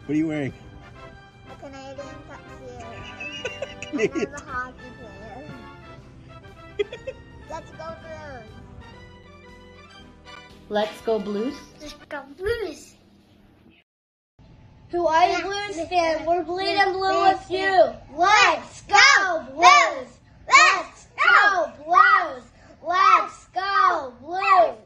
What are you wearing? A Canadian tuxedo. Canadian. And I'm a hockey player. Let's go Blues. Let's go Blues. Let's go Blues. Who are you Blues fan? We're bleeding blue with you. Let's go Blues! Let's go Blues! Let's go Blues!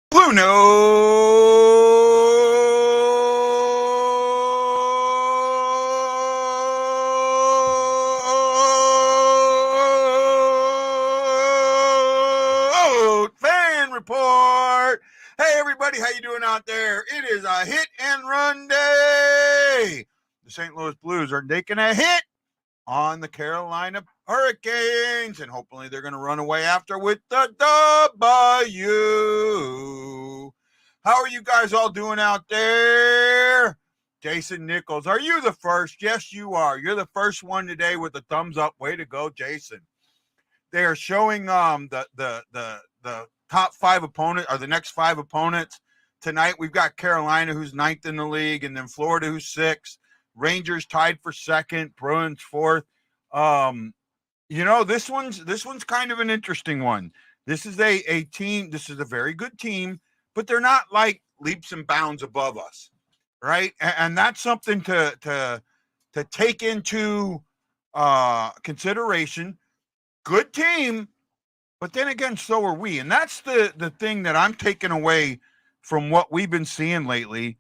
BlueNote fan report. Hey everybody, how you doing out there? It is a hit and run day. The St. Louis Blues are taking a hit on the Carolina Hurricanes, and hopefully they're going to run away after with the W. How are you guys all doing out there? Jason Nichols, are you the first? Yes, you are. You're the first one today with a thumbs up. Way to go, Jason. They are showing the top five opponents, or the next five opponents tonight. We've got Carolina, who's ninth in the league, and then Florida, who's sixth. Rangers tied for second. Bruins fourth. This one's kind of an interesting one. This is a team. This is a very good team, but they're not like leaps and bounds above us, right? And that's something to take into consideration. Good team, but then again, so are we. And that's the thing that I'm taking away from what we've been seeing lately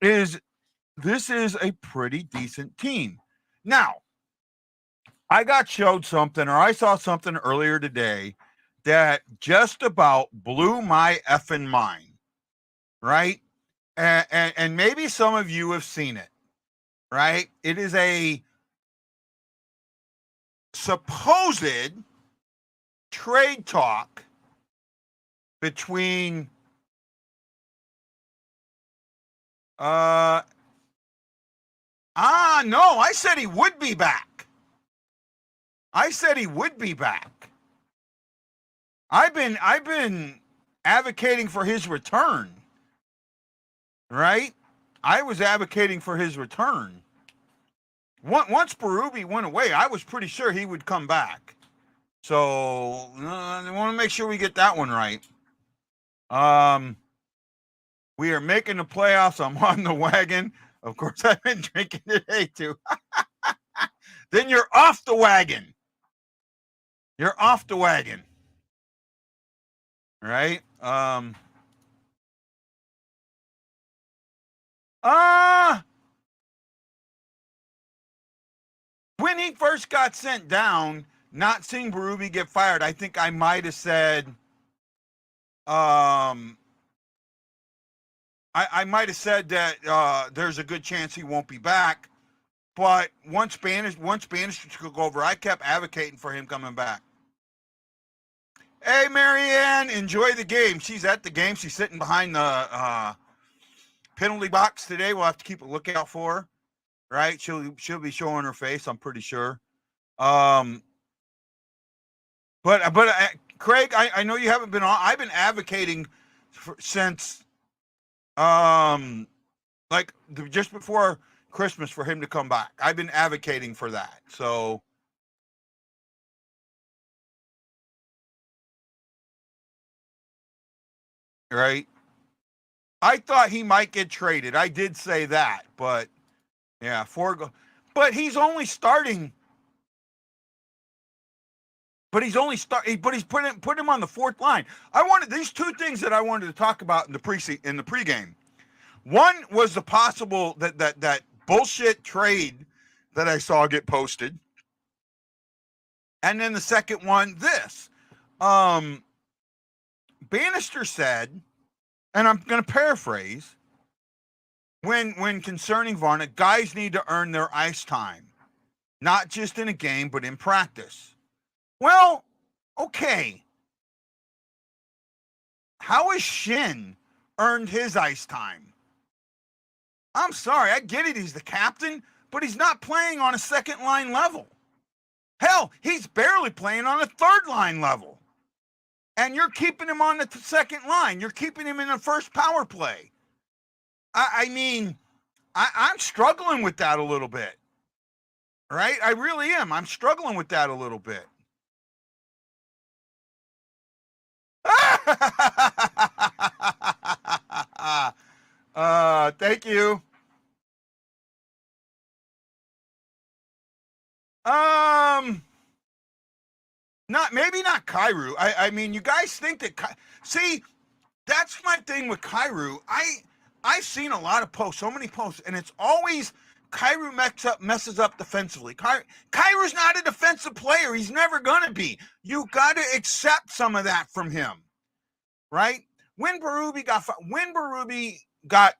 is this is a pretty decent team. Now, I got showed something, or I saw something earlier today that just about blew my effing mind, right? And maybe some of you have seen it, right? It is a supposed trade talk between no, I said he would be back. I've been advocating for his return, right? I was advocating for his return. Once Berube went away, I was pretty sure he would come back. So I want to make sure we get that one right. We are making the playoffs. I'm on the wagon. Of course, I've been drinking today too. Then you're off the wagon. You're off the wagon. Right? When he first got sent down, not seeing Berube get fired, I think I might have said, I might have said that there's a good chance he won't be back. But once Spanish took over, I kept advocating for him coming back. Hey, Marianne, enjoy the game. She's at the game. She's sitting behind the penalty box today. We'll have to keep a lookout for her, right? She'll be showing her face, I'm pretty sure. But Craig, I know you haven't been on. I've been advocating since just before Christmas for him to come back. I've been advocating for that. So right. I thought he might get traded. I did say that, but yeah, but he's only starting. But he's put him on the fourth line. I wanted these two things that I wanted to talk about in the pregame. One was the possible that bullshit trade that I saw get posted. And then the second one, this. Bannister said, and I'm going to paraphrase, when concerning Vrana, guys need to earn their ice time, not just in a game, but in practice. Well, okay. How has Shin earned his ice time? I'm sorry, I get it, he's the captain, but he's not playing on a second line level. Hell, he's barely playing on a third line level. And you're keeping him on the second line. You're keeping him in the first power play. I mean, I'm struggling with that a little bit. Right? I really am. I'm struggling with that a little bit. Thank you. Not Kairu. I mean, you guys think that see, that's my thing with Kairu. I've seen a lot of posts, so many posts, and it's always Kairu messes up defensively. Kairu's not a defensive player. He's never gonna be. You got to accept some of that from him, right? When Berube got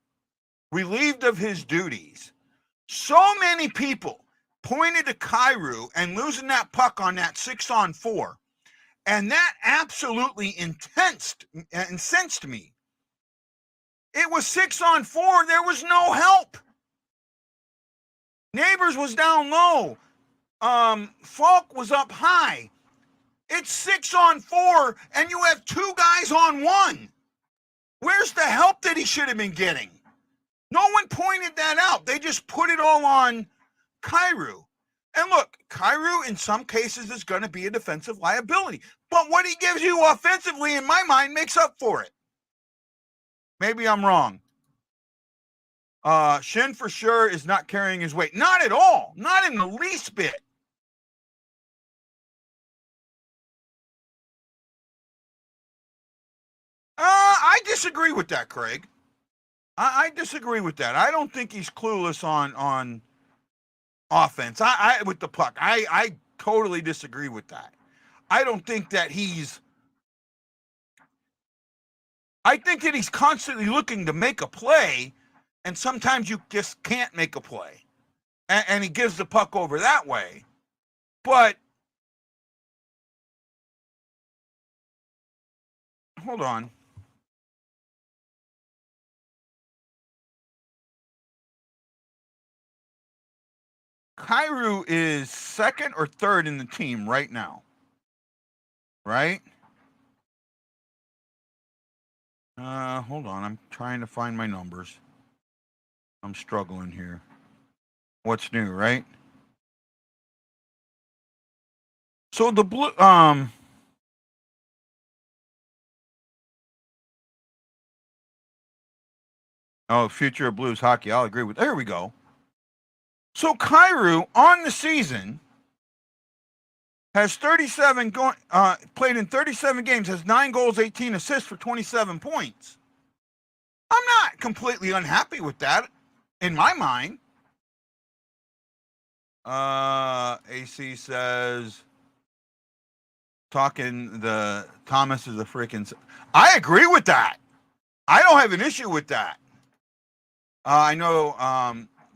relieved of his duties, so many people pointed to Kairu and losing that puck on that 6-on-4. And that absolutely incensed me. It was 6-on-4. There was no help. Neighbors was down low. Falk was up high. It's 6-on-4, and you have two guys on one. Where's the help that he should have been getting? No one pointed that out. They just put it all on Kairu. And look, Kairu in some cases is going to be a defensive liability. But what he gives you offensively, in my mind, makes up for it. Maybe I'm wrong. Shin for sure is not carrying his weight. Not at all. Not in the least bit. I disagree with that, Craig. I disagree with that. I don't think he's clueless on offense. I with the puck. I totally disagree with that. I don't think that I think that he's constantly looking to make a play, and sometimes you just can't make a play. And he gives the puck over that way. But hold on. Kairu is second or third in the team right now. Right? Hold on. I'm trying to find my numbers. I'm struggling here. What's new, right? So the blue future of Blues hockey. I'll agree with. There we go. So Kairu on the season has 37 played in 37 games, has 9 goals, 18 assists for 27 points. I'm not completely unhappy with that in my mind. AC says talking the Thomas is a freaking. I agree with that. I don't have an issue with that. I know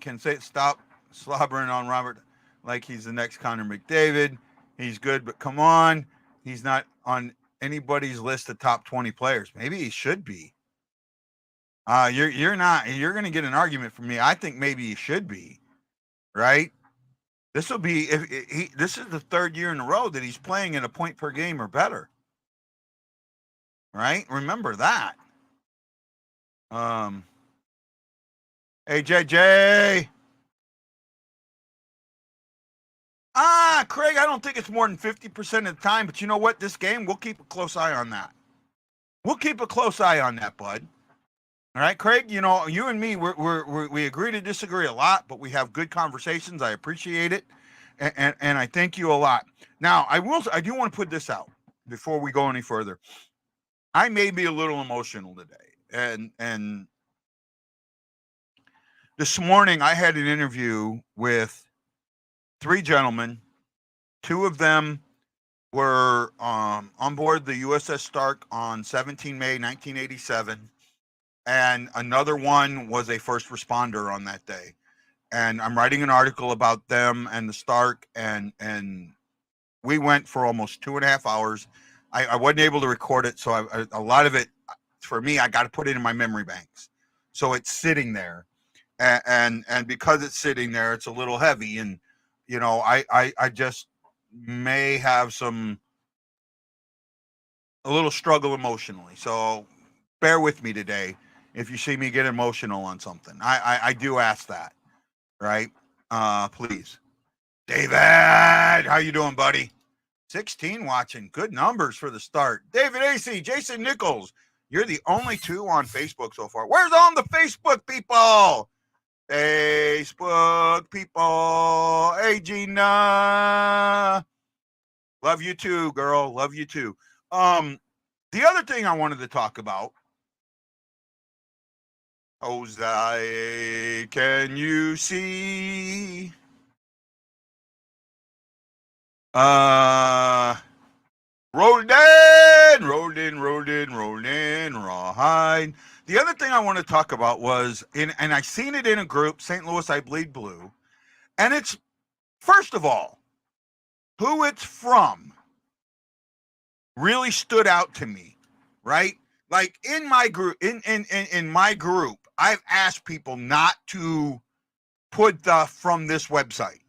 can say stop slobbering on Robert like he's the next Connor McDavid. He's good, but come on, he's not on anybody's list of top 20 players. Maybe he should be. You're not. You're going to get an argument from me. I think maybe he should be, right? This will be this is the third year in a row that he's playing at a point per game or better, right? Remember that. Hey JJ. Craig, I don't think it's more than 50% of the time, but you know what? This game, we'll keep a close eye on that. We'll keep a close eye on that, bud. All right, Craig, you know, you and me, we agree to disagree a lot, but we have good conversations. I appreciate it. And I thank you a lot. Now, I do want to put this out before we go any further. I may be a little emotional today. And this morning I had an interview with 3 gentlemen. 2 of them were on board the USS Stark on 17 May 1987, and another one was a first responder on that day. And I'm writing an article about them and the Stark, and we went for almost 2.5 hours. I wasn't able to record it, so a lot of it, for me, I got to put it in my memory banks. So it's sitting there, and because it's sitting there, it's a little heavy, and you know, I just may have a little struggle emotionally. So bear with me today if you see me get emotional on something. I do ask that, right? Please. David, how you doing, buddy? 16 watching. Good numbers for the start. David AC, Jason Nichols. You're the only two on Facebook so far. Where's all the Facebook people? Facebook people. Hey, Gina. Love you too, girl. Love you too. The other thing I wanted to talk about. Jose, can you see? Rolled in, rawhide. The other thing I want to talk about was, and I seen it in a group, St. Louis, I Bleed Blue. And it's, first of all, who it's from really stood out to me, right? Like in my group, in my group, I've asked people not to put the from this website,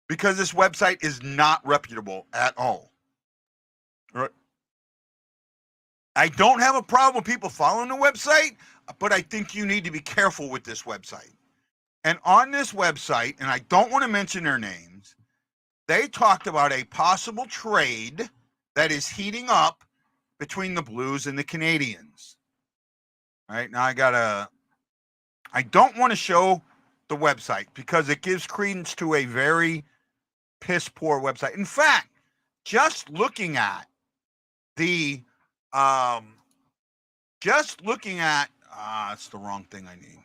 because this website is not reputable at all. Right? I don't have a problem with people following the website, but I think you need to be careful with this website. And on this website, and I don't want to mention their names, they talked about a possible trade that is heating up between the Blues and the Canadiens. All right, now I don't want to show the website because it gives credence to a very piss poor website. In fact, just looking at it's the wrong thing I need.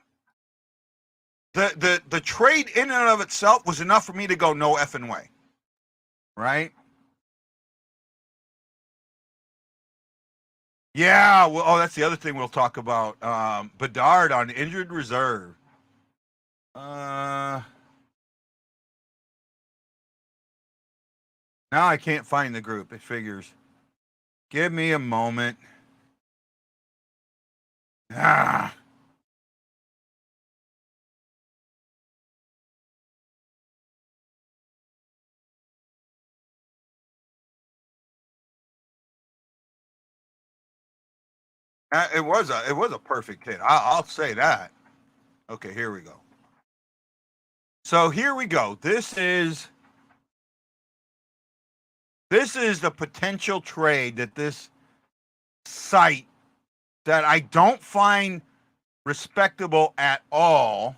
The trade in and of itself was enough for me to go no effing way. Right? Yeah, well, that's the other thing we'll talk about. Bedard on injured reserve. Now I can't find the group. It figures. Give me a moment. It was a perfect hit. I'll say that. Okay, here we go. So here we go. This is the potential trade that this site that I don't find respectable at all.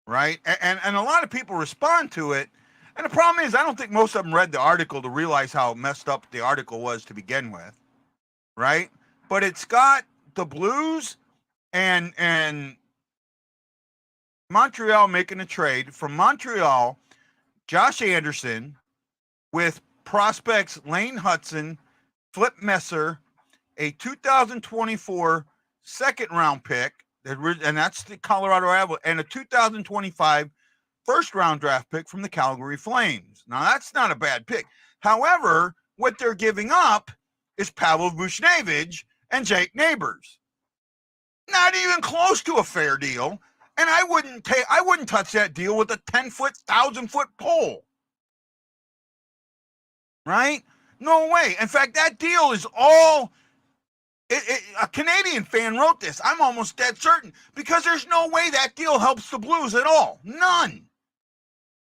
Right? And a lot of people respond to it. And the problem is, I don't think most of them read the article to realize how messed up the article was to begin with. Right? But it's got the Blues and Montreal making a trade. From Montreal, Josh Anderson with prospects Lane Hudson, Flip Messer, a 2024 second round pick, and that's the Colorado Avalanche, and a 2025 first round draft pick from the Calgary Flames. Now, that's not a bad pick. However, what they're giving up is Pavel Buchnevich and Jake Neighbors. Not even close to a fair deal. And I wouldn't touch that deal with a 10-foot, 1,000-foot pole. Right? No way. In fact, that deal is all. A Canadian fan wrote this. I'm almost dead certain, because there's no way that deal helps the Blues at all. None.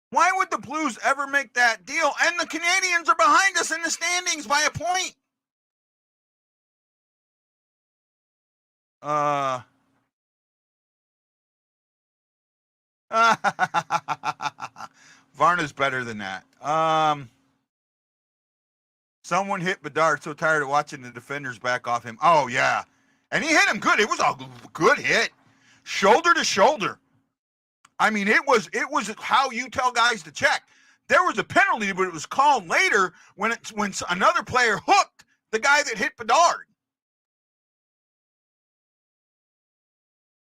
Why would the Blues ever make that deal? And the Canadians are behind us in the standings by a point. Vrana's better than that. Someone hit Bedard, so tired of watching the defenders back off him. Oh, yeah. And he hit him good. It was a good hit. Shoulder to shoulder. I mean, it was how you tell guys to check. There was a penalty, but it was called later when another player hooked the guy that hit Bedard.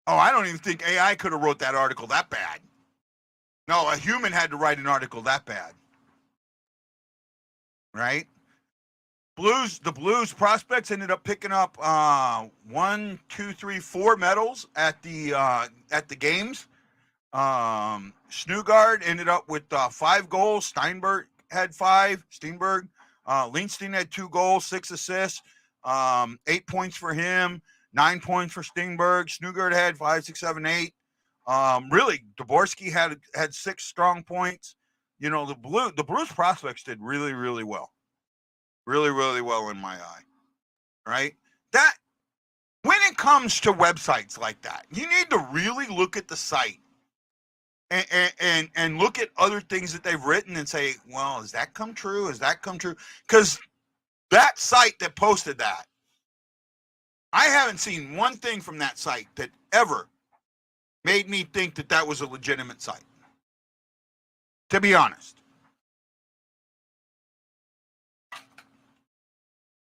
Oh, I don't even think AI could have wrote that article that bad. No, a human had to write an article that bad. Right? The Blues prospects ended up picking up 1, 2, 3, 4 medals at the games. Snugard ended up with 5 goals. Steinberg had 5. Steinberg. Lindstein had 2 goals, 6 assists. 8 points for him. 9 points for Steinberg. Snugard had 5, 6, 7, 8. Really, Dvorsky had 6 strong points. You know, the Blues prospects did really, really well. Really, really well in my eye. Right? That when it comes to websites like that, you need to really look at the site and look at other things that they've written and say, well, has that come true? Has that come true? Because that site that posted that, I haven't seen one thing from that site that ever made me think that that was a legitimate site. To be honest.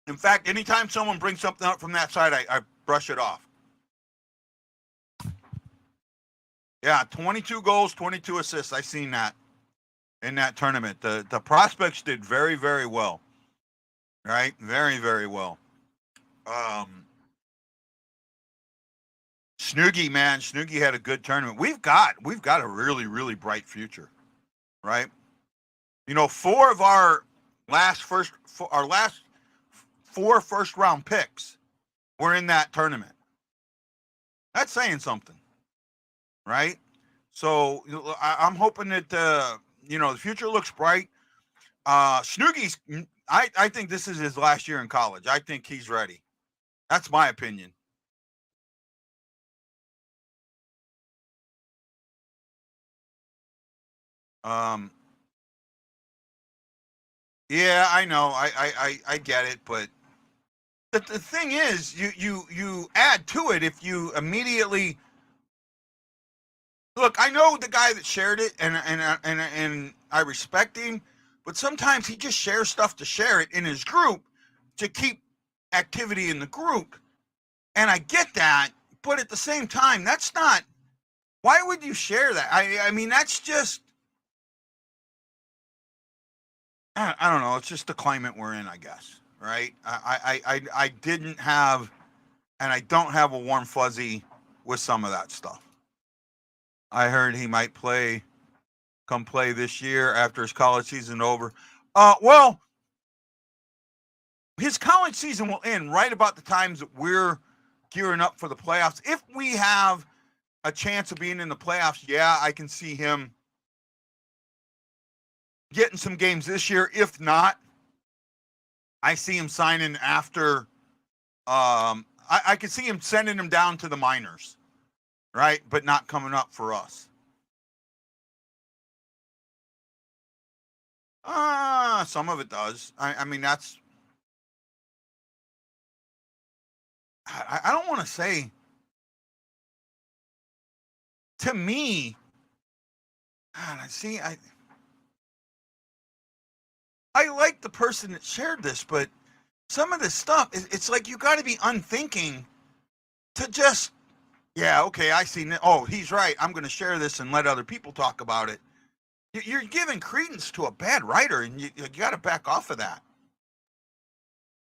In fact, anytime someone brings something up from that site, I brush it off. Yeah, 22 goals, 22 assists. I seen that in that tournament. The prospects did very, very well. Right? Very, very well. Snoogie, man, Snoogie had a good tournament. We've got a really, really bright future. Right? You know, 4 of our last 4 first round picks were in that tournament. That's saying something. Right? So I'm hoping that the future looks bright. Snoogie's, I think this is his last year in college. I think he's ready. That's my opinion. Yeah, I know. I get it, but the thing is, you add to it if you immediately look. I know the guy that shared it, and I respect him, but sometimes he just shares stuff to share it in his group to keep activity in the group, and I get that, but at the same time, that's not. Why would you share that? I mean, that's just. I don't know. It's just the climate we're in, I guess. Right? I didn't have, and I don't have a warm fuzzy with some of that stuff. I heard he might come play this year after his college season over. Well, his college season will end right about the times that we're gearing up for the playoffs. If we have a chance of being in the playoffs, yeah, I can see him getting some games this year. If not, I see him signing after. I could see him sending him down to the minors, right? But not coming up for us. Some of it does. I mean, that's. I don't want to say. To me, God, I like the person that shared this, but some of this stuff, it's like you got to be unthinking to just, yeah, okay, I see. Oh, he's right. I'm going to share this and let other people talk about it. You're giving credence to a bad writer, and you got to back off of that.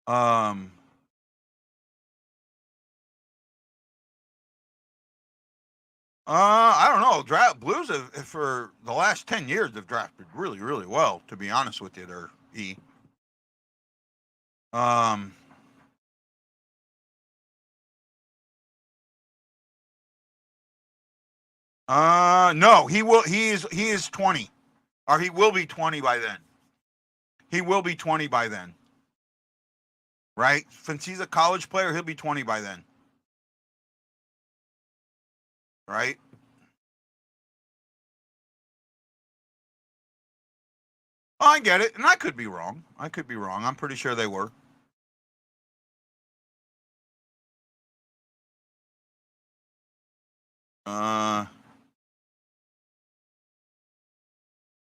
I don't know. Blues have, for the last 10 years, have drafted really, really well. To be honest with you, there, E. No, he will. He is 20, or he will be 20 by then. He will be 20 by then. Right? Since he's a college player, he'll be 20 by then. Right? Oh, I get it, and I could be wrong. I'm pretty sure they were.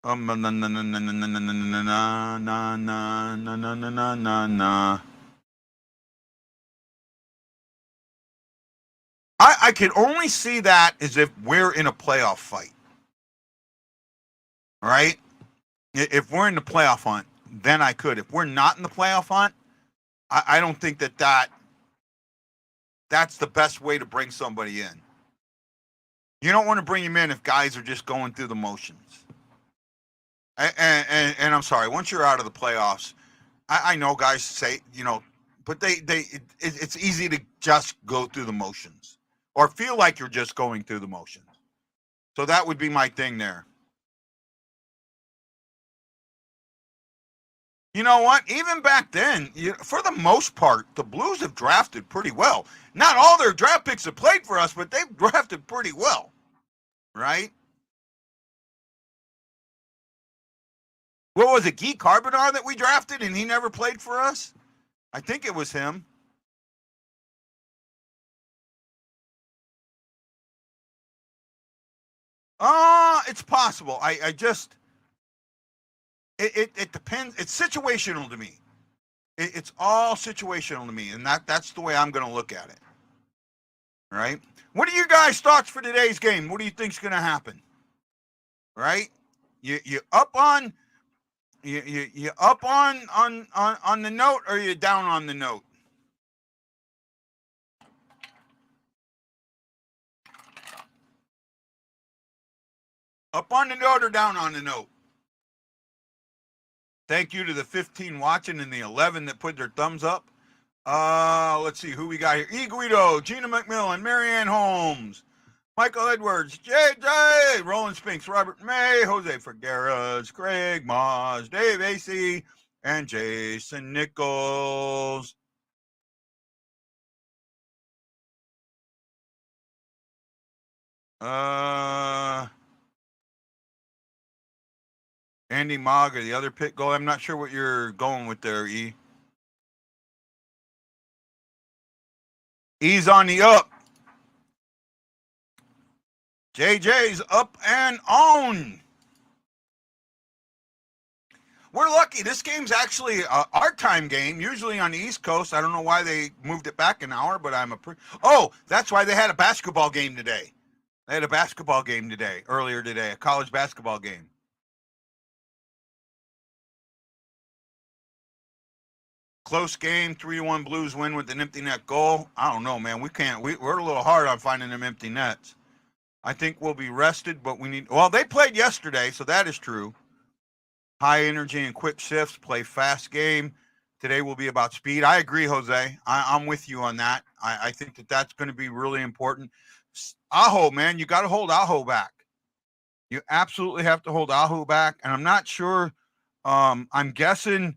Na na na na na na na na na na na na na na. I can only see that as if we're in a playoff fight, right? If we're in the playoff hunt, then I could. If we're not in the playoff hunt, I don't think that's the best way to bring somebody in. You don't want to bring him in if guys are just going through the motions. And I'm sorry, once you're out of the playoffs, I know guys say, but it's easy to just go through the motions or feel like you're just going through the motions. So that would be my thing there. You know what? Even back then, for the most part, the Blues have drafted pretty well. Not all their draft picks have played for us, but they've drafted pretty well, right? What was it, Guy Carbonar that we drafted and he never played for us? I think it was him. It's possible. I just it depends. It's situational to me. It's all situational to me, and that's the way I'm going to look at it. Right? What are your guys' thoughts for today's game? What do you think's going to happen? Right? You up on you up on the note, or you down on the note? Up on the note or down on the note? Thank you to the 15 watching and the 11 that put their thumbs up. Let's see who we got here. E. Guido, Gina McMillan, Marianne Holmes, Michael Edwards, JJ, Roland Spinks, Robert May, Jose Figueras, Craig Moss, Dave Acey, and Jason Nichols. Andy Mogg or the other pit goal. I'm not sure what you're going with there, E. E's on the up. JJ's up and on. We're lucky. This game's actually our time game, usually on the East Coast. I don't know why they moved it back an hour, but oh, that's why they had a basketball game today. They had a basketball game today, earlier today, a college basketball game. Close game, 3-1 Blues win with an empty net goal. I don't know, man. We're a little hard on finding them empty nets. I think we'll be rested, but they played yesterday, so that is true. High energy and quick shifts, play fast game. Today will be about speed. I agree, Jose. I'm with you on that. I think that's going to be really important. Aho, man, you got to hold Aho back. You absolutely have to hold Aho back, and I'm not sure. I'm guessing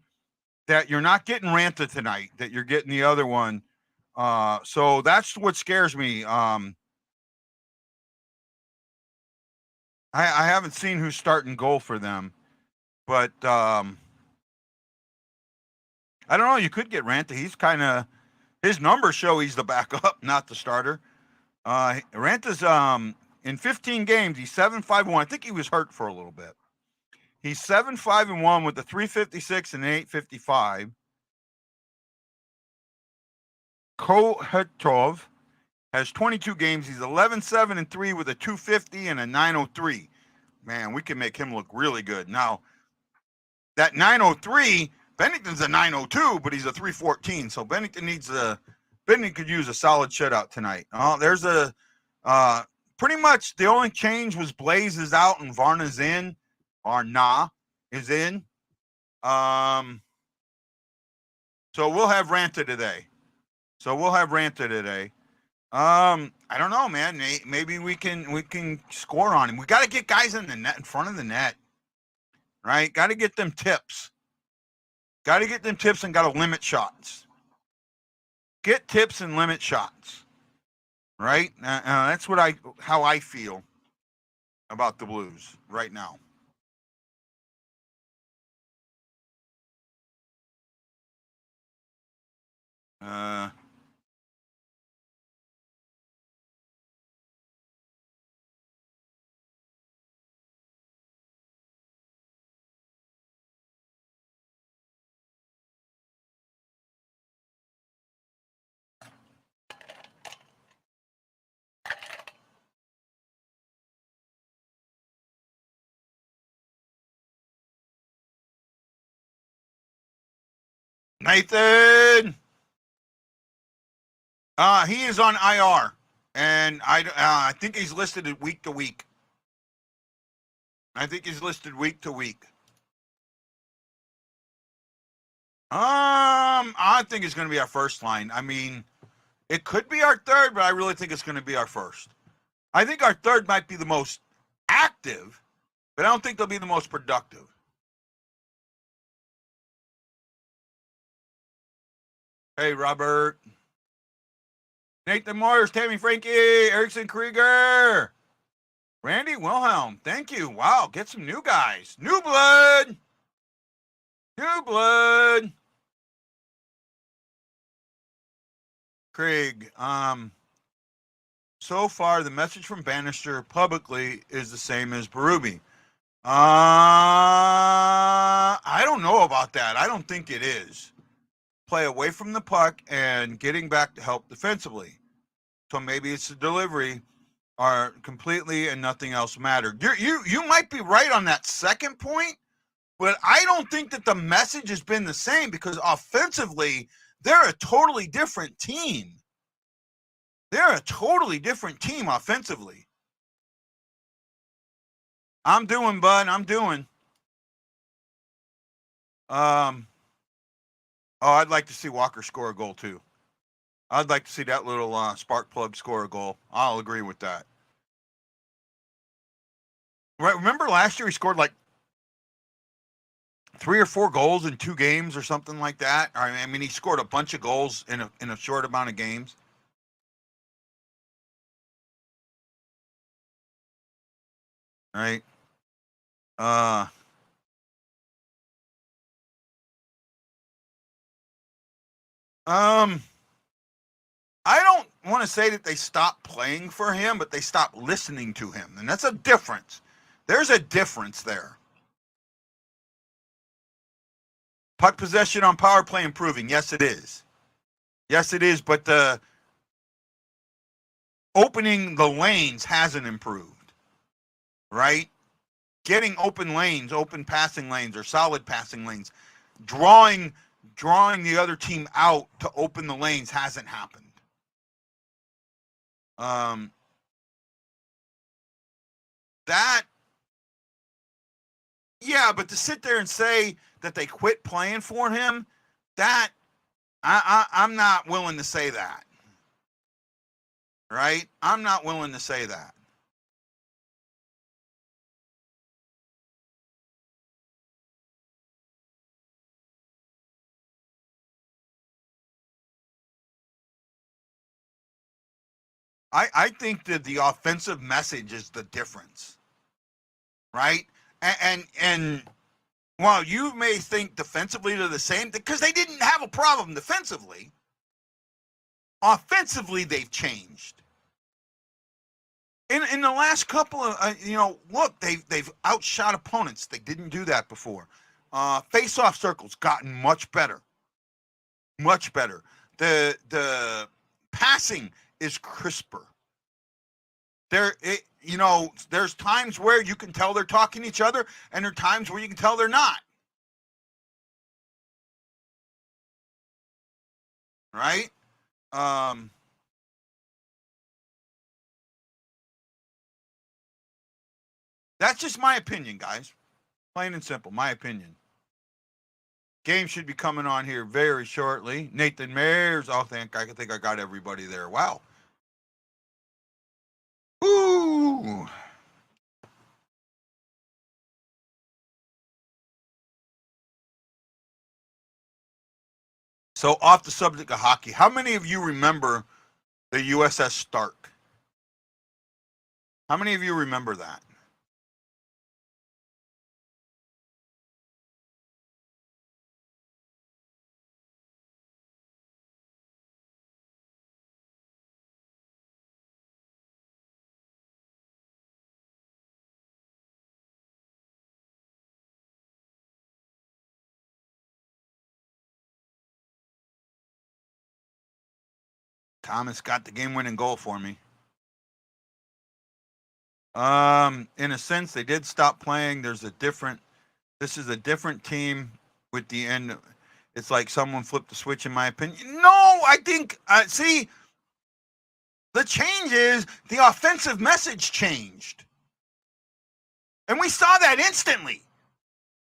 that you're not getting Ranta tonight, that you're getting the other one. So that's what scares me. I haven't seen who's starting goal for them, but I don't know. You could get Ranta. He's his numbers show he's the backup, not the starter. Ranta's in 15 games, he's 7-5-1. I think he was hurt for a little bit. He's 7-5-1 with a 356 and an 855. Kohetov has 22 games. He's 11-7-3 with a 250 and a 903. Man, we can make him look really good. Now, that 903, Binnington's a 902, but he's a 314. So Binnington could use a solid shutout tonight. There's pretty much the only change was Blais is out and Vrana's in. Vrana is in. So we'll have Ranta today. I don't know, man. Maybe we can score on him. We got to get guys in the net, in front of the net, right? Got to get them tips. Got to get them tips and got to limit shots. Get tips and limit shots, right? That's how I feel about the Blues right now. Nathan. He is on IR, and I think he's listed week to week. I think he's listed week to week. I think it's going to be our first line. I mean, it could be our third, but I really think it's going to be our first. I think our third might be the most active, but I don't think they'll be the most productive. Hey, Robert. Nathan Moyers, Tammy Frankie, Erickson Krieger, Randy Wilhelm. Thank you. Wow, get some new guys. New blood. New blood. Craig, so far the message from Bannister publicly is the same as Berube. I don't know about that. I don't think it is. Play away from the puck and getting back to help defensively. So maybe it's the delivery are completely and nothing else mattered. You might be right on that second point, but I don't think that the message has been the same because offensively, they're a totally different team. They're a totally different team offensively. I'm doing, bud. I'm doing. I'd like to see Walker score a goal too. I'd like to see that little spark plug score a goal. I'll agree with that. Right? Remember last year he scored like 3 or 4 goals in 2 games or something like that. I mean, he scored a bunch of goals in a short amount of games. Right? I don't want to say that they stopped playing for him, but they stopped listening to him. And that's a difference. There's a difference there. Puck possession on power play improving. Yes, it is. Yes, it is. But the opening the lanes hasn't improved. Right? Getting open lanes, open passing lanes, or solid passing lanes, drawing the other team out to open the lanes hasn't happened. But to sit there and say that they quit playing for him, that I'm not willing to say that. Right? I'm not willing to say that. I think that the offensive message is the difference. Right? And while you may think defensively they're the same, because they didn't have a problem defensively, offensively they've changed. In the last couple of look, they've outshot opponents. They didn't do that before. Face-off circles gotten much better. Much better. The passing is crisper. There's times where you can tell they're talking to each other, and there are times where you can tell they're not. Right? That's just my opinion, guys. Plain and simple, my opinion. Game should be coming on here very shortly. Nathan Mayers. I think I got everybody there. Wow. Ooh. So off the subject of hockey, how many of you remember the USS Stark? How many of you remember that? Thomas got the game-winning goal for me. In a sense, they did stop playing. This is a different team with the end. it's like someone flipped the switch, in my opinion. No, I think, see, the change is the offensive message changed. And we saw that instantly.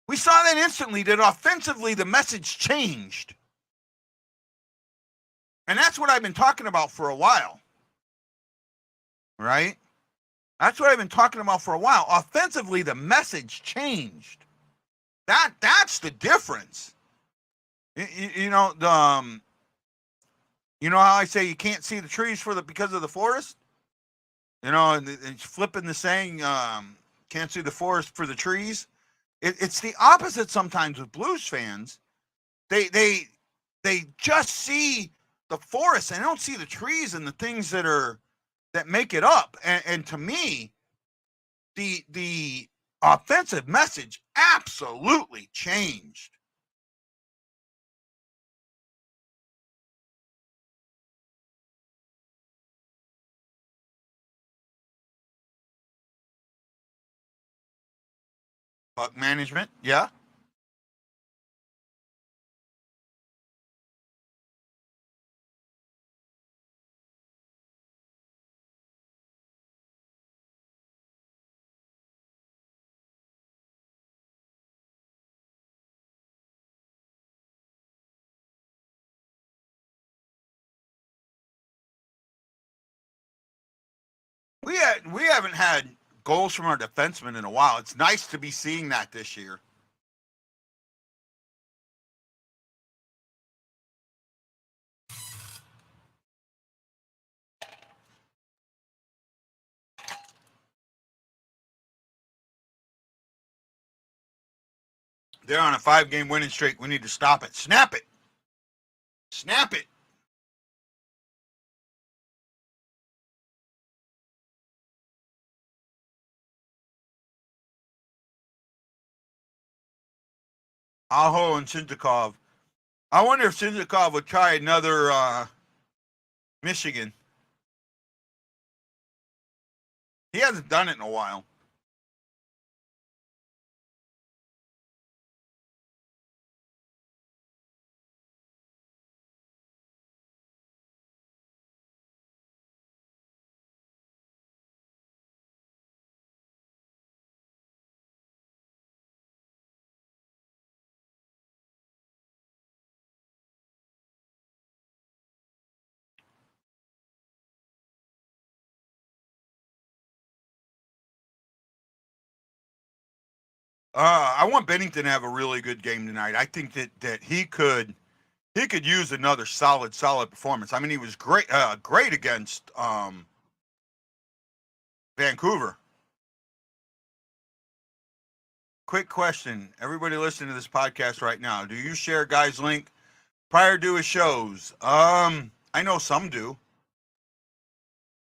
That offensively the message changed. And that's what I've been talking about for a while. Right? That's what I've been talking about for a while. Offensively, the message changed. That's the difference. You know, you know how I say you can't see the trees because of the forest? You know, and it's flipping the saying, can't see the forest for the trees. It's the opposite sometimes with Blues fans. They just see the forest and they don't see the trees and the things that make it up. And to me, the offensive message absolutely changed. Puck management, yeah. We haven't had goals from our defensemen in a while. It's nice to be seeing that this year. They're on a 5-game winning streak. We need to stop it. Snap it. Snap it. Aho and Sintikov. I wonder if Sintikov would try another Michigan. He hasn't done it in a while. I want Binnington to have a really good game tonight. I think that he could use another solid performance. I mean, he was great against Vancouver. Quick question. Everybody listening to this podcast right now, do you share Guy's link prior to his shows? I know some do.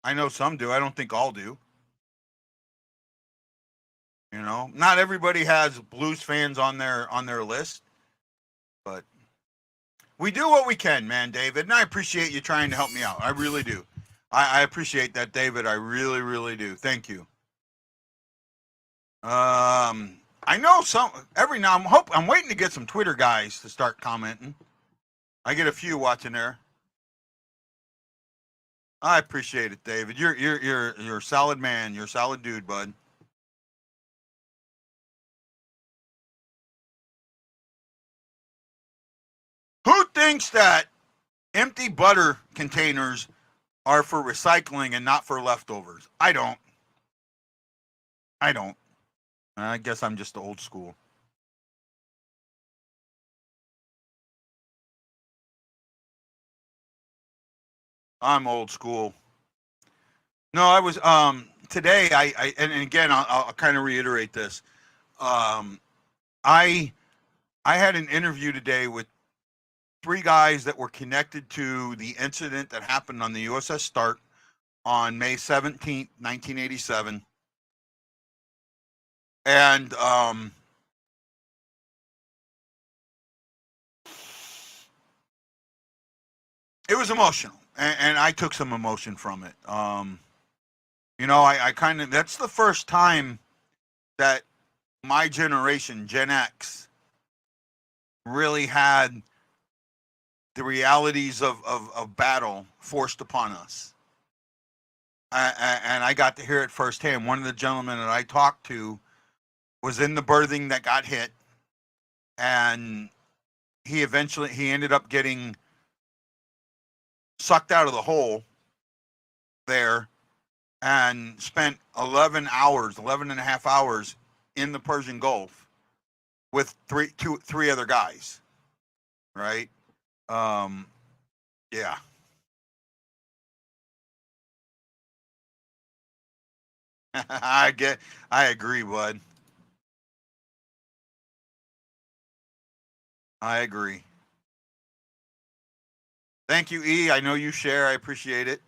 I don't think all do. You know, not everybody has Blues fans on their list, but we do what we can, man, David. And I appreciate you trying to help me out. I really do. I appreciate that, David. I really, really do. Thank you. I know some every now. I'm waiting to get some Twitter guys to start commenting. I get a few watching there. I appreciate it, David. You're a solid man. You're a solid dude, bud. Who thinks that empty butter containers are for recycling and not for leftovers? I don't. I guess I'm just old school. I'm old school. No, I was today. And again, I'll kind of reiterate this. I had an interview today with 3 guys that were connected to the incident that happened on the USS Stark on May 17th, 1987. And it was emotional, and I took some emotion from it. You know, I kind of, that's the first time that my generation, Gen X, really had the realities of battle forced upon us. And I got to hear it firsthand. One of the gentlemen that I talked to was in the berthing that got hit, and he ended up getting sucked out of the hole there and spent 11 and a half hours in the Persian Gulf with three other guys, right? Yeah. I agree, bud. I agree. Thank you, E. I know you share. I appreciate it.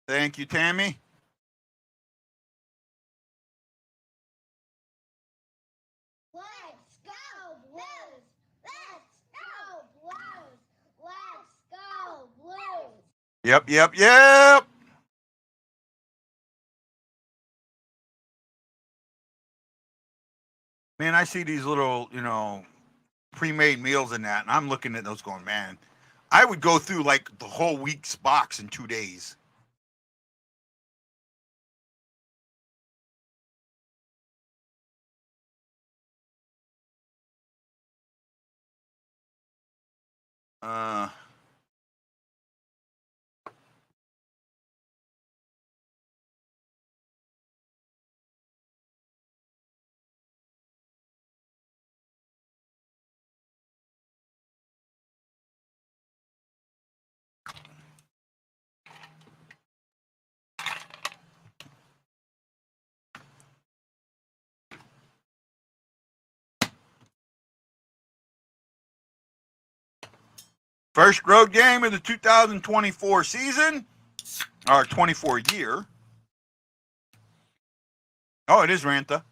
Thank you, Tammy. Let's go, Blues! Let's go, Blues! Let's go, Blues! Yep. Man, I see these little, pre-made meals in that, and I'm looking at those going, man, I would go through like the whole week's box in 2 days. Uh, First road game of the 2024 season, or 24 year. Oh, it is Ranta.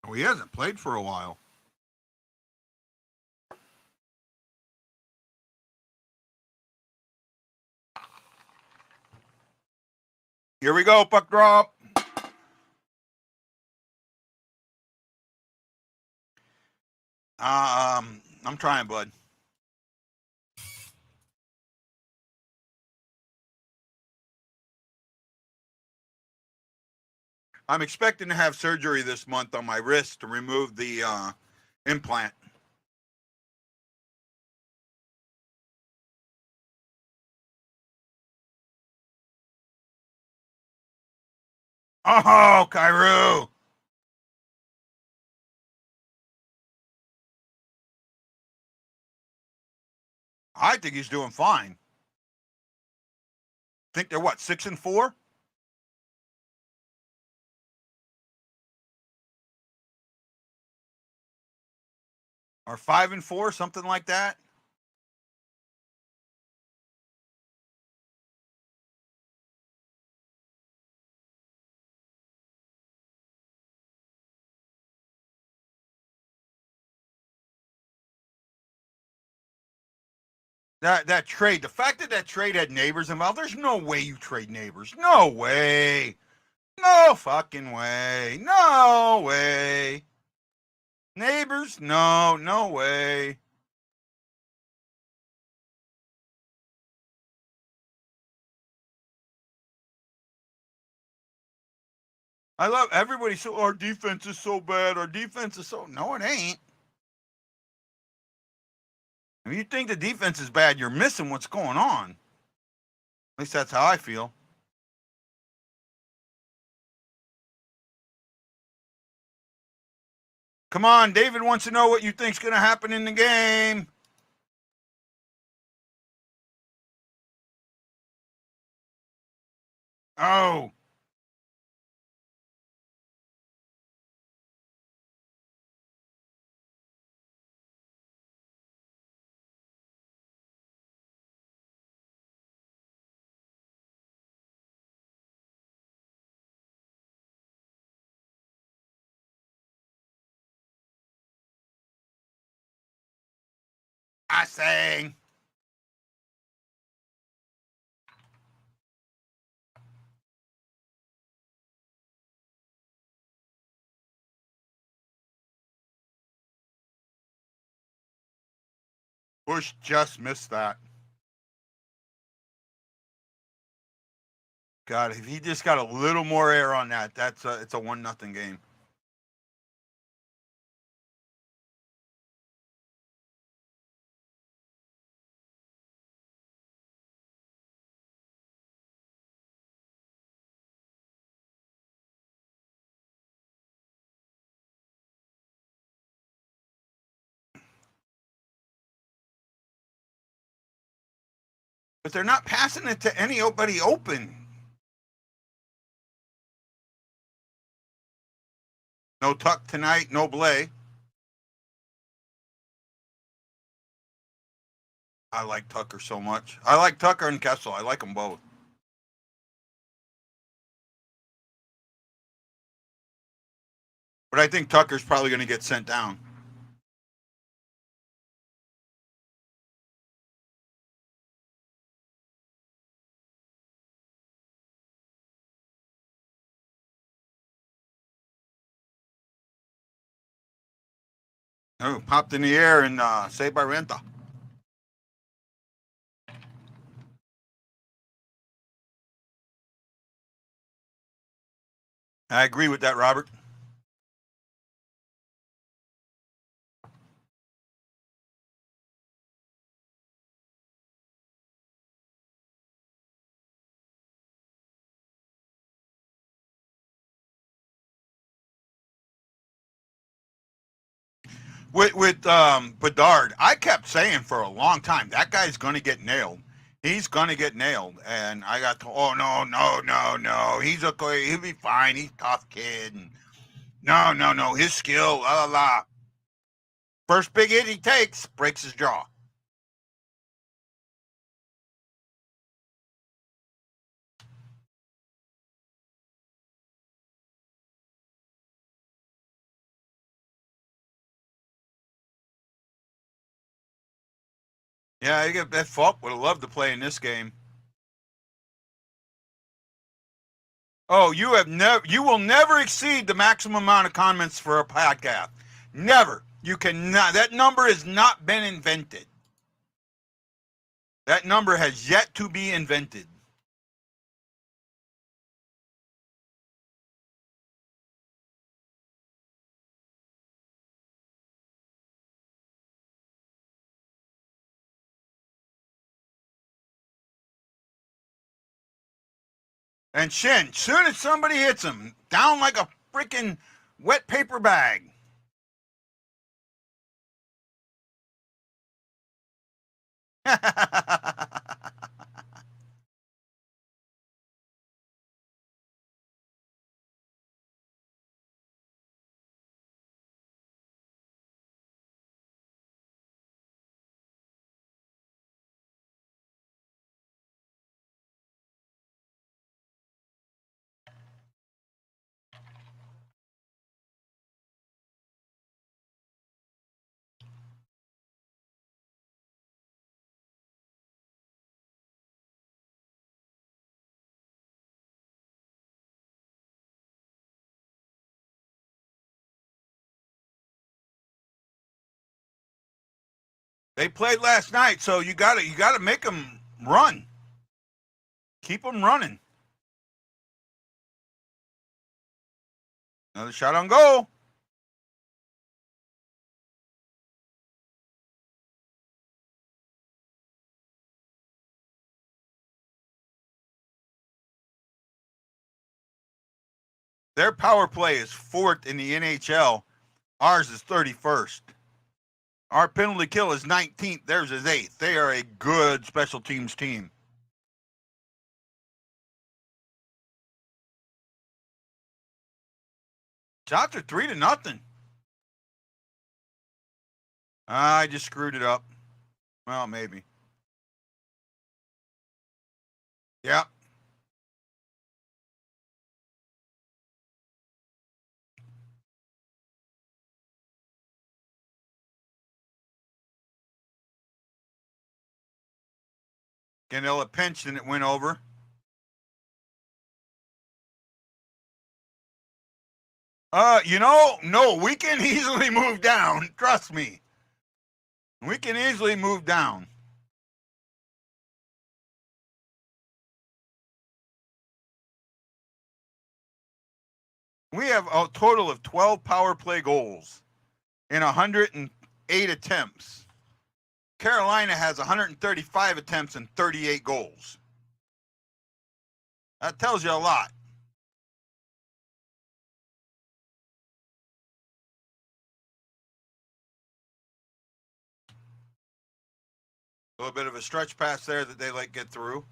Oh, he hasn't played for a while. Here we go, puck drop. I'm trying, bud. I'm expecting to have surgery this month on my wrist to remove the implant. Oh, Kairu. I think he's doing fine. Think they're what, 6-4? Or 5-4, something like that. That trade, the fact that trade had neighbors involved, there's no way you trade neighbors. No way. No fucking way. No way. Neighbors? No way. I love everybody. So our defense is so bad. Our defense is so. No, it ain't. If you think the defense is bad, you're missing what's going on. At least that's how I feel. Come on, David wants to know what you think's going to happen in the game. Oh. I sang. Bush just missed that. God, if he just got a little more air on that, it's a 1-0 game. But they're not passing it to anybody open. No Tuck tonight, no Blais. I like Tucker so much. I like Tucker and Kessel. I like them both. But I think Tucker's probably going to get sent down. Oh, popped in the air and saved by Renta. I agree with that, Robert. With Bedard, I kept saying for a long time that guy's going to get nailed. He's going to get nailed, and I got to, oh no, he's okay, he'll be fine. He's a tough kid. And no, his skill, la la la. First big hit he takes breaks his jaw. Yeah, that Falk would have loved to play in this game. Oh, you will never exceed the maximum amount of comments for a podcast. Never. You cannot. That number has not been invented. That number has yet to be invented. And Shin, soon as somebody hits him, down like a freaking wet paper bag. They played last night, so you gotta make them run. Keep them running. Another shot on goal. Their power play is 4th in the NHL. Ours is 31st. Our penalty kill is 19th. Theirs is 8th. They are a good special teams team. Shots are 3-0. I just screwed it up. Well, maybe. Yeah. Ganella pinched and it went over. No, we can easily move down. Trust me. We can easily move down. We have a total of 12 power play goals in 108 attempts. Carolina has 135 attempts and 38 goals. That tells you a lot. A little bit of a stretch pass there that they let get through.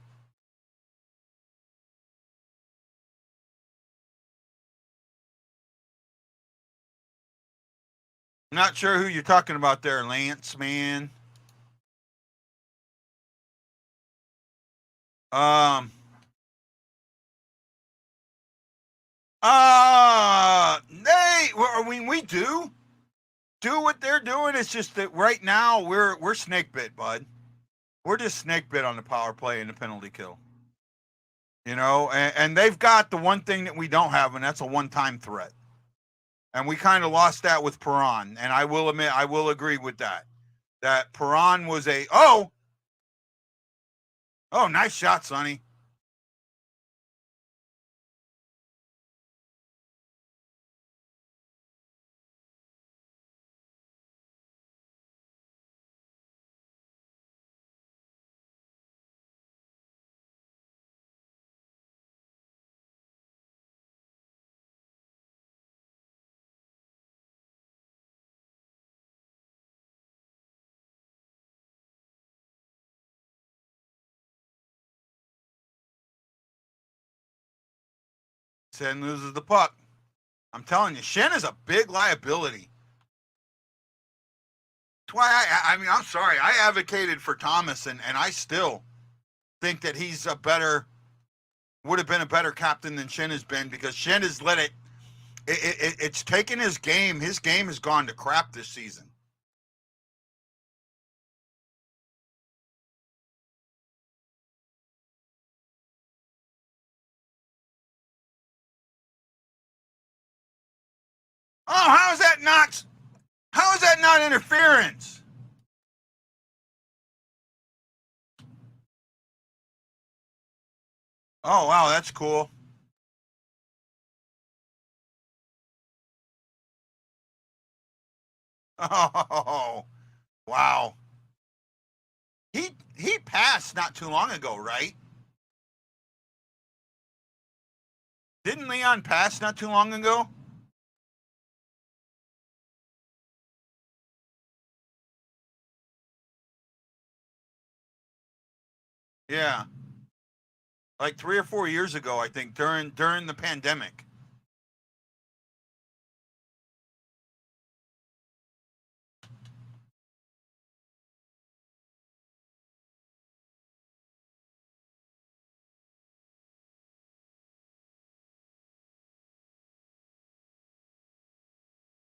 Not sure who you're talking about there, Lance, man. We do what they're doing. It's just that right now we're snake bit, bud. We're just snake bit on the power play and the penalty kill. You know, and they've got the one thing that we don't have, and that's a one-time threat. And we kind of lost that with Perron. And I will admit, I will agree with that. That Perron was oh, nice shot, Sonny. Sen loses the puck. I'm telling you, Shen is a big liability. That's why I mean, I'm sorry. I advocated for Thomas, and I still think that he's would have been a better captain than Shen has been, because Shen has let it's taken his game. His game has gone to crap this season. Oh, how is that not interference? Oh, wow, that's cool. Oh, wow. He passed not too long ago, right? Didn't Leon pass not too long ago? Yeah. Like 3 or 4 years ago, I think, during the pandemic.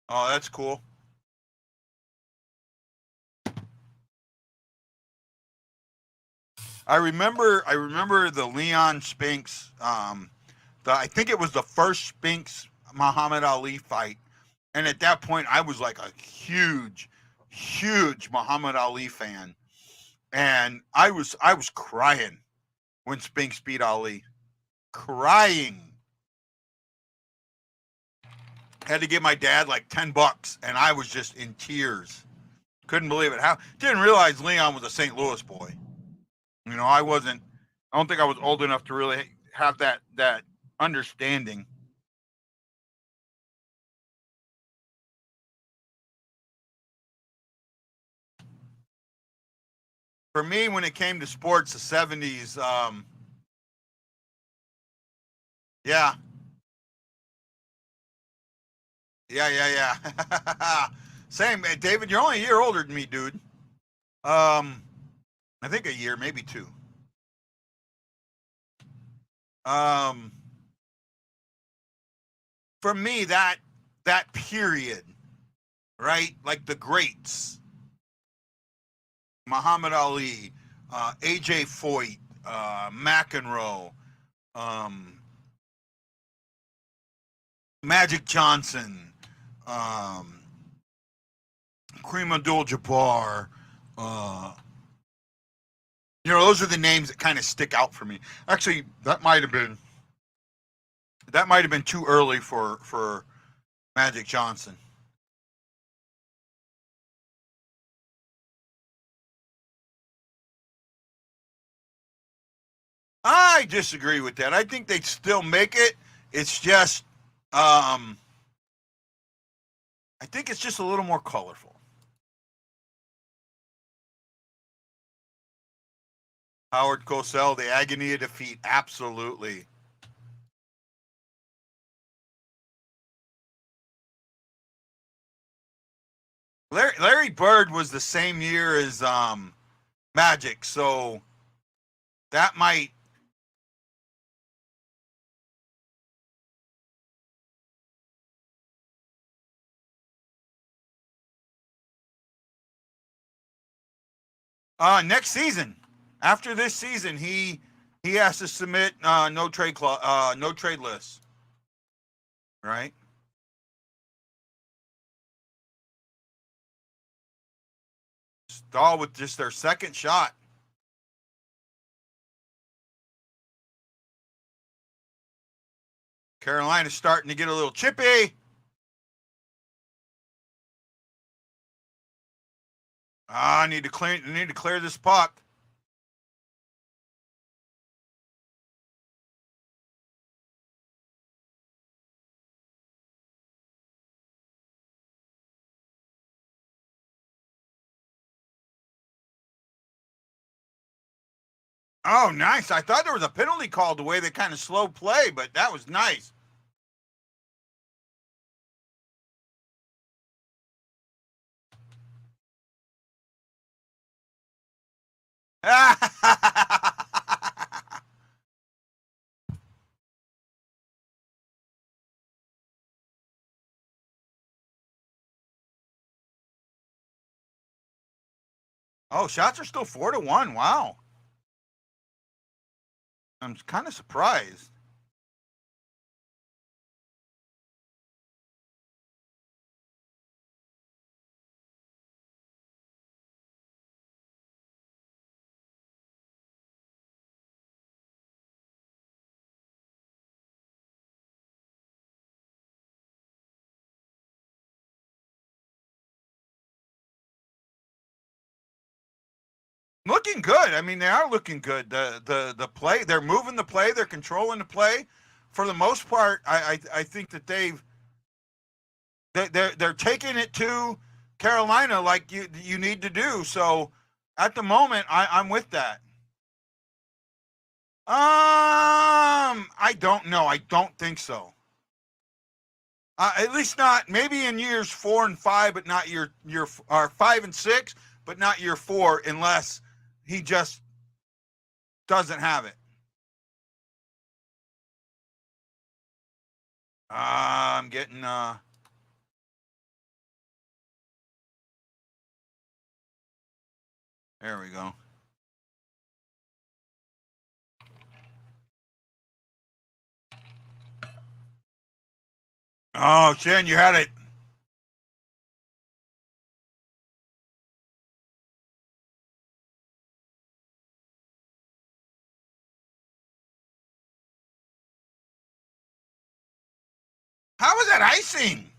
Oh, that's cool. I remember the Leon Spinks. I think it was the first Spinks Muhammad Ali fight, and at that point, I was like a huge Muhammad Ali fan, and I was crying when Spinks beat Ali, crying. Had to give my dad like $10, and I was just in tears. Couldn't believe it. Didn't realize Leon was a St. Louis boy. You know, I don't think I was old enough to really have that understanding. For me, when it came to sports, the 70s, yeah. Same, David, you're only a year older than me, dude. I think a year, maybe 2. For me, that period, right? Like the greats, Muhammad Ali, AJ Foyt, McEnroe, Magic Johnson, Kareem Abdul-Jabbar, those are the names that kind of stick out for me. Actually, that might have been too early for Magic Johnson. I disagree with that. I think they'd still make it. It's just, I think it's just a little more colorful. Howard Cosell, the agony of defeat. Absolutely. Larry Bird was the same year as Magic, so that might. Next season, after this season, he has to submit no trade list, right? All with just their second shot. Carolina's starting to get a little chippy. I need to clear this puck. Oh, nice. I thought there was a penalty called the way they kind of slow play, but that was nice. Oh, shots are still 4-1. Wow. I'm kind of surprised. Looking good. I mean, they are looking good. The play, they're moving the play, they're controlling the play. For the most part, I think that they're taking it to Carolina like you need to do. So at the moment, I'm with that. I don't know. I don't think so. At least not maybe in years 4 and 5, but not year or 5 and 6, but not year 4, unless he just doesn't have it. I'm getting there we go. Oh, Shen, you had it. How was that icing?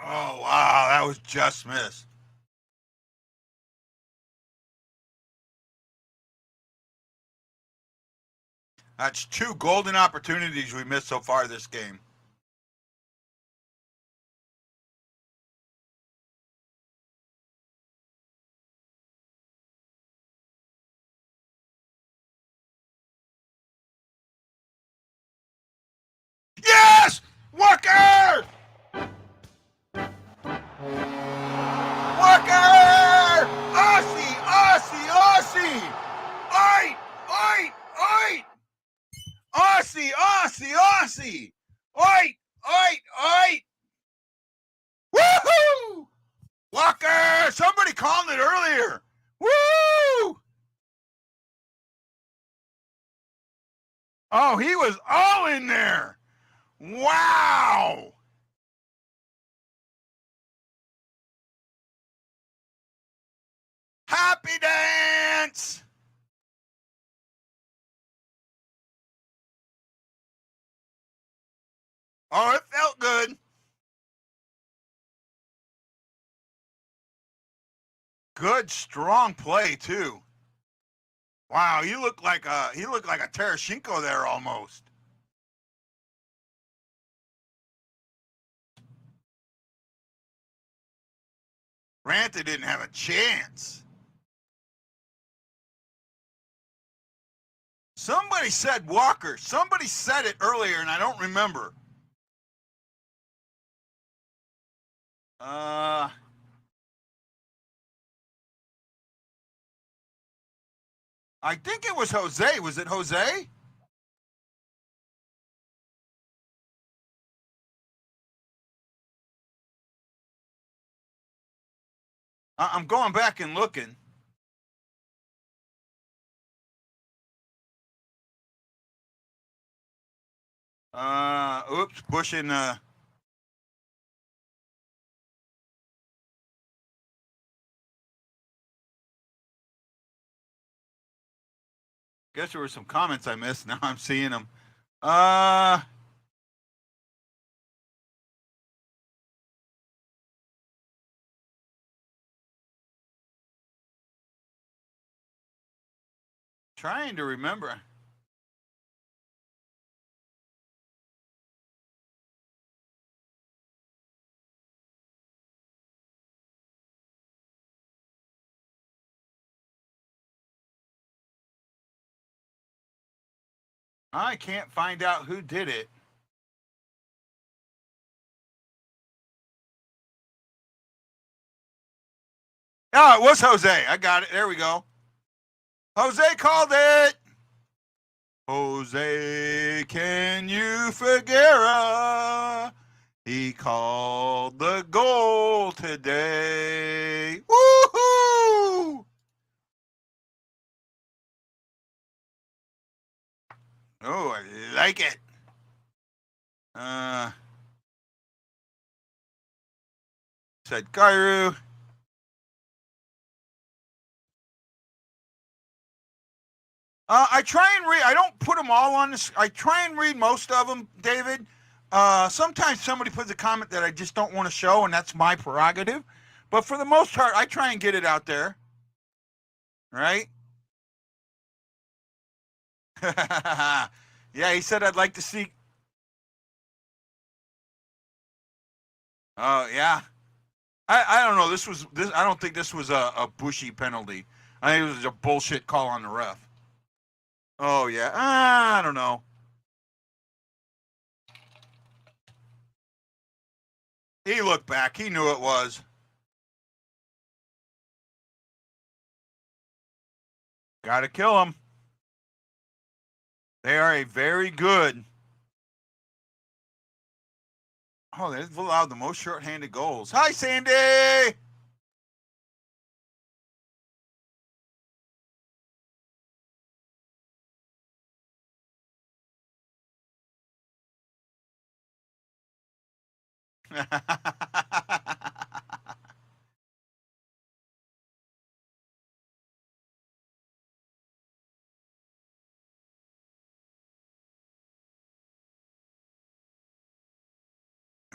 Oh, wow, that was just missed. That's 2 golden opportunities we missed so far this game. Yes! Walker! Walker! Aussie! Aussie! Aussie! Oi! Oi! Oi! Aussie! Aussie! Aussie! Oi! Oi! Oi! Woohoo! Walker! Somebody called it earlier. Woo! Oh, he was all in there. Wow. Happy dance. Oh, it felt good. Good, strong play too. Wow, he looked like a Tereshchenko there almost. Ranta didn't have a chance. Somebody said Walker. Somebody said it earlier, and I don't remember. I think it was Jose. Was it Jose? I'm going back and looking. Oops, pushing. Guess there were some comments I missed. Now I'm seeing them. Trying to remember. I can't find out who did it. Oh, it was Jose. I got it. There we go. Jose called it. Jose, can you Figuera? He called the goal today. Woohoo! Oh, I like it. Said Kairu. I try and read. I don't put them all on this. I try and read most of them, David. Sometimes somebody puts a comment that I just don't want to show, and that's my prerogative. But for the most part, I try and get it out there. Right? Yeah, he said I'd like to see. Oh, yeah. I don't know. This. I don't think this was a bushy penalty. I think it was a bullshit call on the ref. Oh yeah. I don't know. He looked back. He knew it was. Got to kill him. They are a very good. Oh, they've allowed the most shorthanded goals. Hi, Sandy.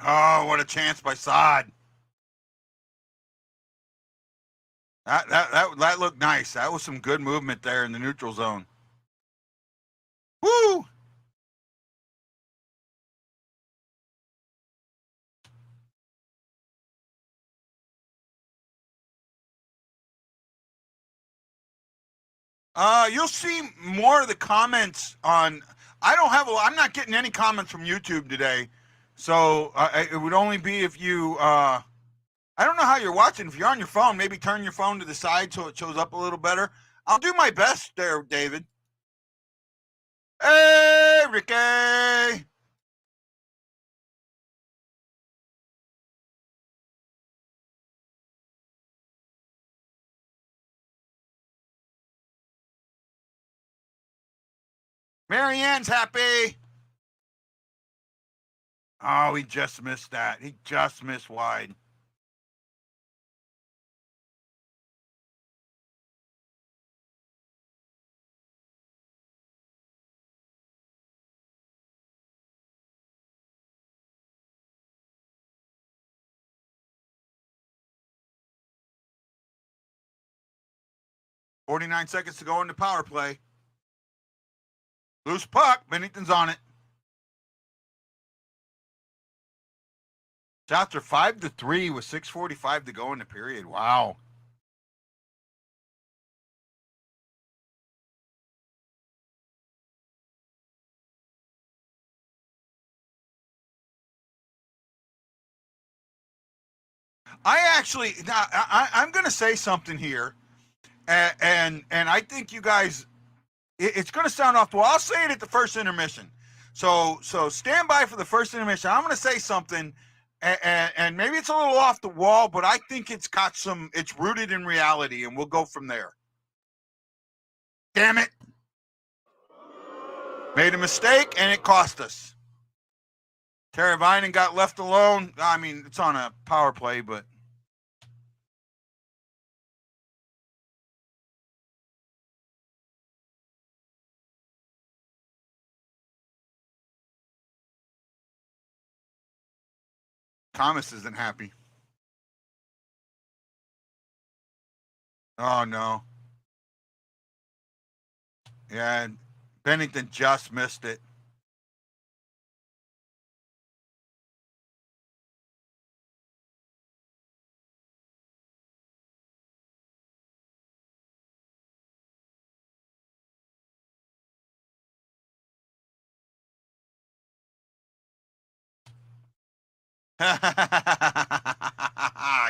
Oh, what a chance by Sod. That looked nice. That was some good movement there in the neutral zone. Woo! You'll see more of the comments on. I'm not getting any comments from YouTube today, so it would only be if you. I don't know how you're watching. If you're on your phone, maybe turn your phone to the side so it shows up a little better. I'll do my best there, David. Hey, Ricky. Marianne's happy. Oh, he just missed that. He just missed wide. .49 seconds to go in the power play. Loose puck. Binnington's on it. Shots are 5-3 with 6:45 to go in the period. Wow. I'm going to say something here, and I think you guys, it's going to sound off the wall. I'll say it at the first intermission. So stand by for the first intermission. I'm going to say something, and maybe it's a little off the wall, but I think it's rooted in reality, and we'll go from there. Damn it. Made a mistake, and it cost us. Teravainen got left alone. I mean, it's on a power play, but Thomas isn't happy. Oh, no. Yeah, Binnington just missed it.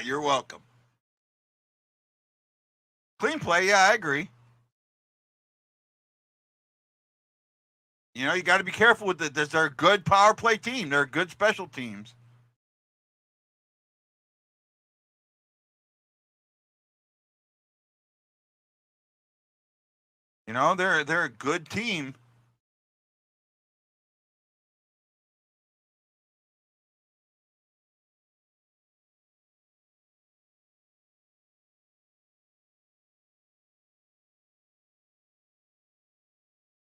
You're welcome. Clean play, yeah, I agree. You know, you got to be careful with it. They're a good power play team. They're good special teams. You know, they're a good team.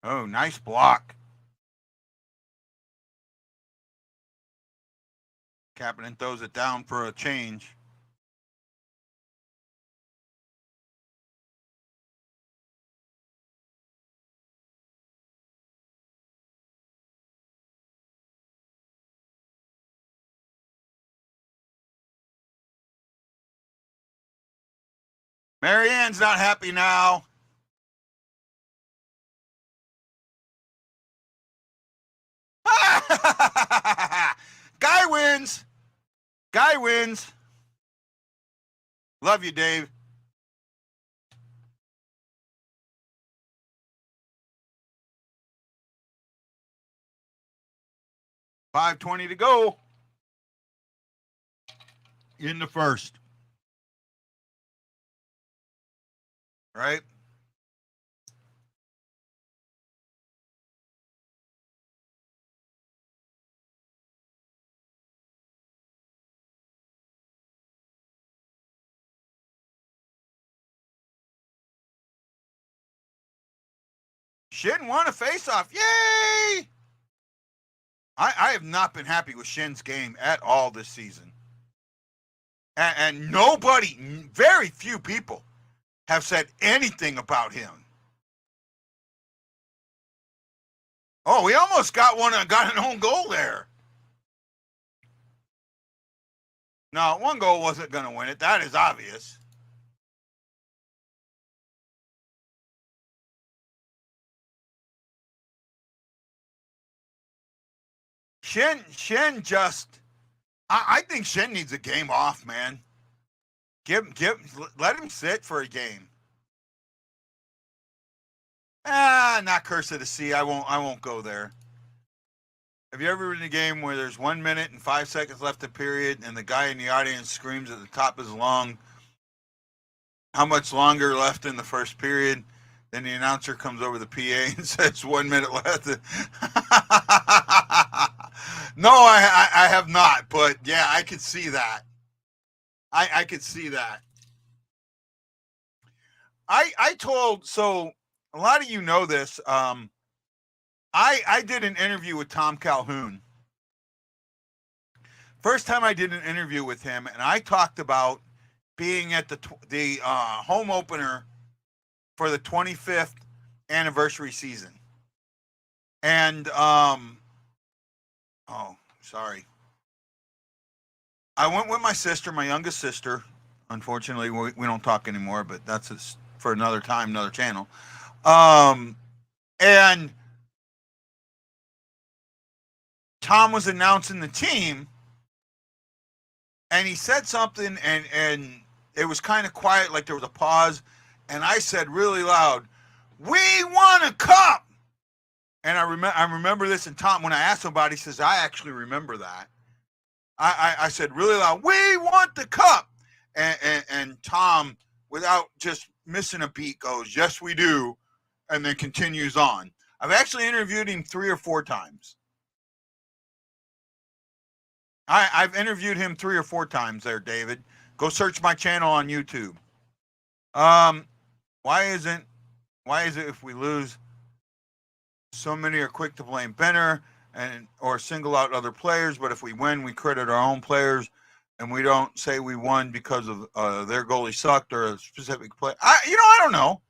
Oh, nice block. Kapanen throws it down for a change. Marianne's not happy now. Guy wins. Guy wins. Love you, Dave. $5:20 to go in the first. Right? Shin won a faceoff. Yay! I have not been happy with Shin's game at all this season. And nobody, very few people, have said anything about him. Oh, we almost got an own goal there. No, one goal wasn't going to win it. That is obvious. Shin just, I think Shin needs a game off, man. Let him sit for a game. Not Curse of the Sea. I won't go there. Have you ever been in a game where there's 1 minute and 5 seconds left of period and the guy in the audience screams at the top of his lung, how much longer left in the first period? Then the announcer comes over the PA and says 1 minute left. No, I have not, but yeah, I could see that. I could see that. I told, so a lot of you know this. I did an interview with Tom Calhoun. First time I did an interview with him, and I talked about being at the home opener for the 25th anniversary season. And sorry. I went with my sister, my youngest sister. Unfortunately, we don't talk anymore, but that's for another time, another channel. And Tom was announcing the team, and he said something, and it was kind of quiet, like there was a pause, and I said really loud, "We won a cup!" And I remember this, and Tom, when I asked him about it, he says, "I actually remember that." I said really loud, "We want the cup!" And Tom, without just missing a beat, goes, "Yes, we do," and then continues on. I've actually interviewed him 3 or 4 times. I've interviewed him 3 or 4 times there, David. Go search my channel on YouTube. Why is it if we lose, so many are quick to blame Benner or single out other players, but if we win, we credit our own players, and we don't say we won because of their goalie sucked or a specific play. I don't know.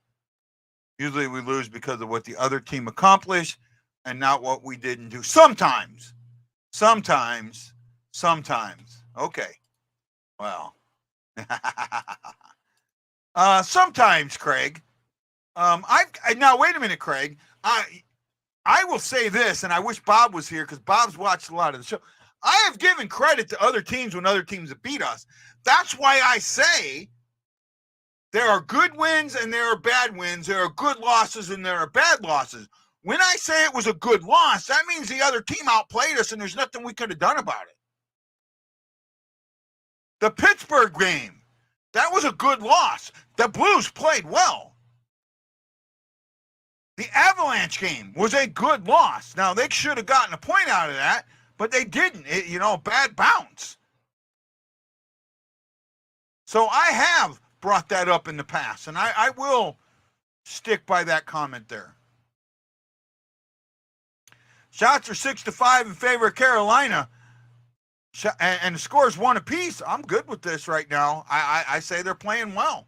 Usually we lose because of what the other team accomplished and not what we didn't do. Sometimes. Okay. Well. Sometimes, Craig. Now wait a minute, Craig. I will say this, and I wish Bob was here because Bob's watched a lot of the show. I have given credit to other teams when other teams have beat us. That's why I say there are good wins and there are bad wins. There are good losses and there are bad losses. When I say it was a good loss, that means the other team outplayed us and there's nothing we could have done about it. The Pittsburgh game, that was a good loss. The Blues played well. The Avalanche game was a good loss. Now, they should have gotten a point out of that, but they didn't. Bad bounce. So I have brought that up in the past, and I will stick by that comment there. Shots are 6-5 in favor of Carolina, and the score's 1 apiece. I'm good with this right now. I say they're playing well.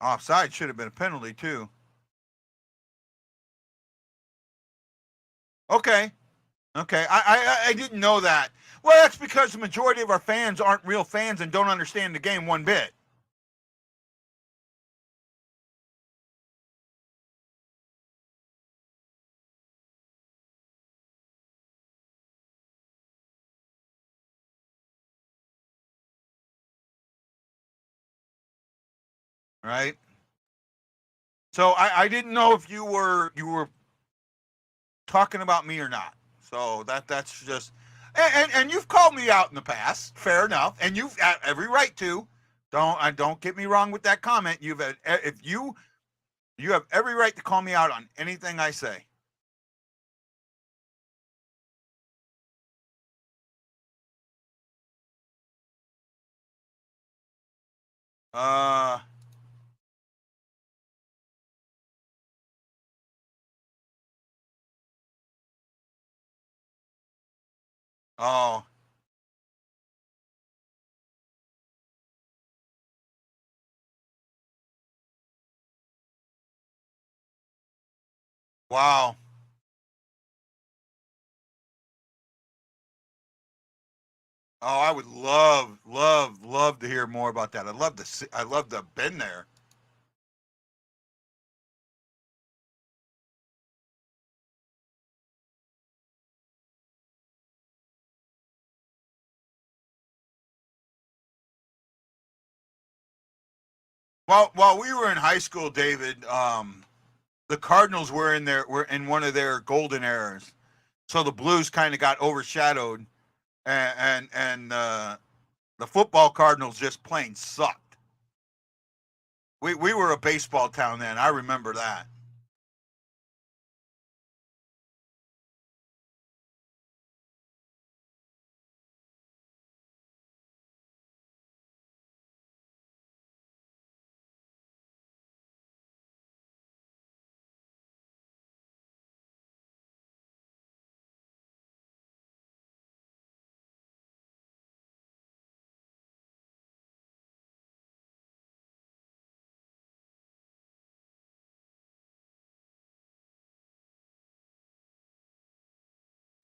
Offside should have been a penalty, too. Okay. I didn't know that. Well, that's because the majority of our fans aren't real fans and don't understand the game one bit. Right? So I didn't know if you were talking about me or not. So that's just, and you've called me out in the past, fair enough, and you've got every right to. Don't get me wrong with that comment. You have every right to call me out on anything I say. Uh. Oh. Wow. Oh, I would love to hear more about that. I'd love to have been there. While we were in high school, David, the Cardinals were in one of their golden eras, so the Blues kind of got overshadowed, and the football Cardinals just plain sucked. We were a baseball town then. I remember that.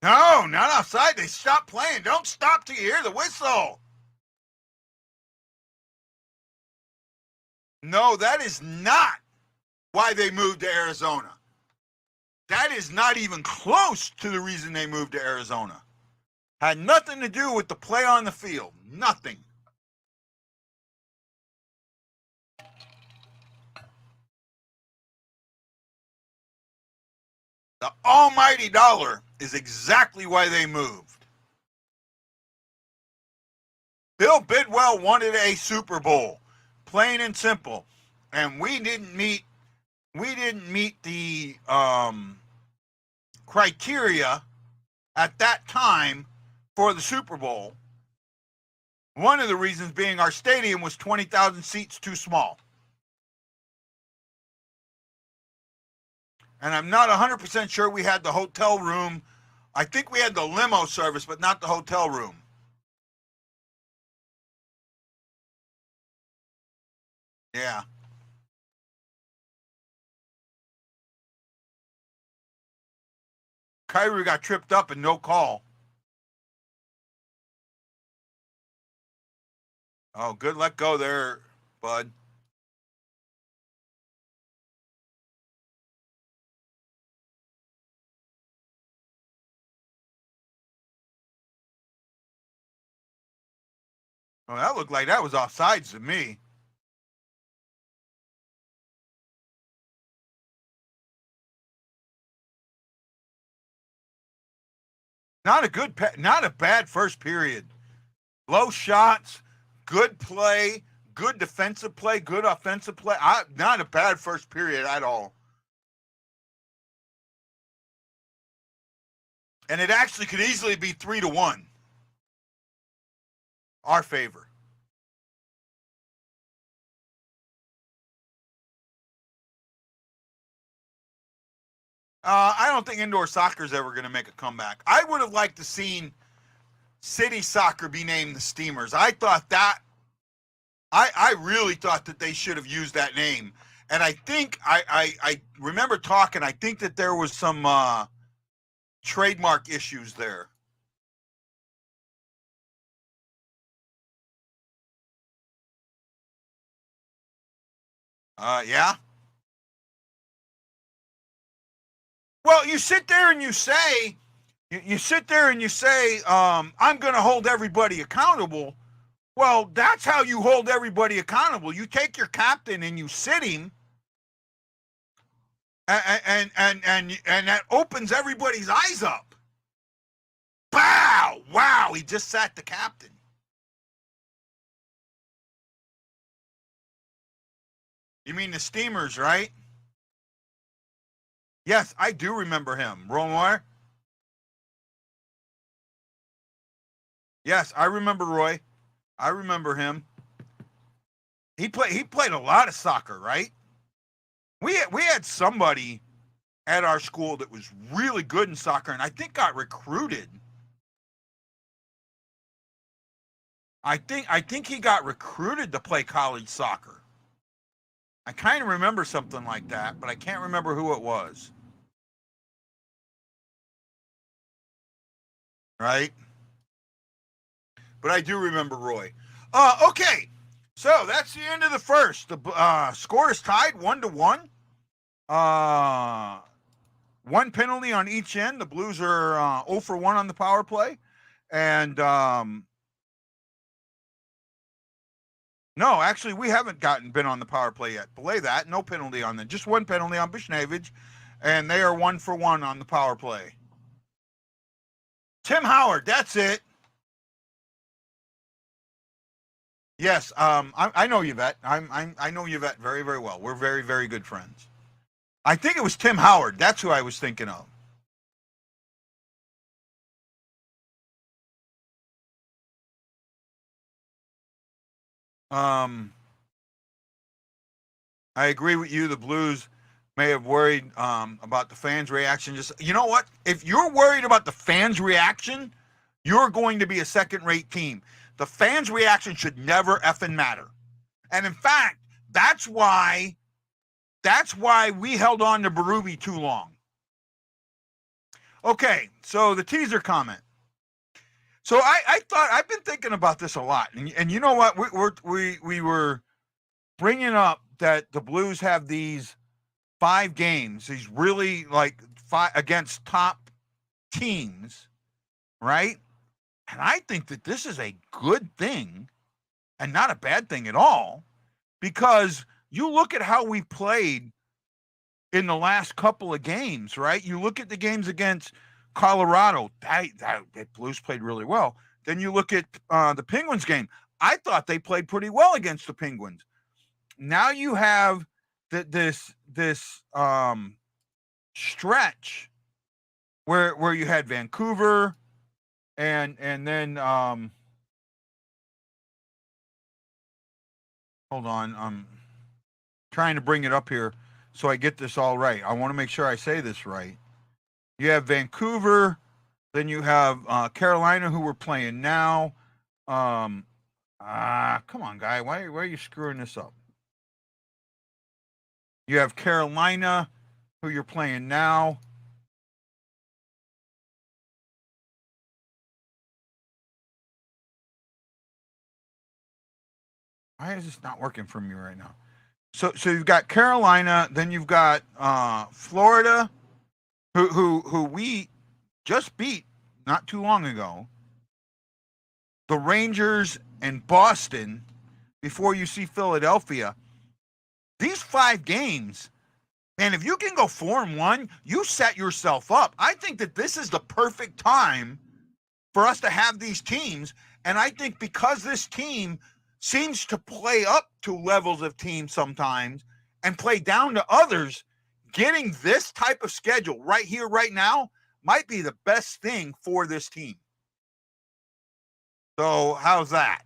No, not outside. They stopped playing. Don't stop till you hear the whistle. No, that is not why they moved to Arizona. That is not even close to the reason they moved to Arizona. Had nothing to do with the play on the field. Nothing. The almighty dollar is exactly why they moved. Bill Bidwell wanted a Super Bowl, plain and simple, and we didn't meet the criteria at that time for the Super Bowl. One of the reasons being our stadium was 20,000 seats too small. And I'm not 100% sure we had the hotel room. I think we had the limo service, but not the hotel room. Yeah. Kyrie got tripped up and no call. Oh, good let go there, bud. Oh, that looked like that was offsides to me. Not a bad first period. Low shots, good play, good defensive play, good offensive play. Not a bad first period at all. And it actually could easily be 3-1. Our favor. I don't think indoor soccer is ever going to make a comeback. I would have liked to seen city soccer be named the Steamers. I really thought that they should have used that name. And I think I remember talking. I think that there was some trademark issues there. Yeah. Well, you sit there and you say, I'm going to hold everybody accountable. Well, that's how you hold everybody accountable. You take your captain and you sit him, and that opens everybody's eyes up. Bow! Wow, he just sat the captain. You mean the Steamers, right? Yes, I do remember him. Roy? Yes, I remember Roy. I remember him. He played a lot of soccer, right? We had somebody at our school that was really good in soccer, and I think got recruited. I think he got recruited to play college soccer. I kind of remember something like that, but I can't remember who it was. Right? But I do remember Roy. Okay, so that's the end of the first. The score is tied 1-1. One penalty on each end. The Blues are 0 for 1 on the power play, and No, actually, we haven't been on the power play yet. Belay that. No penalty on that. Just one penalty on Bishnevich, and they are 1-for-1 on the power play. Tim Howard, that's it. Yes, I know Yvette. I know Yvette very, very well. We're very, very good friends. I think it was Tim Howard. That's who I was thinking of. I agree with you. The Blues may have worried about the fans' reaction. Just, you know what? If you're worried about the fans' reaction, you're going to be a second-rate team. The fans' reaction should never effing matter. And in fact, that's why we held on to Berube too long. Okay, so the teaser comment. So I thought, I've been thinking about this a lot, and you know what? We were bringing up that the Blues have these 5 games, these really like 5 against top teams, right? And I think that this is a good thing and not a bad thing at all, because you look at how we played in the last couple of games, right? You look at the games against Colorado, the Blues played really well. Then you look at the Penguins game. I thought they played pretty well against the Penguins. Now you have this stretch where you had Vancouver and then hold on, I'm trying to bring it up here so I get this all right. I want to make sure I say this right. You have Vancouver, then you have Carolina, who we're playing now. Come on, guy, why are you screwing this up? You have Carolina, who you're playing now. Why is this not working for me right now? So you've got Carolina, then you've got Florida, who we just beat not too long ago. The Rangers and Boston before you see Philadelphia. These 5 games, man, if you can go 4-1, you set yourself up. I think that this is the perfect time for us to have these teams. And I think because this team seems to play up to levels of teams sometimes and play down to others, getting this type of schedule right here, right now, might be the best thing for this team. So how's that?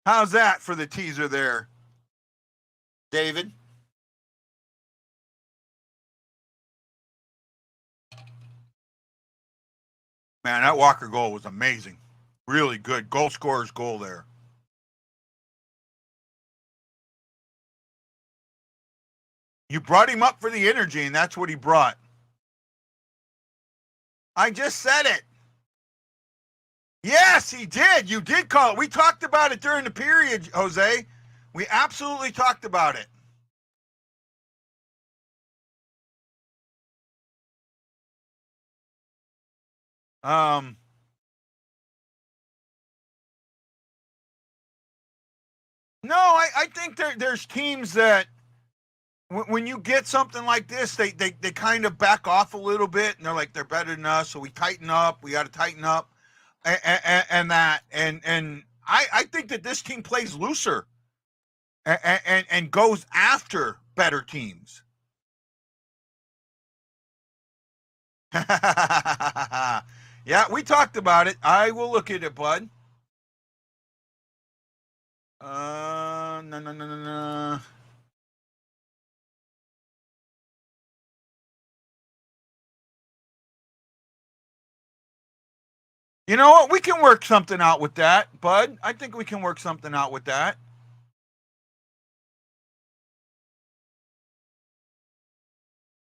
How's that for the teaser there, David? Man, that Walker goal was amazing. Really good. Goal scorer's goal there. You brought him up for the energy, and that's what he brought. I just said it. Yes, he did. You did call it. We talked about it during the period, Jose. We absolutely talked about it. No, I think there's teams that when you get something like this, they kind of back off a little bit, and they're like, they're better than us, so we tighten up. We got to tighten up, and I think that this team plays looser and goes after better teams. Yeah, we talked about it. I will look at it, bud. No. You know what? We can work something out with that, bud. I think we can work something out with that.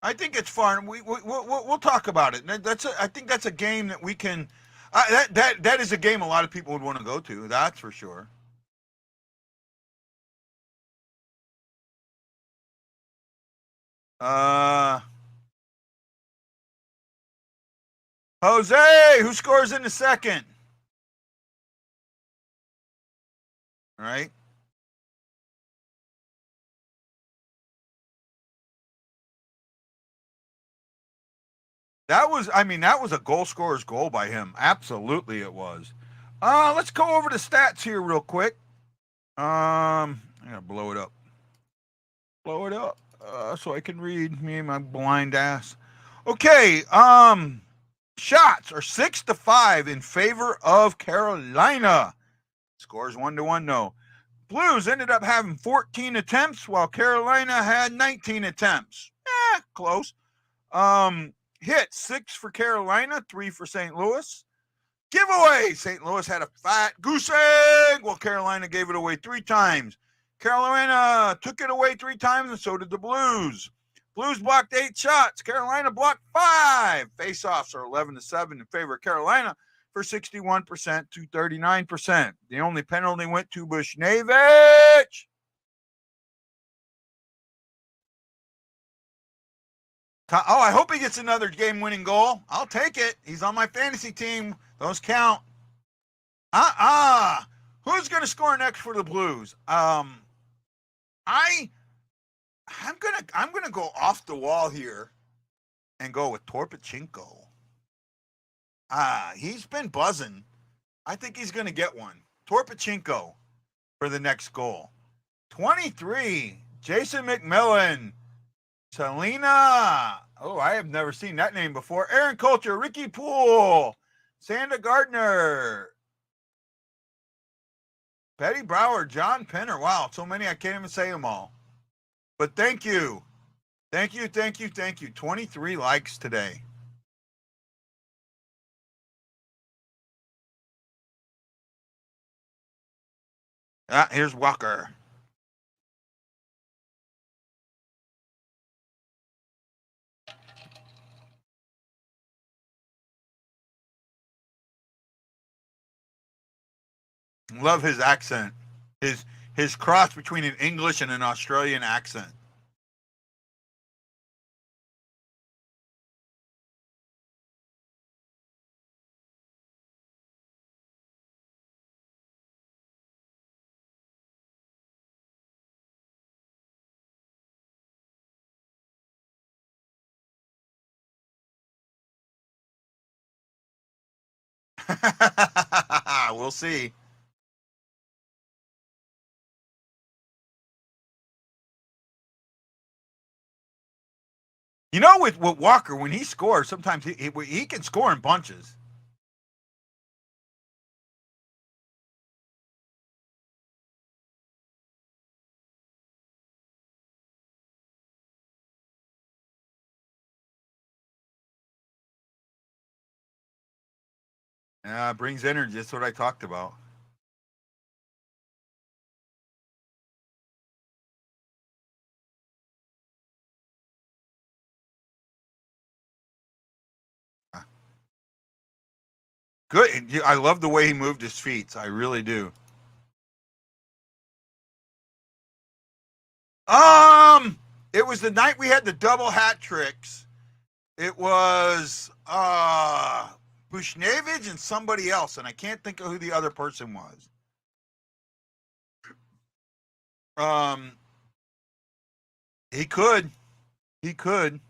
I think it's fun. We'll talk about it. I think that's a game that we can. That is a game a lot of people would want to go to. That's for sure. Jose, who scores in the second? All right. That was, I mean, that was a goal scorer's goal by him. Absolutely, it was. Let's go over the stats here real quick. I gotta blow it up. Blow it up so I can read. Me and my blind ass. Okay. Shots are 6-5 in favor of Carolina. Scores 1-1. No. Blues ended up having 14 attempts while Carolina had 19 attempts. Close. Hit 6 for Carolina, 3 for St. Louis. Giveaway. St. Louis had a fat goose egg while Carolina gave it away 3 times. Carolina took it away 3 times, and so did the Blues. Blues blocked 8 shots. Carolina blocked 5. Faceoffs are 11-7 in favor of Carolina for 61% to 39%. The only penalty went to Buchnevich. Oh, I hope he gets another game-winning goal. I'll take it. He's on my fantasy team. Those count. Who's going to score next for the Blues? I'm gonna go off the wall here and go with Torpachenko. He's been buzzing. I think he's gonna get one. Torpachenko for the next goal. 23, Jason McMillan. Selena. Oh, I have never seen that name before. Aaron Coulter, Ricky Poole, Sanda Gardner, Betty Brower, John Penner. Wow, so many I can't even say them all. But thank you. Thank you. 23 likes today. Here's Walker. Love his accent. His cross between an English and an Australian accent. We'll see. You know, with Walker, when he scores, sometimes he can score in bunches. Brings energy. That's what I talked about. Good. I love the way he moved his feet. I really do. It was the night we had the double hat tricks. It was Bushnevich and somebody else, and I can't think of who the other person was. He could. He could.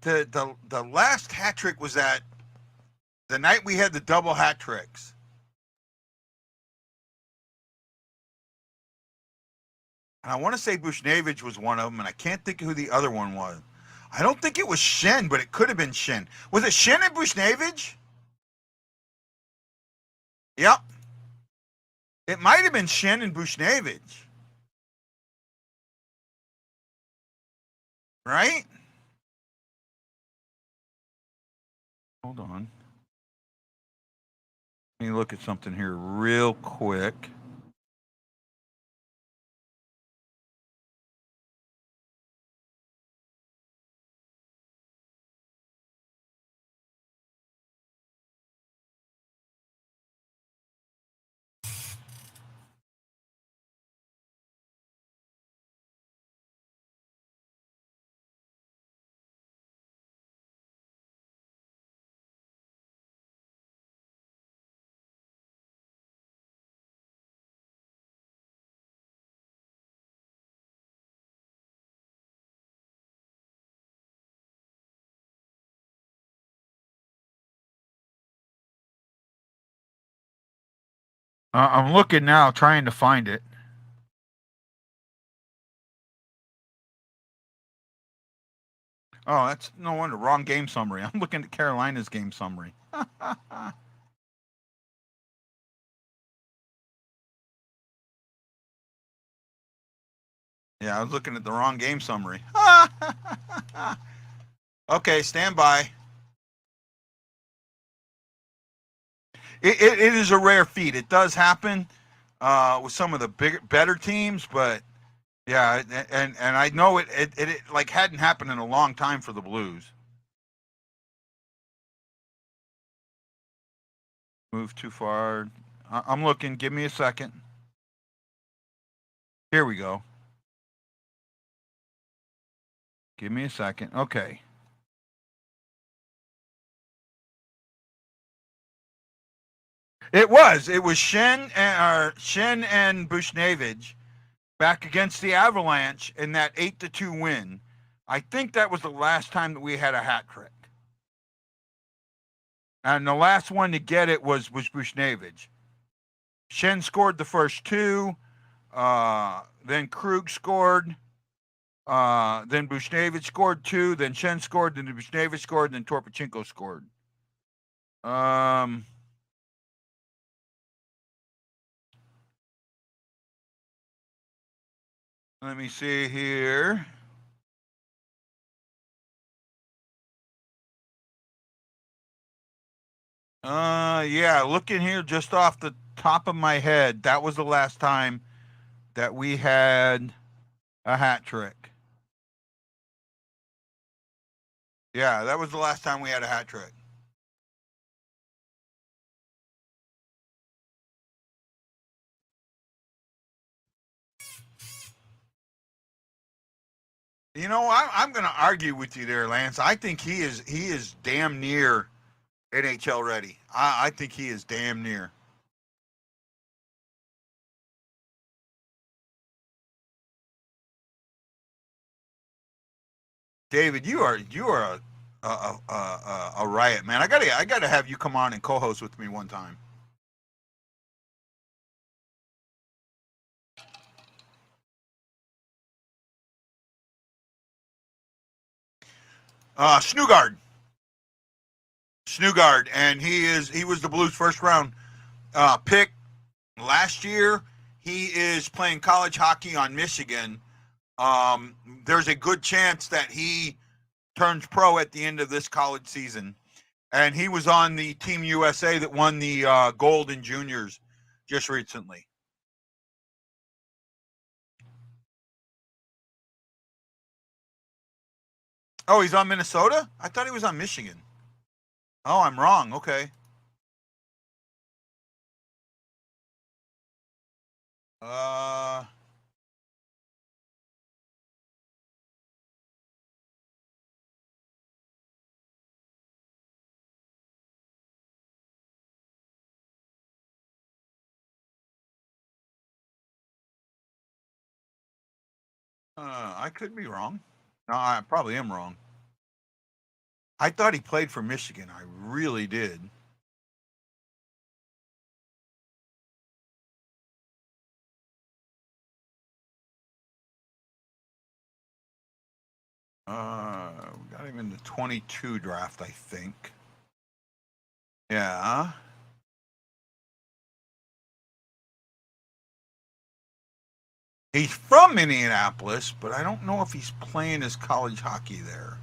The last hat trick was that the night we had the double hat tricks. And I want to say Bushnevich was one of them, and I can't think of who the other one was. I don't think it was Shen, but it could have been Shen. Was it Shen and Bushnevich? Yep. It might have been Shen and Bushnevich. Right? Hold on. Let me look at something here real quick. I'm looking now, trying to find it. Oh, that's no wonder. Wrong game summary. I'm looking at Carolina's game summary. Yeah, I was looking at the wrong game summary. Okay, stand by. It is a rare feat. It does happen with some of the better teams, but yeah, and I know it like hadn't happened in a long time for the Blues. Move too far. I'm looking. Give me a second. Here we go. Give me a second. Okay. It was Shen and Bushnevich back against the Avalanche in that 8-2 win. I think that was the last time that we had a hat trick. And the last one to get it was Bushnevich. Shen scored the first two. Then Krug scored. Then Bushnevich scored two. Then Shen scored. Then Bushnevich scored. Then Torpachenko scored. Let me see here. Yeah, looking here just off the top of my head, that was the last time that we had a hat trick. Yeah, that was the last time we had a hat trick. You know, I'm going to argue with you there, Lance. I think he is damn near NHL ready. I think he is damn near. David, you are a riot, man. I gotta have you come on and co-host with me one time. Snugard, and he was the Blues' first round pick last year. He is playing college hockey on Michigan. There's a good chance that he turns pro at the end of this college season. And he was on the Team USA that won the gold in juniors just recently. Oh, he's on Minnesota? I thought he was on Michigan. Oh, I'm wrong. Okay. Uh, I could be wrong. No, I probably am wrong. I thought he played for Michigan. I really did. We got him in the 22 draft, I think. Yeah. He's from Minneapolis, but I don't know if he's playing his college hockey there.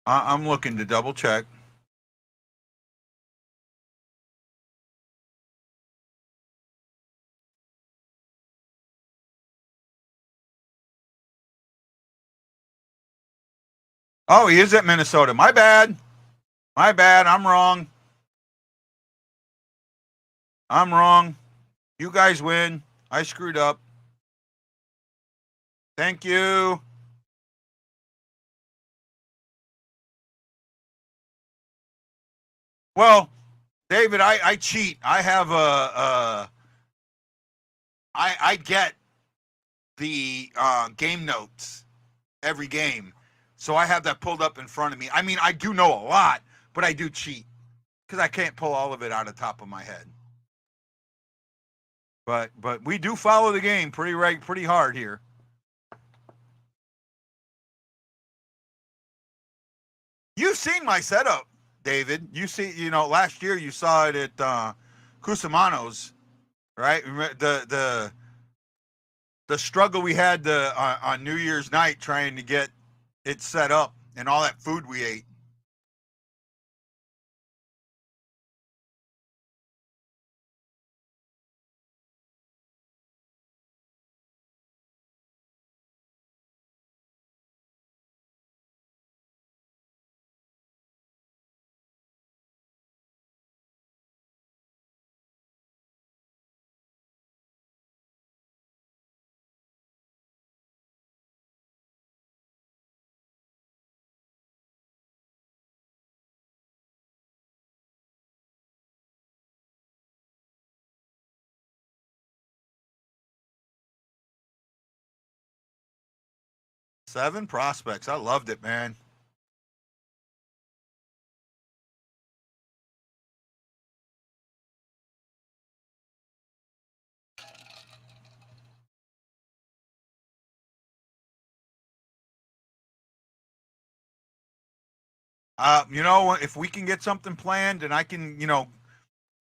I'm looking to double check. Oh, he is at Minnesota. My bad. I'm wrong. You guys win. I screwed up. Thank you. Well, David, I cheat. I have I get the game notes every game. So I have that pulled up in front of me. I mean, I do know a lot, but I do cheat because I can't pull all of it out of the top of my head. But we do follow the game pretty hard here. You've seen my setup, David. Last year you saw it at Cusimano's, right? The struggle we had on New Year's night trying to get it set up and all that food we ate. Seven prospects. I loved it, man. If we can get something planned and I can,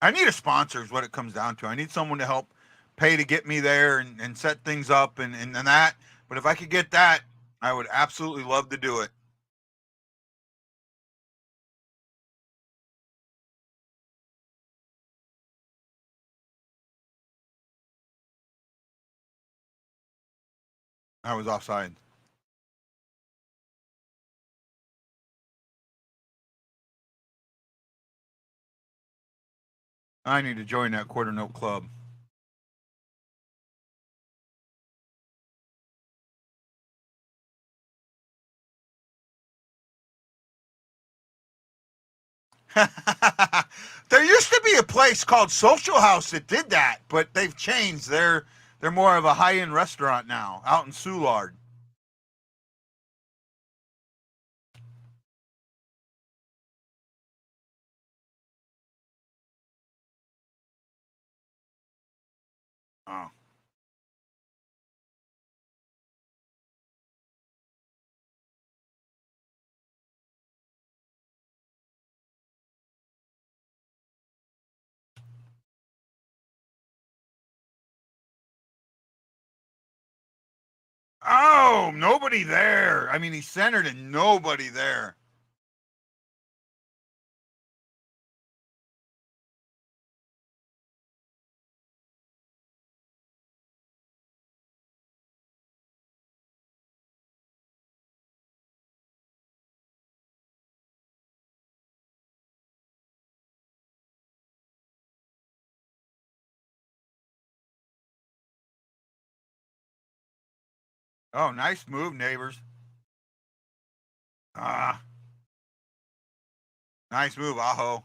I need a sponsor is what it comes down to. I need someone to help pay to get me there and set things up and that. But if I could get that, I would absolutely love to do it. I was offside. I need to join that quarter note club. There used to be a place called Social House that did that, but they've changed. They're more of a high-end restaurant now out in Soulard. Oh. Oh, nobody there. I mean, he centered and nobody there. Oh, nice move, neighbors. Ah, nice move, Aho.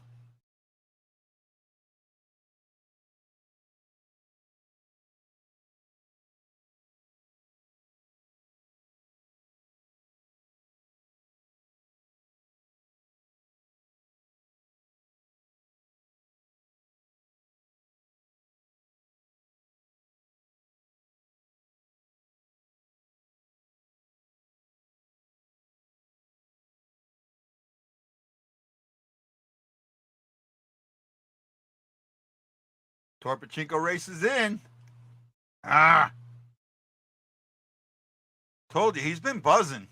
Torpachinko races in. Ah, told you he's been buzzing.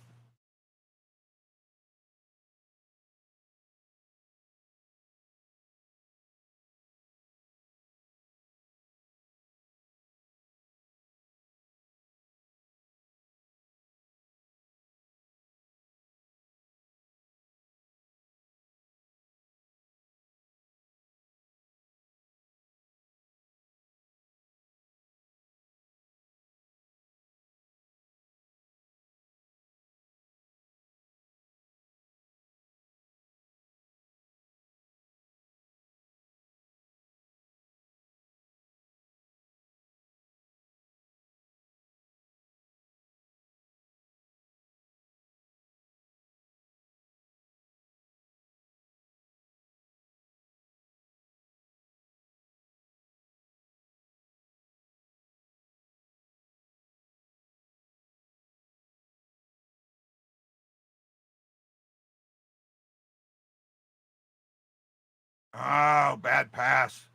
Oh, bad pass.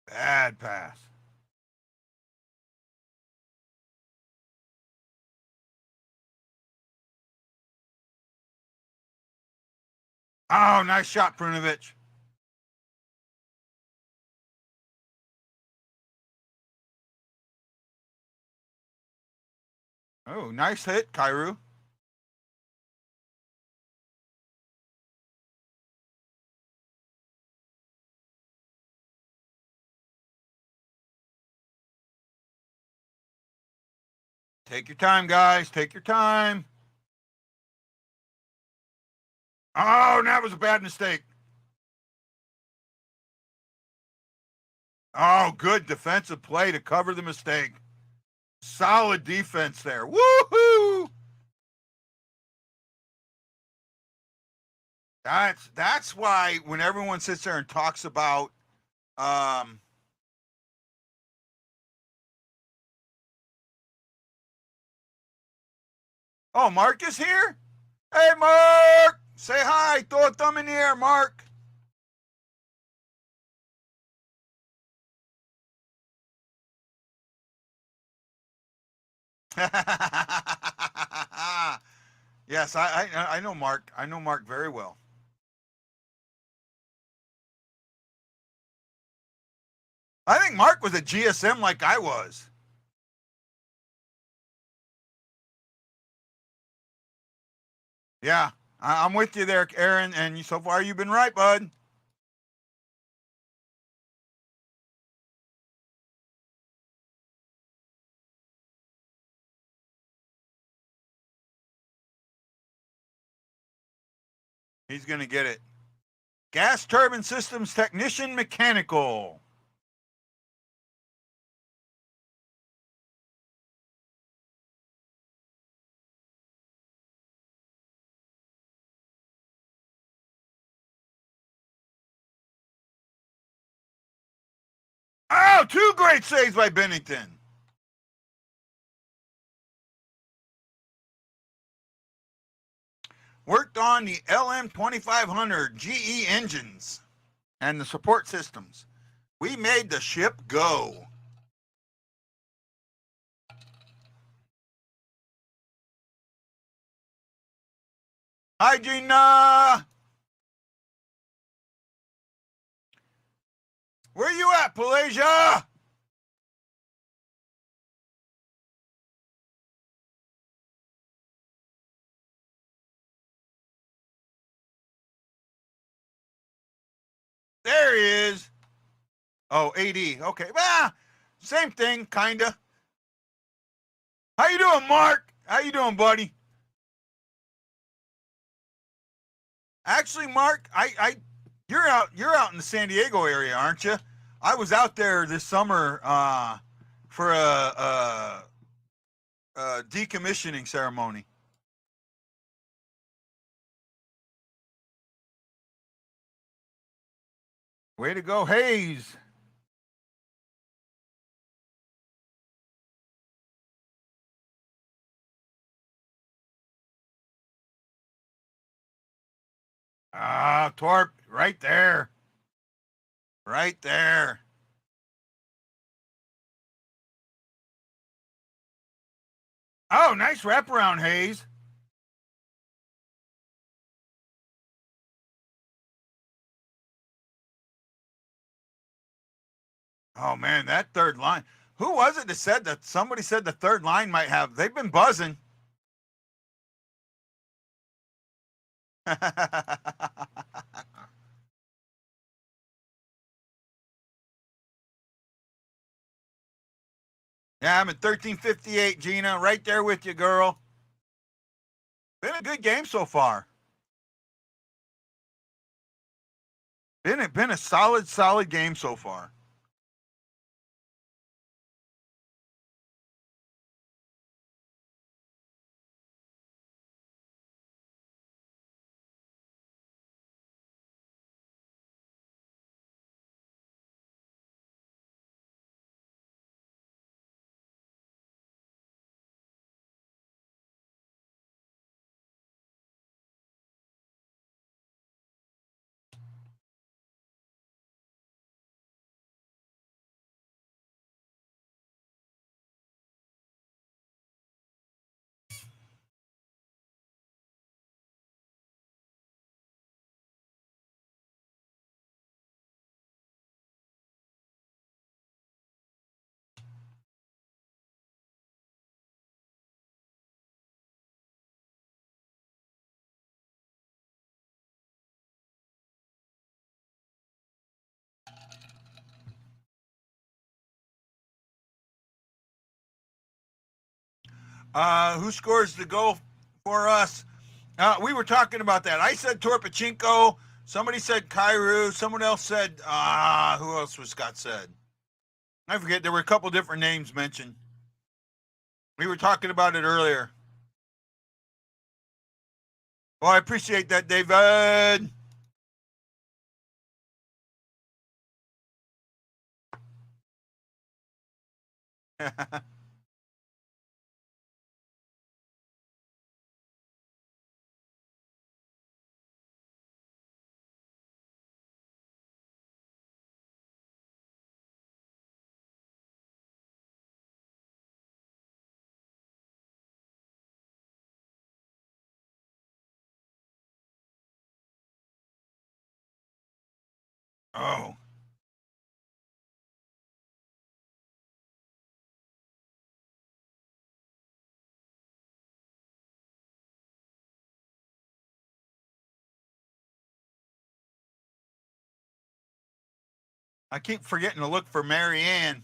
Bad pass. Oh, nice shot, Prunovich. Oh, nice hit, Kairu. Take your time, guys. Take your time. Oh, that was a bad mistake. Oh, good defensive play to cover the mistake. Solid defense there. Woohoo! That's why when everyone sits there and talks about oh, Mark is here? Hey, Mark! Say hi. Throw a thumb in the air, Mark. Yes, I know Mark. I know Mark very well. I think Mark was a GSM like I was. Yeah, I'm with you there, Aaron. And so far, you've been right, bud. He's going to get it. Gas turbine systems technician mechanical. Oh, two great saves by Binnington. Worked on the LM2500 GE engines and the support systems. We made the ship go. Hi, Gina. Where you at, Palasia? There he is. Oh, AD. Okay. Ah, same thing, kinda. How you doing, Mark? How you doing, buddy? Actually, Mark, you're out in the San Diego area, aren't you? I was out there this summer for a decommissioning ceremony. Way to go, Hayes. Ah, Torp, right there. Right there. Oh, nice wraparound, Hayes. Oh man, that third line. Who was it that said that? Somebody said the third line might have. They've been buzzing. Yeah, I'm at 1358, Gina. Right there with you, girl. Been a good game so far. Been a solid game so far. Who scores the goal for us? We were talking about that. I said Torpachenko. Somebody said Kairu. Someone else said, who else was Scott said? I forget. There were a couple different names mentioned. We were talking about it earlier. Well, I appreciate that, David. Oh. I keep forgetting to look for Marianne.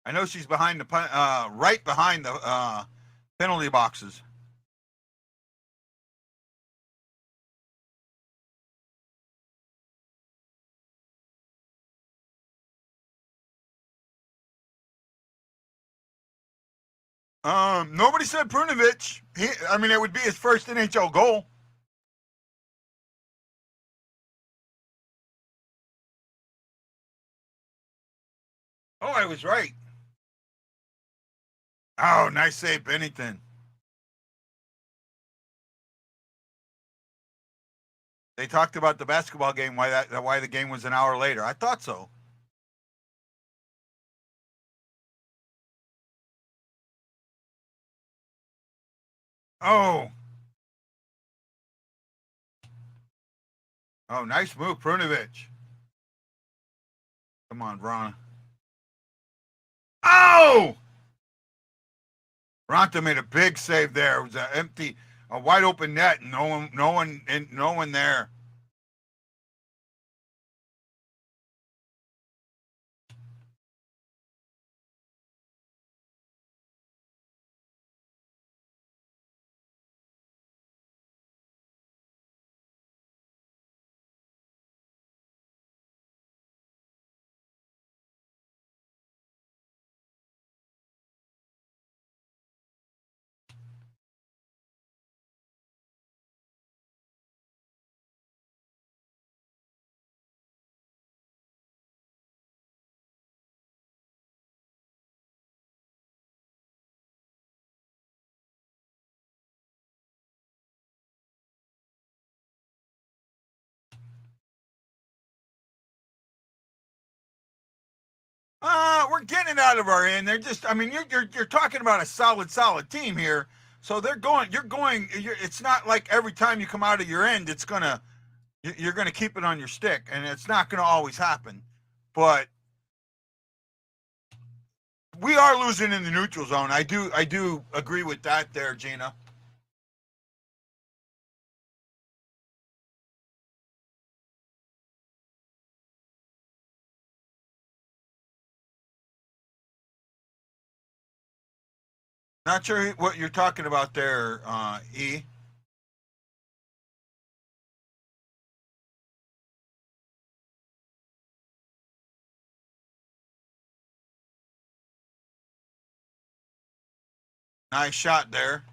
I know she's behind the right behind the penalty boxes. Nobody said Prunovich. I mean, it would be his first NHL goal. Oh, I was right. Oh, nice save, Binnington. They talked about the basketball game, why the game was an hour later. I thought so. Oh. Oh, nice move, Prunovich. Come on, Vrana. Oh! Ronta made a big save there. It was a wide open net, and no one there. We're getting it out of our end. They're just, I mean, you're talking about a solid team here. So it's not like every time you come out of your end, you're gonna keep it on your stick, and it's not gonna always happen. But we are losing in the neutral zone. I do agree with that there, Gina. Not sure what you're talking about there, E. Nice shot there.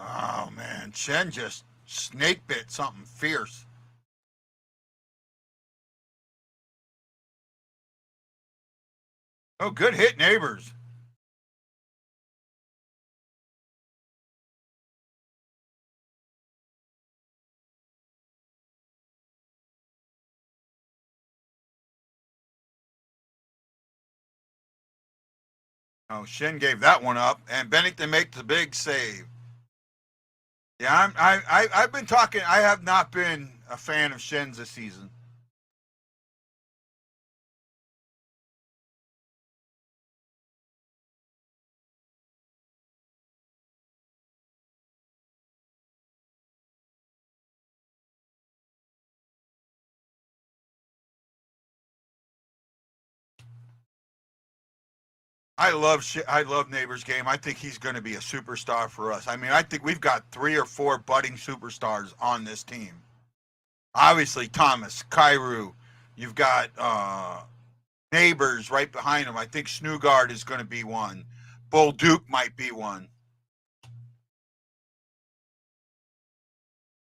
Oh man, Shen just snake bit something fierce. Oh, good hit, Neighbors. Oh, Shen gave that one up, and Bennington makes the big save. Yeah, I've been talking. I have not been a fan of Shen's this season. I love Neighbors Game. I think he's going to be a superstar for us. I mean, I think we've got 3 or 4 budding superstars on this team. Obviously, Thomas, Kairu. You've got Neighbors right behind him. I think Snoogard is going to be one. Bull Duke might be one.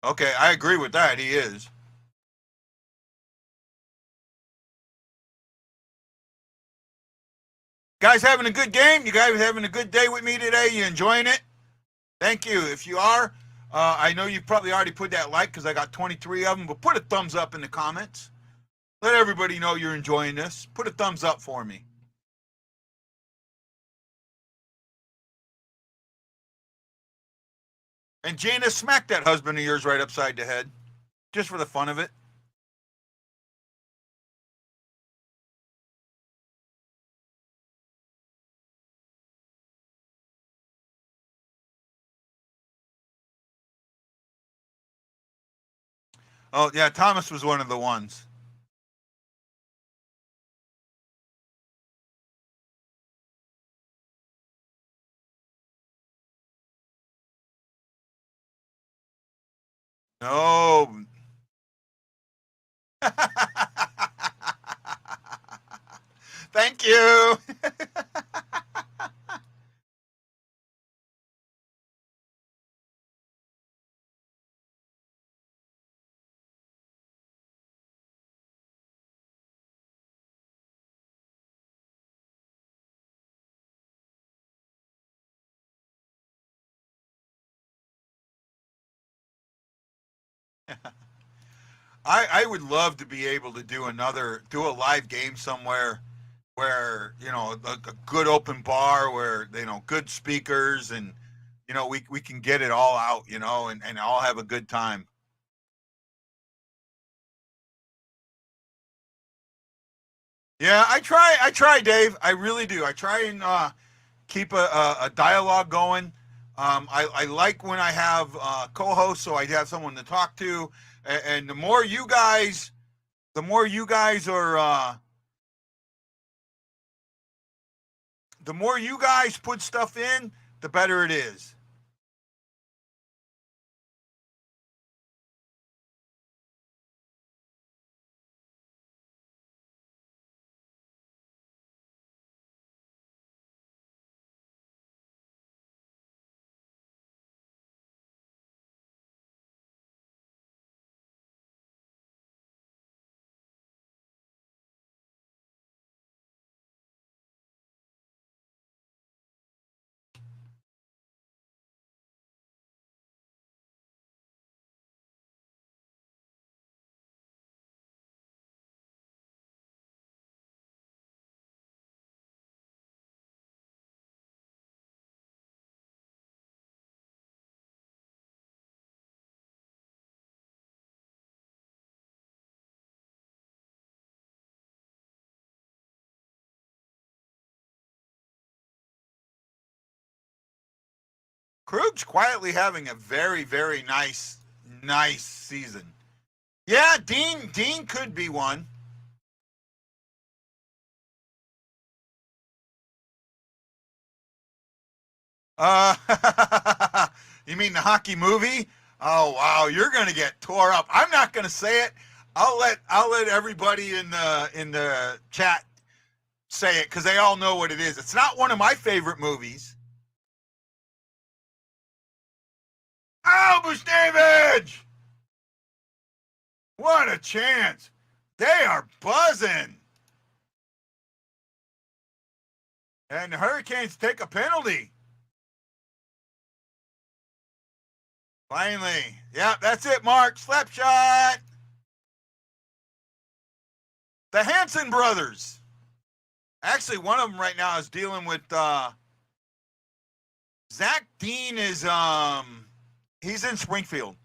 Okay, I agree with that. He is. Guys having a good game? You guys having a good day with me today? You enjoying it? Thank you. If you are, I know you probably already put that like because I got 23 of them, but put a thumbs up in the comments. Let everybody know you're enjoying this. Put a thumbs up for me. And Jana, smack that husband of yours right upside the head, just for the fun of it. Oh, yeah, Thomas was one of the ones. No. Thank you. I would love to be able to do a live game somewhere where, a good open bar where, good speakers and, we can get it all out, and all have a good time. Yeah, I try, Dave. I really do. I try and keep a dialogue going. I like when I have co-hosts, so I have someone to talk to. And the more you guys are, the more you guys put stuff in, the better it is. Krug's quietly having a very, very nice season. Yeah, Dean could be one. Uh, you mean the hockey movie? Oh wow, you're gonna get tore up. I'm not gonna say it. I'll let everybody in the chat say it because they all know what it is. It's not one of my favorite movies. Oh, Bushnevich! What a chance! They are buzzing. And the Hurricanes take a penalty. Finally. Yeah, that's it, Mark. Slap shot. The Hanson brothers. Actually, one of them right now is dealing with Zach Dean is he's in Springfield.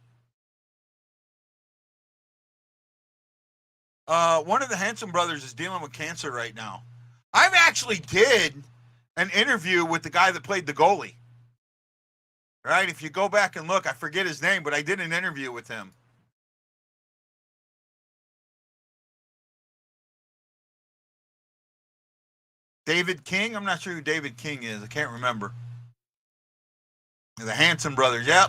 One of the Hanson brothers is dealing with cancer right now. I actually did an interview with the guy that played the goalie. Right? If you go back and look, I forget his name, but I did an interview with him. David King. I'm not sure who David King is. I can't remember. The Hanson brothers. Yep.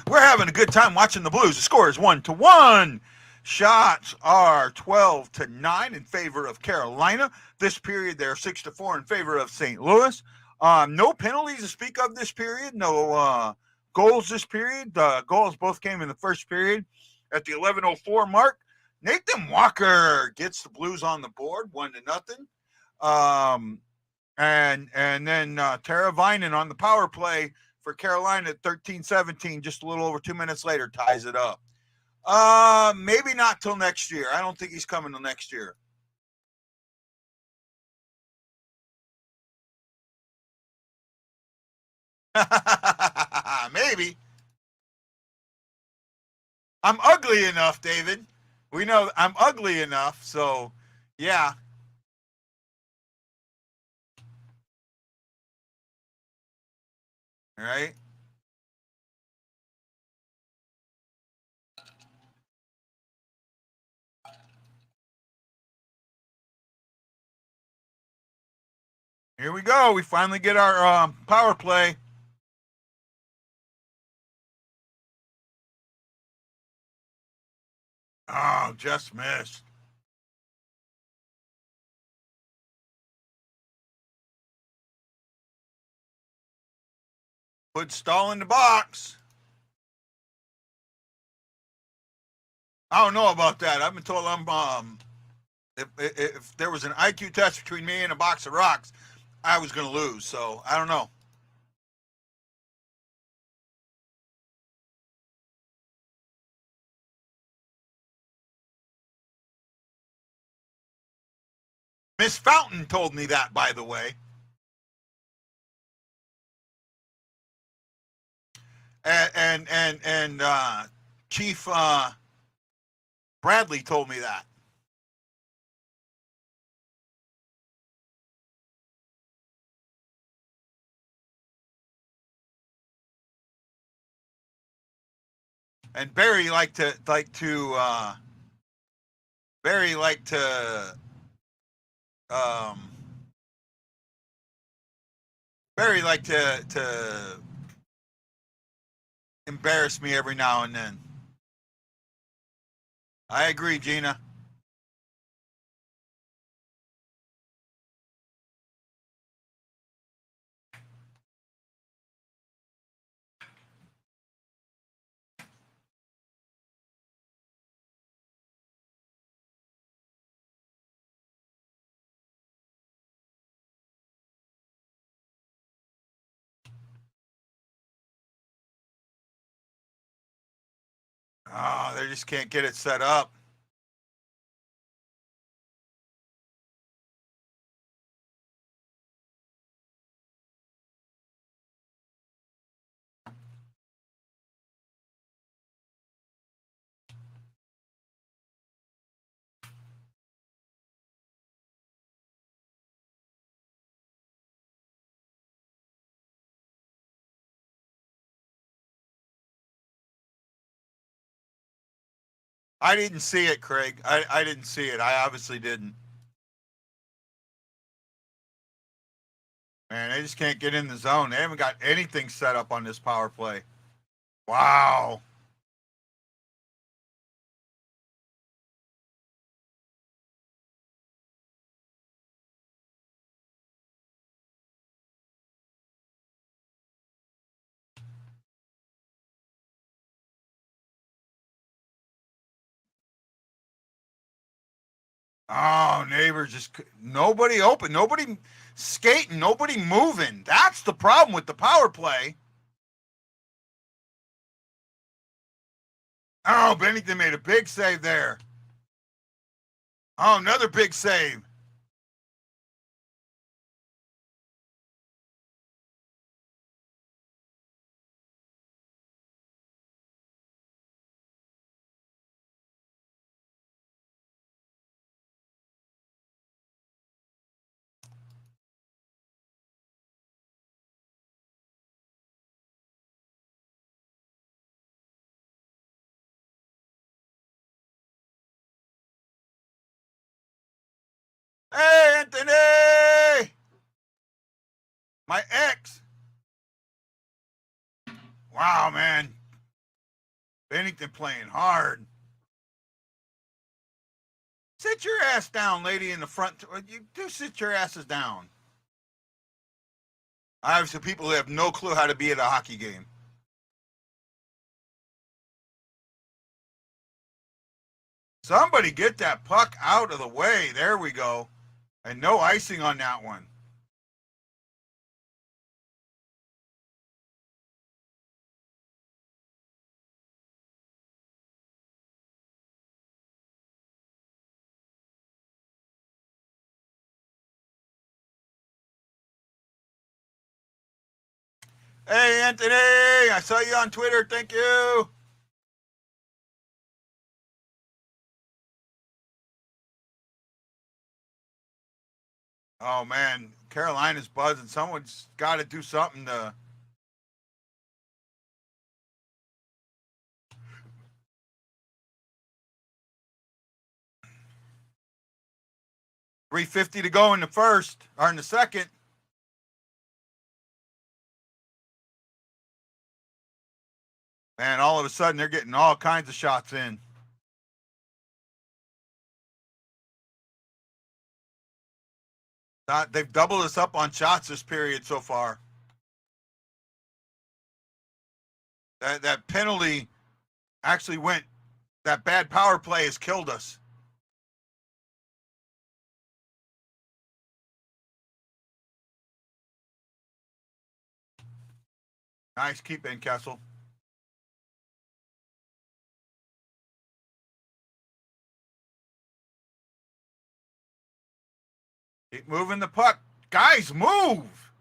We're having a good time watching the Blues. The score is 1-1. Shots are 12-9 in favor of Carolina. This period, they're 6-4 in favor of St. Louis. No penalties to speak of this period. No goals this period. The goals both came in the first period at the 11:04 mark. Nathan Walker gets the Blues on the board, 1-0. And then Tara Vinen on the power play for Carolina at 13-17, just a little over 2 minutes later, ties it up. Maybe not till next year. I don't think he's coming till next year. Maybe. I'm ugly enough, David. We know I'm ugly enough, so yeah. All right. Here we go. We finally get our power play. Oh, just missed. Put Stahl in the box. I don't know about that. I've been told if there was an IQ test between me and a box of rocks, I was going to lose. So I don't know. Miss Fountain told me that, by the way. And Chief Bradley told me that. And Barry liked to embarrass me every now and then. I agree, Gina. Oh, they just can't get it set up. I didn't see it, Craig. I didn't see it. I obviously didn't. Man, they just can't get in the zone. They haven't got anything set up on this power play. Wow. Oh, neighbors, just nobody open, nobody skating, nobody moving. That's the problem with the power play. Oh, Binnington made a big save there. Oh, another big save. Hey, Anthony! My ex. Wow, man. Binnington playing hard. Sit your ass down, lady in the front. You do sit your asses down. I have some people who have no clue how to be at a hockey game. Somebody get that puck out of the way. There we go. And no icing on that one. Hey, Anthony, I saw you on Twitter. Thank you. Oh, man. Carolina's buzzing. Someone's got to do something to. $3:50 to go in the first, or in the second. Man, all of a sudden they're getting all kinds of shots in. They've doubled us up on shots this period so far. That penalty actually went. That bad power play has killed us. Nice keep in, Kessel. Keep moving the puck. Guys, move.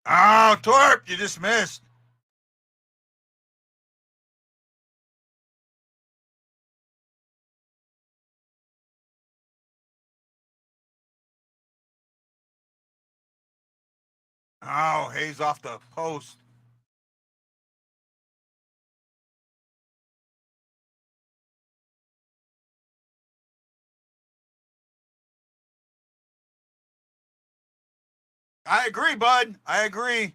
Oh, Torp, you just missed. Oh, Hayes off the post. I agree, bud. I agree.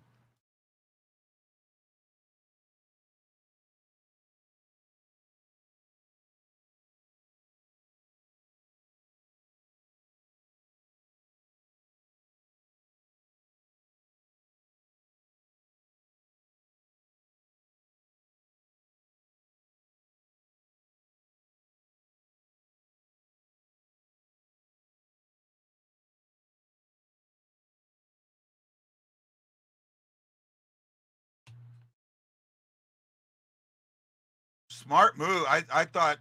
Smart move. I thought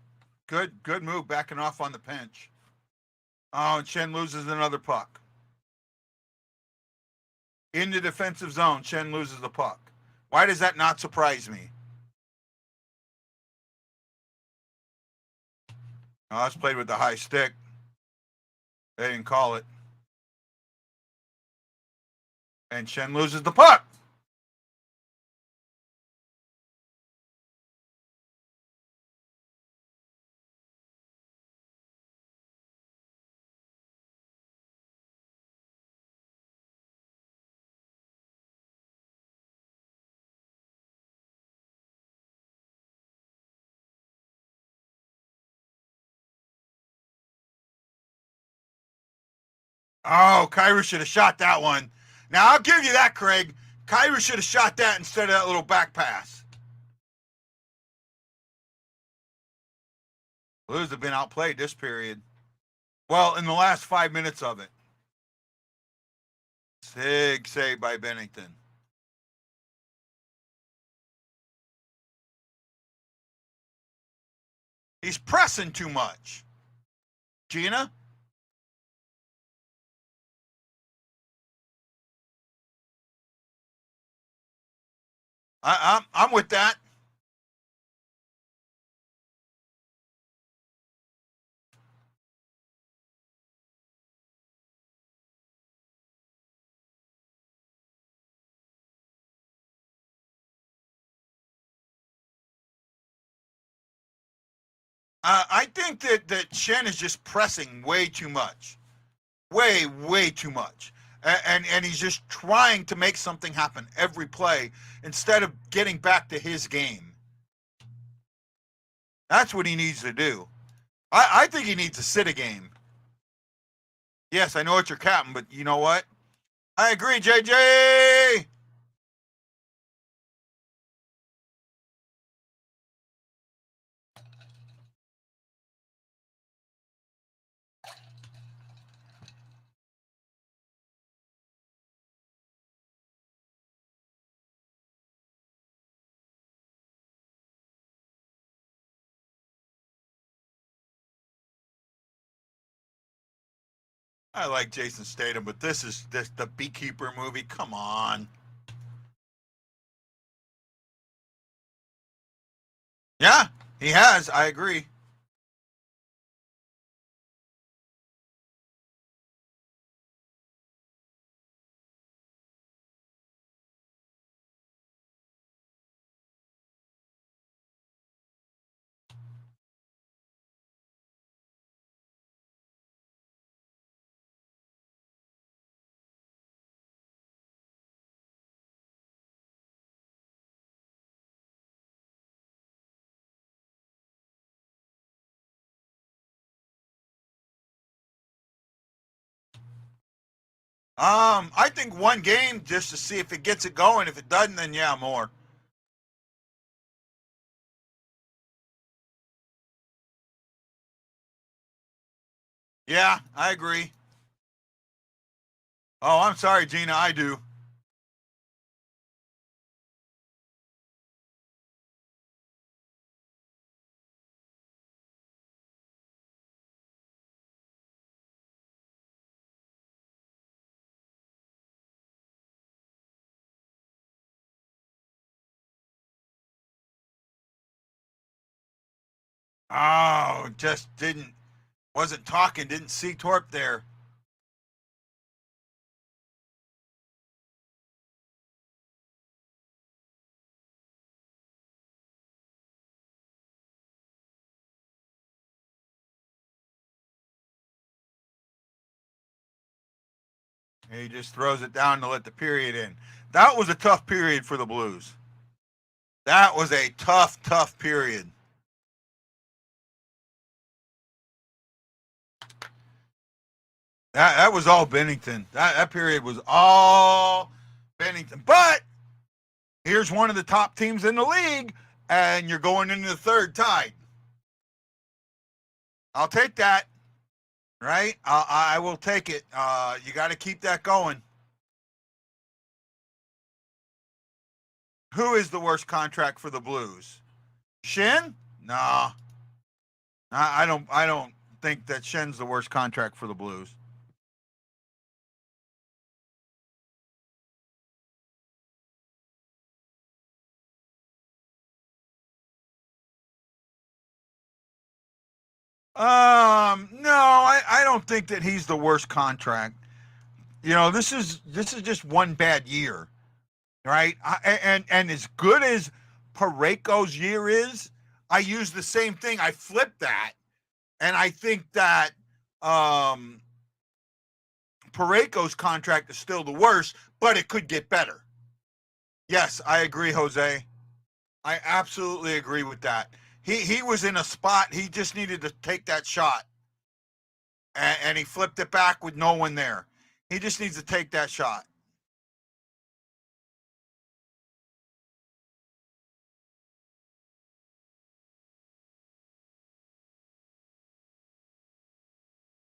good move backing off on the pinch. Oh, and Chen loses another puck. In the defensive zone, Chen loses the puck. Why does that not surprise me? Oh, that's played with the high stick. They didn't call it. And Chen loses the puck. Oh, Kyra should have shot that one. Now, I'll give you that, Craig. Kyra should have shot that instead of that little back pass. Blues have been outplayed this period. Well, in the last 5 minutes of it. Big save by Binnington. He's pressing too much. Gina? I'm with that. I think that Shen is just pressing way too much. Way too much. And he's just trying to make something happen every play instead of getting back to his game. That's what he needs to do. I think he needs to sit a game. Yes, I know it's your captain, but you know what? I agree, JJ! I like Jason Statham, but this is the Beekeeper movie. Come on. Yeah, he has. I agree. I think one game just to see if it gets it going. If it doesn't, then yeah, more. Yeah, I agree. Oh, I'm sorry, Gina. I do. Oh, just wasn't talking. Didn't see Torp there. He just throws it down to let the period in. That was a tough period for the Blues. That was a tough period. That was all Binnington. That period was all Binnington. But here's one of the top teams in the league, and you're going into the third tied. I'll take that. Right? I will take it. You got to keep that going. Who is the worst contract for the Blues? Shen? No. I don't think that Shen's the worst contract for the Blues. No, I don't think that he's the worst contract. You know, this is just one bad year, right? And as good as Pareko's year is, I use the same thing. I flip that, and I think that Pareko's contract is still the worst, but it could get better. Yes, I agree, Jose. I absolutely agree with that. He was in a spot. He just needed to take that shot, and he flipped it back with no one there. He just needs to take that shot.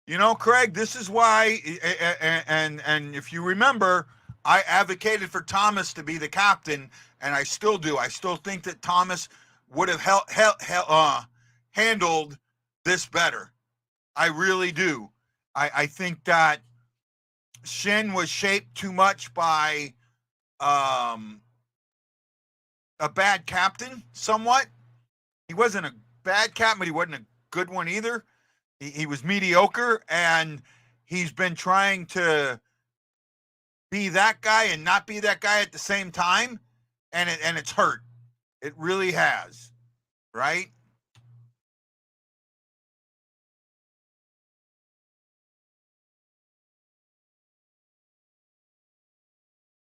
You know, Craig, this is why, and if you remember, I advocated for Thomas to be the captain, and I still do. I still think that Thomas would have handled this better. I really do. I think that Shen was shaped too much by um, a bad captain, somewhat. He wasn't a bad captain, but he wasn't a good one either. He was mediocre, and he's been trying to be that guy and not be that guy at the same time, and it's hurt. It really has, right?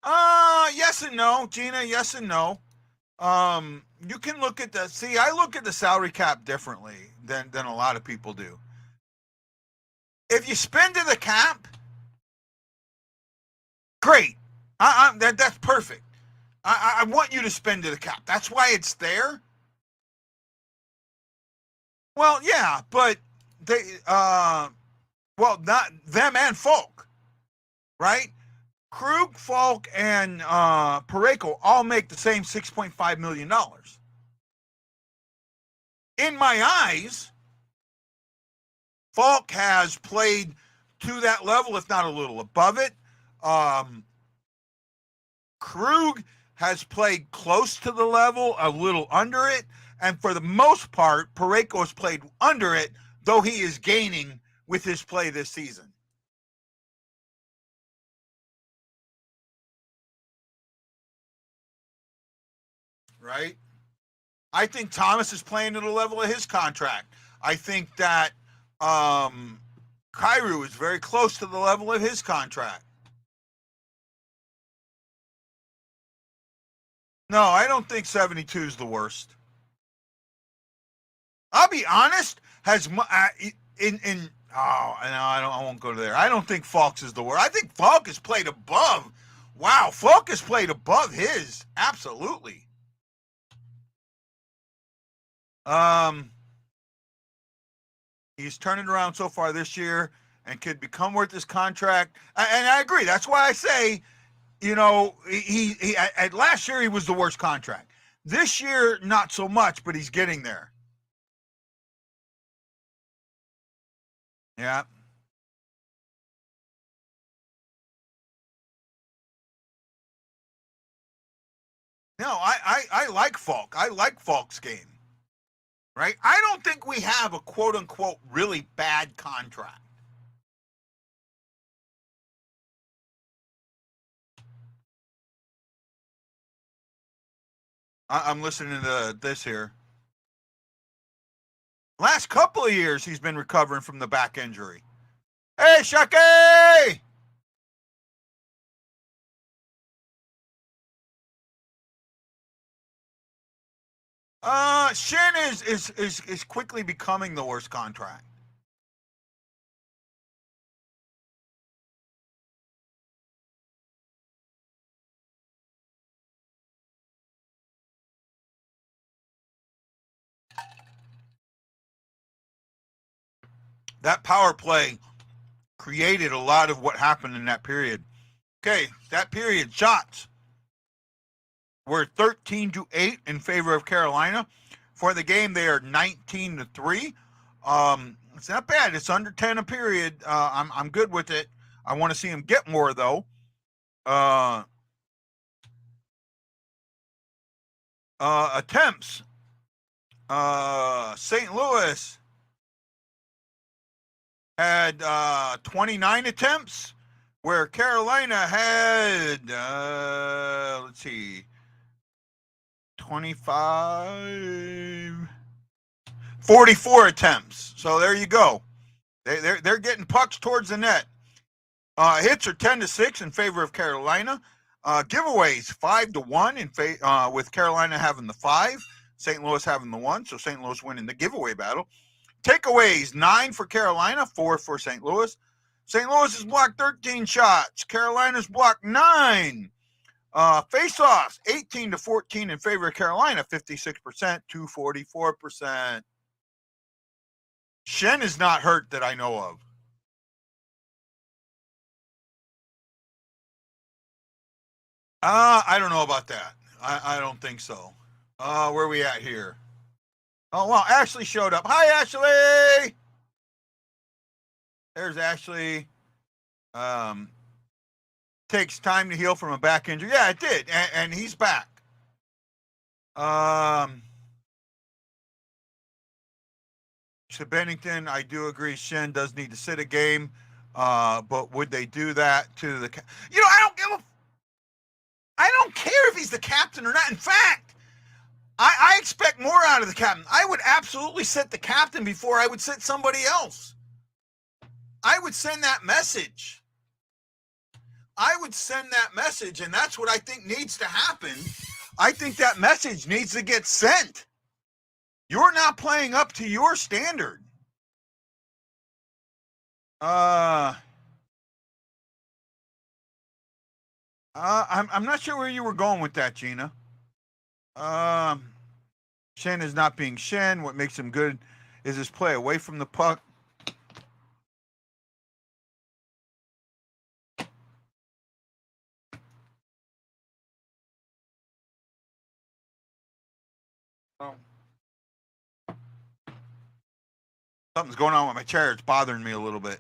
Yes and no, Gina. Yes and no. You can look at the I look at the salary cap differently than a lot of people do. If you spend to the cap, great. That's perfect. I want you to spend to the cap. That's why it's there. Well, yeah, but they well, not them and Falk, right? Krug, Falk, and Pareko all make the same $6.5 million. In my eyes, Falk has played to that level, if not a little above it. Krug has played close to the level, a little under it. And for the most part, Pareko has played under it, though he is gaining with his play this season. Right? I think Thomas is playing at a level of his contract. I think that Kyrou is very close to the level of his contract. No, I don't think 72 is the worst. I'll be honest. I won't go there. I don't think Falk is the worst. I think Falk has played above. Wow, Falk has played above his. Absolutely. He's turning around so far this year and could become worth his contract. And I agree. That's why I say, he at last year he was the worst contract. This year, not so much, but he's getting there. Yeah. No, I like Falk. I like Falk's game. Right? I don't think we have a quote unquote really bad contract. I'm listening to this here. Last couple of years, he's been recovering from the back injury. Hey, Shaki! Shin is quickly becoming the worst contract. That power play created a lot of what happened in that period. Okay, that period, shots were 13-8 in favor of Carolina. For the game, they are 19-3. It's not bad. It's under 10 a period. I'm good with it. I want to see him get more though. Attempts. St. Louis had 29 attempts, where Carolina had, let's see, 44 attempts. So there you go. They're getting pucks towards the net. Hits are 10-6 in favor of Carolina. Giveaways 5-1 with Carolina having the 5, St. Louis having the 1. So St. Louis winning the giveaway battle. Takeaways 9 for Carolina, 4 for St. Louis. St. Louis has blocked 13 shots. Carolina's blocked 9. Face-offs 18-14 in favor of Carolina, 56% to 44%. Shen is not hurt that I know of. I don't know about that. I don't think so. Where are we at here? Oh, well, Ashley showed up. Hi, Ashley! There's Ashley. Takes time to heal from a back injury. Yeah, it did. And he's back. To Binnington, I do agree. Shen does need to sit a game. But would they do that to the... I don't care if he's the captain or not. In fact, I expect more out of the captain. I would absolutely sit the captain before I would sit somebody else. I would send that message. I would send that message, and that's what I think needs to happen. I think that message needs to get sent. You're not playing up to your standard. I'm not sure where you were going with that, Gina. Shen is not being Shen. What makes him good is his play away from the puck. Something's going on with my chair. It's bothering me a little bit.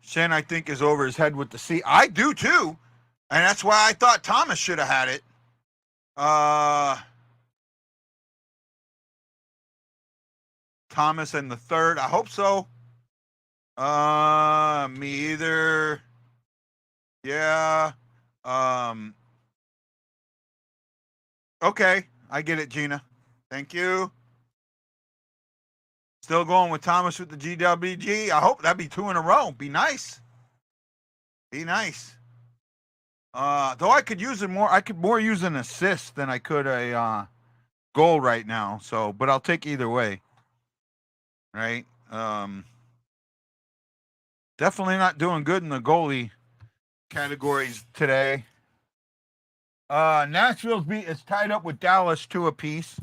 Shen, I think, is over his head with the C. I do too. And that's why I thought Thomas should have had it. Thomas in the third. I hope so. Me either. Yeah. Okay. I get it, Gina. Thank you. Still going with Thomas with the GWG. I hope that'd be 2 in a row. Be nice. Be nice. Though I could use it more. I could more use an assist than I could a goal right now. So, but I'll take either way. Right. Definitely not doing good in the goalie categories today. Nashville's beat is tied up with Dallas 2 apiece.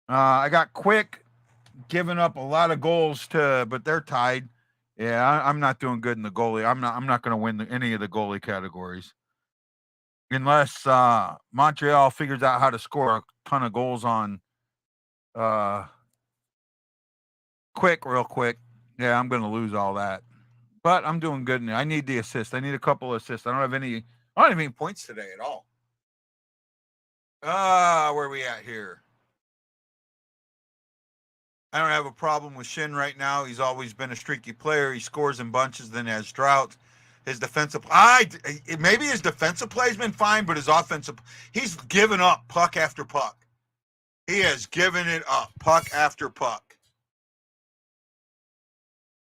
I got Quick giving up a lot of goals but they're tied. Yeah, I'm not doing good in the goalie. I'm not going to win any of the goalie categories unless Montreal figures out how to score a ton of goals on Quick real quick. Yeah, I'm going to lose all that. But I'm doing good. I need the assist. I need a couple of assists. I don't have any points today at all. Where are we at here? I don't have a problem with Shin right now. He's always been a streaky player. He scores in bunches, then has droughts. His defensive, maybe his defensive play's been fine, but his offensive, he's given up puck after puck. He has given it up puck after puck.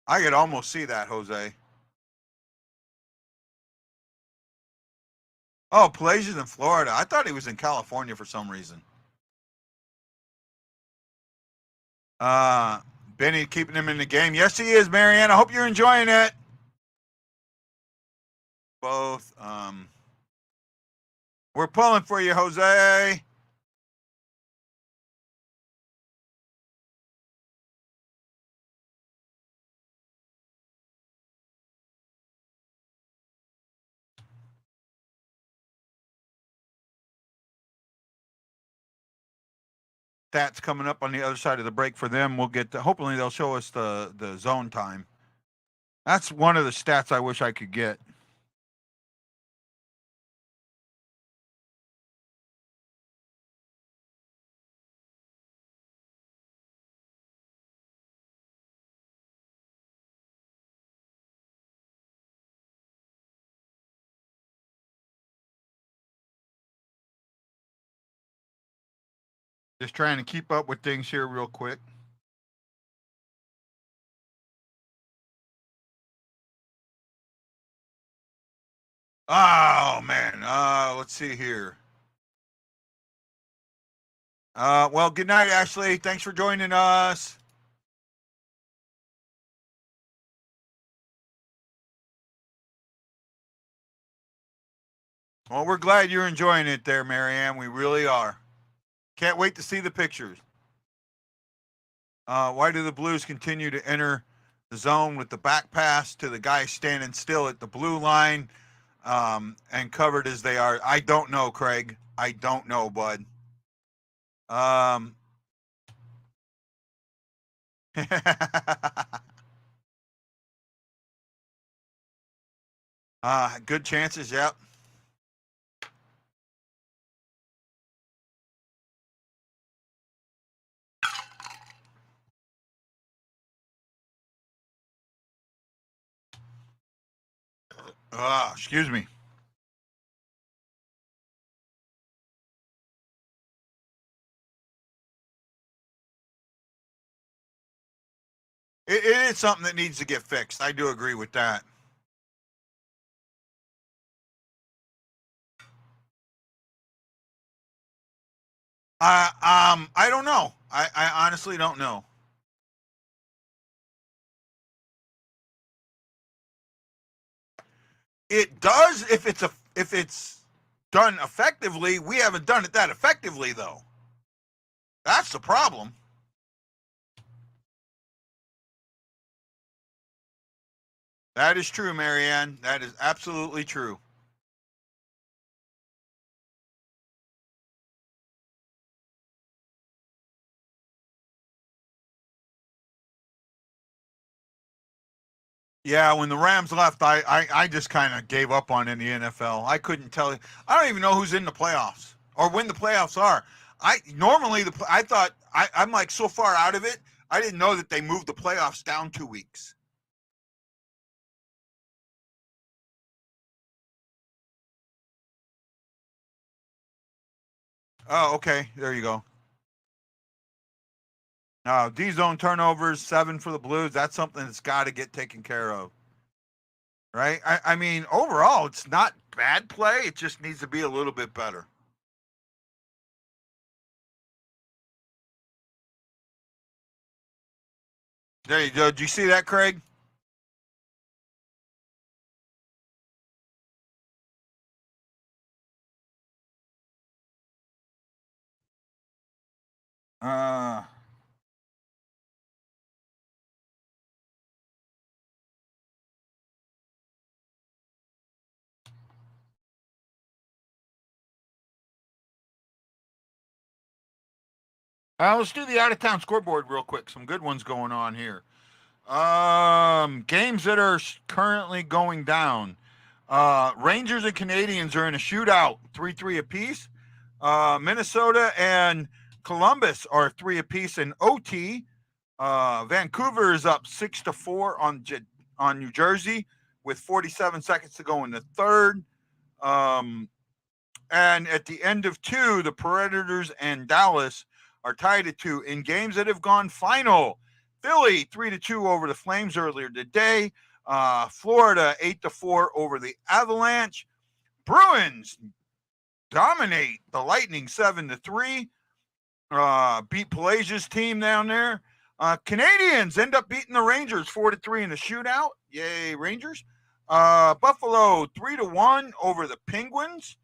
I could almost see that, Jose. Oh, Pelasia's in Florida. I thought he was in California for some reason. Benny keeping him in the game. Yes, he is, Marianne. I hope you're enjoying it. Both. We're pulling for you, Jose. Stats coming up on the other side of the break for them. We'll get to, hopefully they'll show us the zone time. That's one of the stats I wish I could get. Just trying to keep up with things here real quick. Oh, man. Let's see here. Well, good night, Ashley. Thanks for joining us. Well, we're glad you're enjoying it there, Marianne. We really are. Can't wait to see the pictures. Why do the Blues continue to enter the zone with the back pass to the guy standing still at the blue line and covered as they are? I don't know, Craig. I don't know, bud. Good chances, yep. Excuse me. it is something that needs to get fixed. I do agree with that. I don't know. I honestly don't know. It does if it's done effectively. We haven't done it that effectively though. That's the problem. That is true, Marianne. That is absolutely true. Yeah, when the Rams left, I just kind of gave up on in the NFL. I couldn't tell you. I don't even know who's in the playoffs or when the playoffs are. I normally I thought I'm like so far out of it. I didn't know that they moved the playoffs down 2 weeks. Oh, okay. There you go. D zone turnovers, 7 for the Blues. That's something that's got to get taken care of, right? I mean, overall, it's not bad play. It just needs to be a little bit better. There you go. Did you see that, Craig? Uh, let's do the out of town scoreboard real quick. Some good ones going on here. Games that are currently going down. Rangers and Canadians are in a shootout, 3-3 apiece. Minnesota and Columbus are 3 apiece in OT. Vancouver is up 6-4 on New Jersey with 47 seconds to go in the third. And at the end of 2, the Predators and Dallas are tied at 2 in games that have gone final. Philly 3-2 over the Flames earlier today. Florida 8-4 over the Avalanche. Bruins dominate the Lightning 7-3. Beat Pelasia's team down there. Canadians end up beating the Rangers 4-3 in the shootout. Yay, Rangers. Buffalo 3-1 over the Penguins.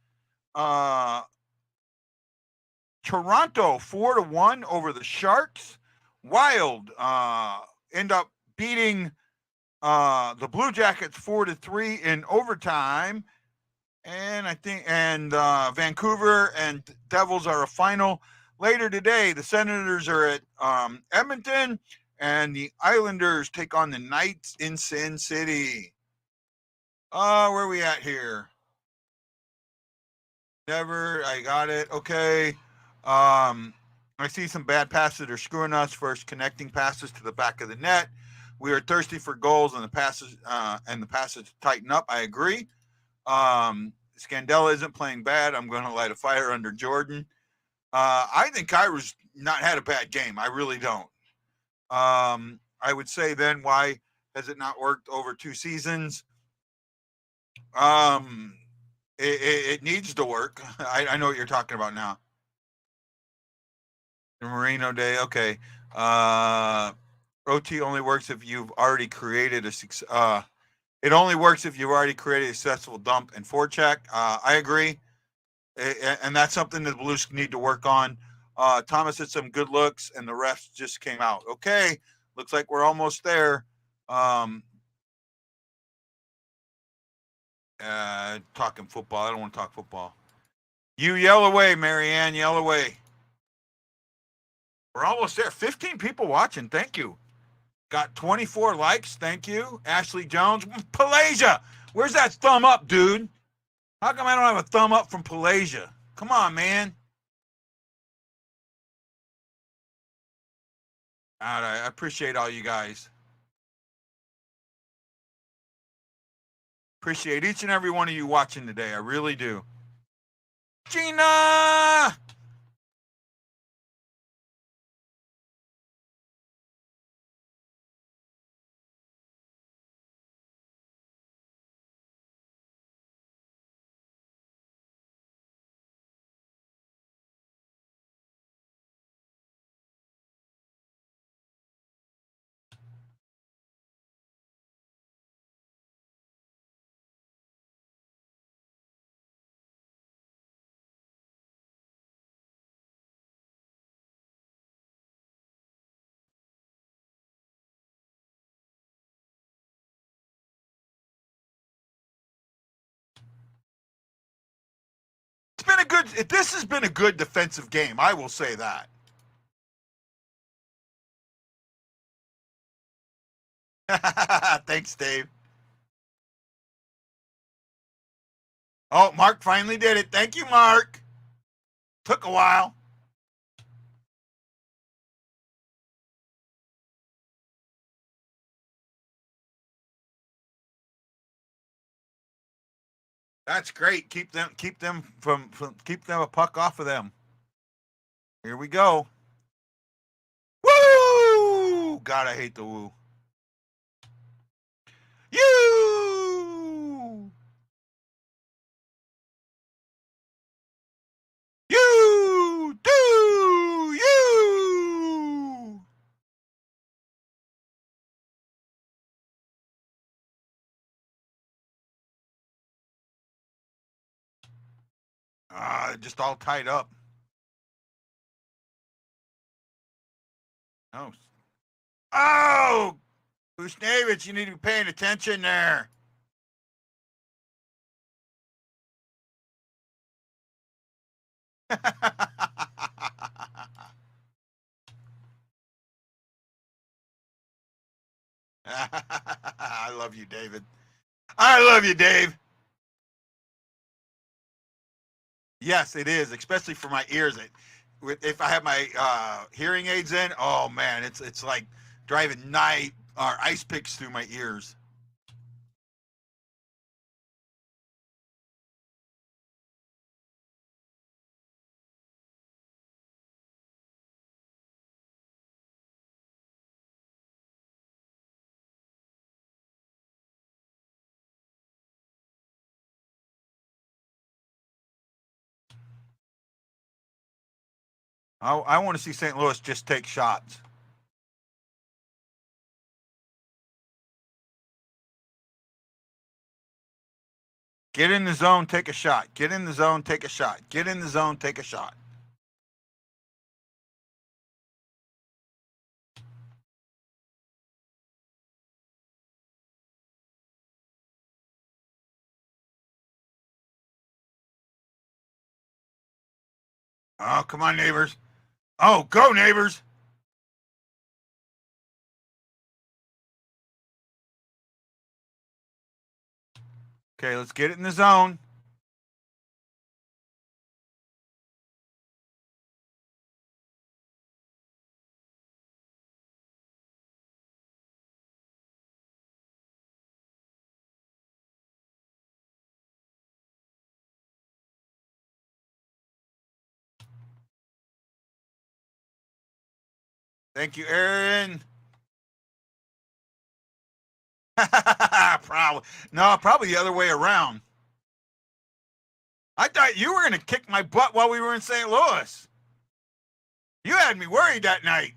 Toronto 4-1 over the Sharks. Wild end up beating the Blue Jackets 4-3 in overtime. And I think Vancouver and Devils are a final later today. The Senators are at Edmonton, and the Islanders take on the Knights in Sin City. Where are we at here? Never. I got it. Okay. I see some bad passes that are screwing us. First, connecting passes to the back of the net. We are thirsty for goals, and the passes tighten up. I agree. Scandella isn't playing bad. I'm going to light a fire under Jordan. I think Kyra's not had a bad game. I really don't. I would say then, why has it not worked over 2 seasons? It needs to work. I know what you're talking about now. The Marino Day, okay. OT only works if you've already created a it only works if you've already created a successful dump and forecheck. I agree, and that's something that the Blues need to work on. Thomas had some good looks, and the refs just came out. Okay, looks like we're almost there. Talking football. I don't want to talk football. You yell away, Marianne. Yell away. We're almost there. 15 people watching. Thank you. Got 24 likes. Thank you. Ashley Jones. Pelasia. Where's that thumb up, dude? How come I don't have a thumb up from Pelasia? Come on, man. All right. I appreciate all you guys. Appreciate each and every one of you watching today. I really do. Gina! has been a good defensive game. I will say that. Thanks, Dave. Oh, Mark finally did it. Thank you, Mark. Took a while. That's great. Keep them a puck off of them. Here we go. Woo! God, I hate the woo. You! You! Do! You! Just all tied up. Oh. Oh! Usnavich, you need to be paying attention there. I love you, David. I love you, Dave. Yes, it is, especially for my ears. If I have my hearing aids in, oh man, it's like driving night or ice picks through my ears. I want to see St. Louis just take shots. Get in the zone, take a shot. Get in the zone, take a shot. Get in the zone, take a shot. Oh, come on, neighbors. Oh, go, neighbors. Okay, let's get it in the zone. Thank you, Aaron. Probably the other way around. I thought you were going to kick my butt while we were in St. Louis. You had me worried that night.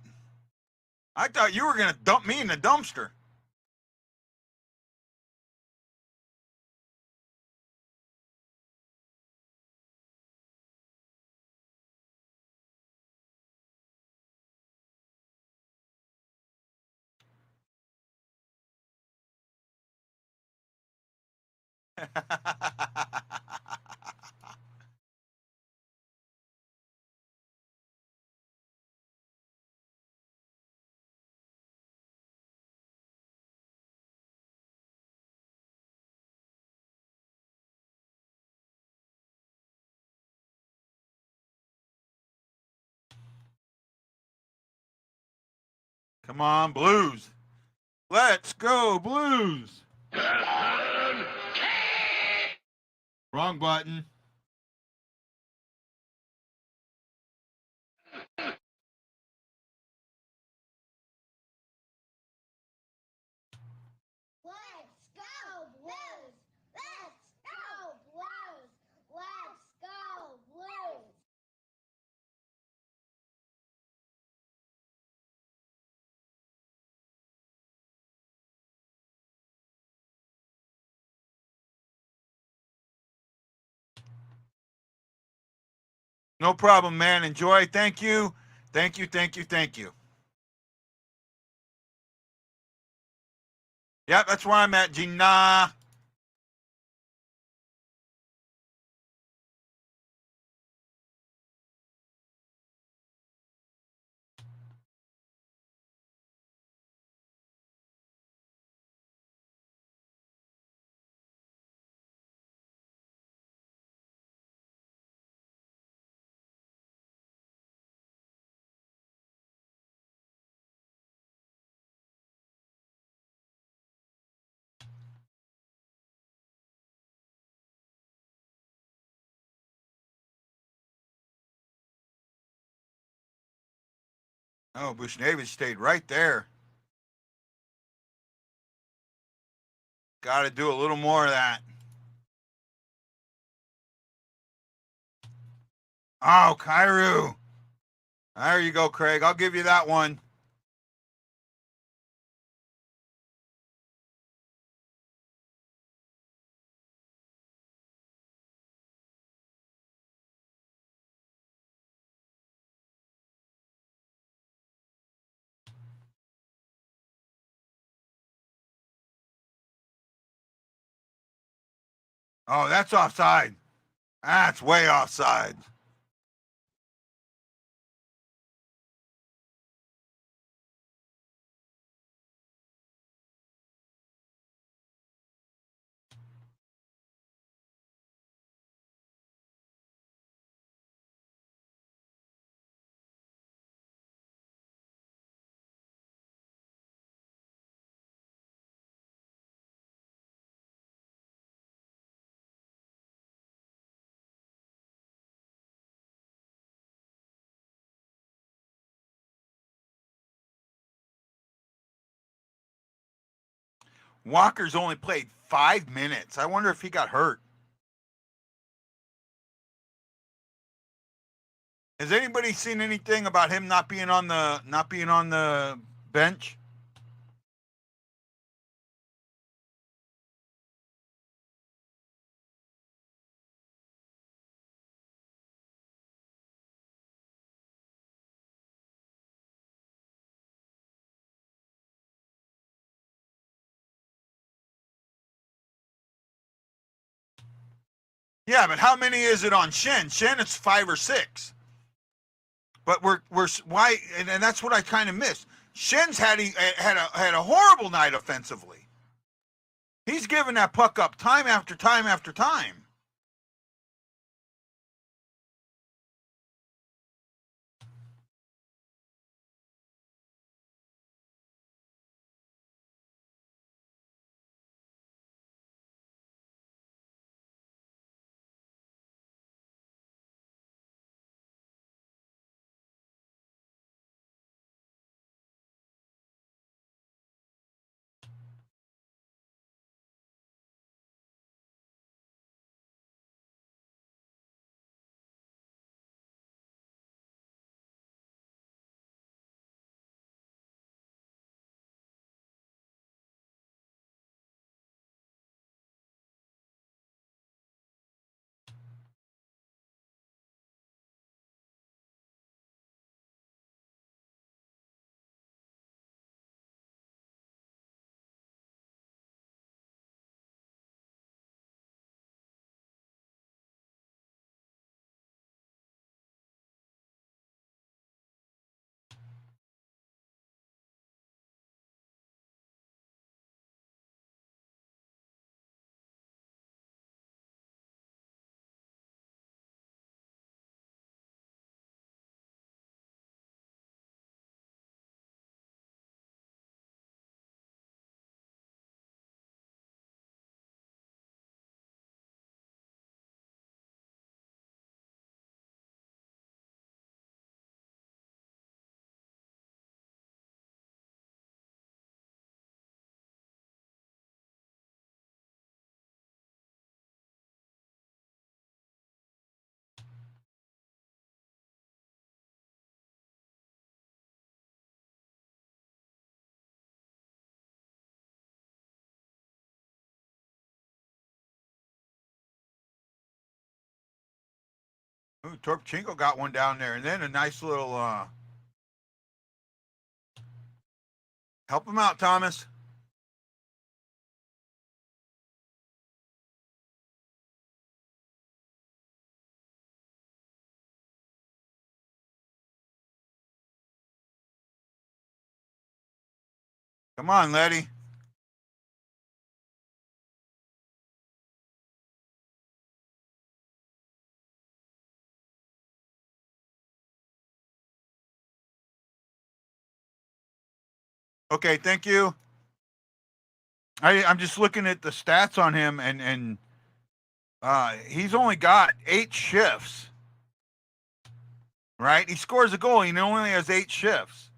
I thought you were going to dump me in the dumpster. Come on, Blues. Let's go, Blues. Wrong button. Let's go, Blues! Let's go, Blues! Let's go, Blues! No problem, man. Enjoy. Thank you. Thank you, thank you, thank you. Yep, that's where I'm at, Gina. Oh, Bushnevich stayed right there. Got to do a little more of that. Oh, Kairu. There you go, Craig. I'll give you that one. Oh, that's offside. That's way offside. Walker's only played 5 minutes. I wonder if he got hurt. Has anybody seen anything about him not being on the bench? Yeah, but how many is it on Shen? Shen, it's 5 or 6. But we're why, and that's what I kind of missed. Shen's had a horrible night offensively. He's given that puck up time after time after time. Ooh, Torpchenko got one down there, and then a nice little help him out, Thomas. Come on, Letty. Okay, thank you. I'm just looking at the stats on him, and he's only got 8 shifts. Right? He scores a goal. He only has 8 shifts.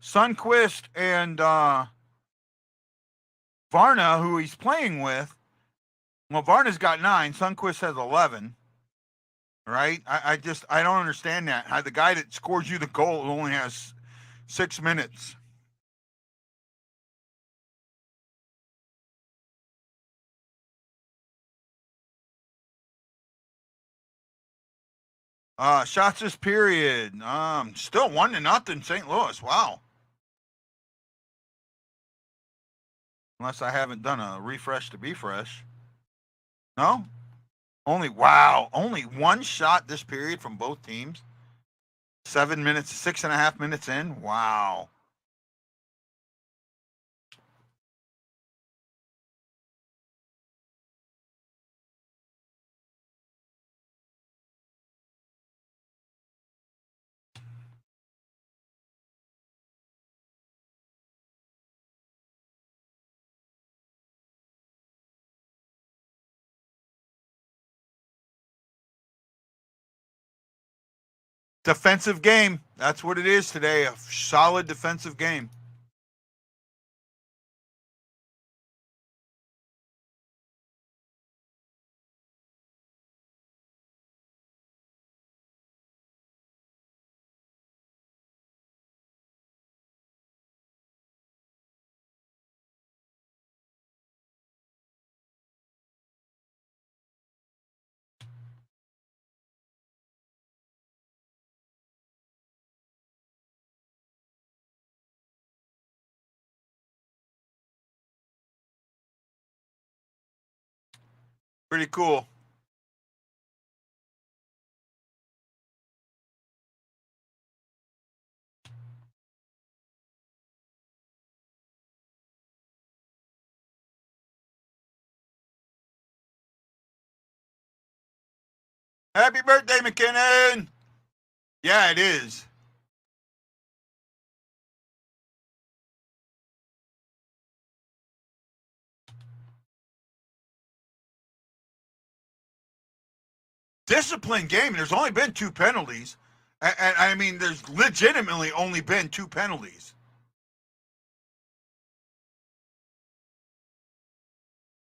Sundqvist and Vrana, who he's playing with, well, Varna's got 9. Sundqvist has 11. Right? I don't understand that. How the guy that scores you the goal only has 6 minutes. Shots this period. Still 1-0 St. Louis. Wow. Unless I haven't done a refresh to be fresh. No? Only one shot this period from both teams. 7 minutes, 6.5 minutes in. Wow. Defensive game. That's what it is today. A solid defensive game. Pretty cool. Happy birthday, McKinnon. Yeah, it is. Disciplined game. There's only been 2 penalties. And I mean, there's legitimately only been 2 penalties.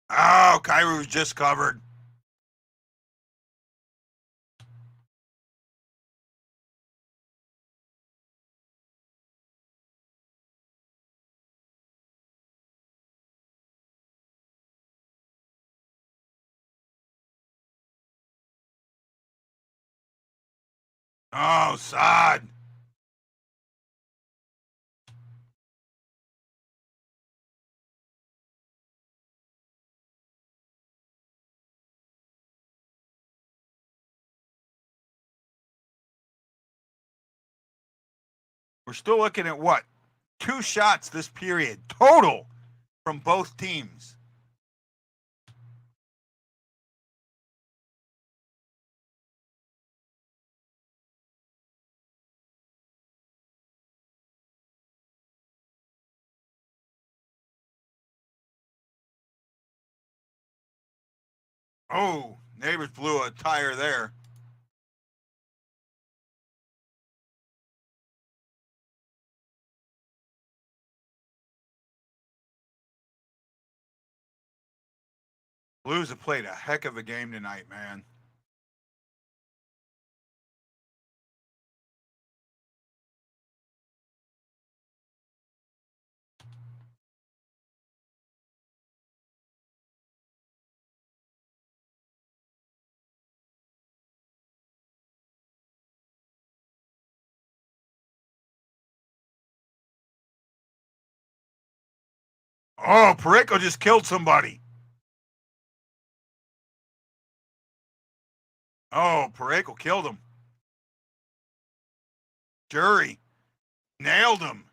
Oh, Kyrie's just covered. Oh, Sod. We're still looking at what? 2 shots this period total from both teams. Oh, neighbors blew a tire there. Blues have played a heck of a game tonight, man. Oh, Pareko just killed somebody. Oh, Pareko killed him. Jury nailed him.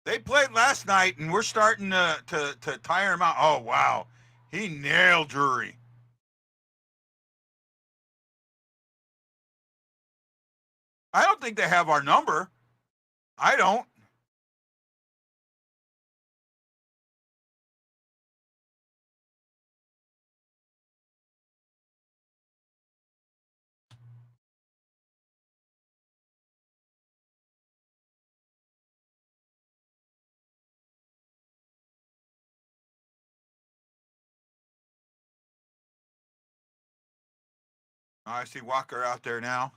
They played last night, and we're starting to tire him out. Oh, wow. He nailed Drury. I don't think they have our number. I don't. I see Walker out there now.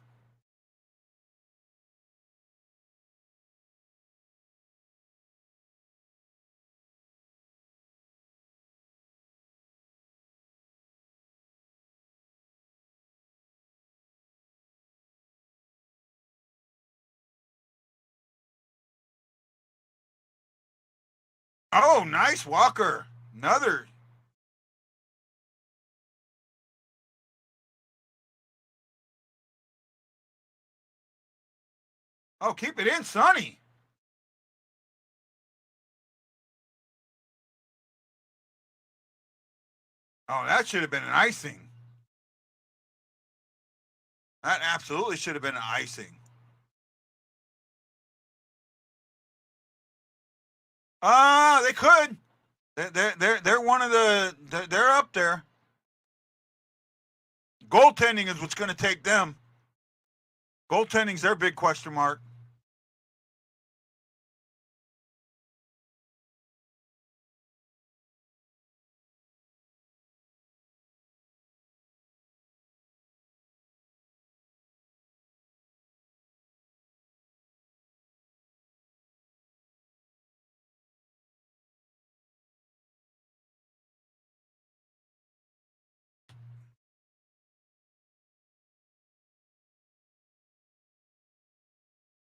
Oh, nice Walker. Another. Oh, keep it in, Sonny. Oh, that should have been an icing. That absolutely should have been an icing. They could. They're one of the. They're up there. Goaltending is what's going to take them. Goaltending's their big question mark.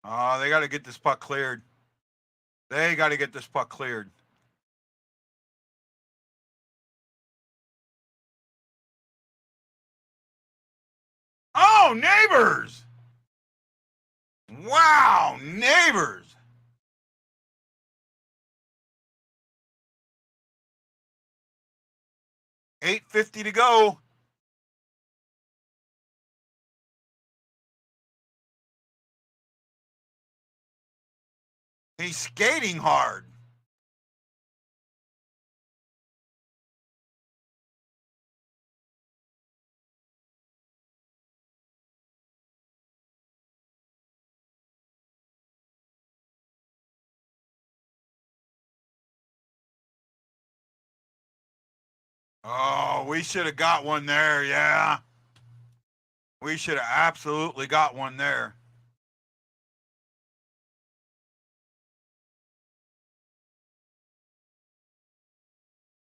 Oh, they got to get this puck cleared. They got to get this puck cleared. Oh, Neighbors! Wow, Neighbors! $8.50 to go. He's skating hard. Oh, we should have got one there, yeah. We should have absolutely got one there.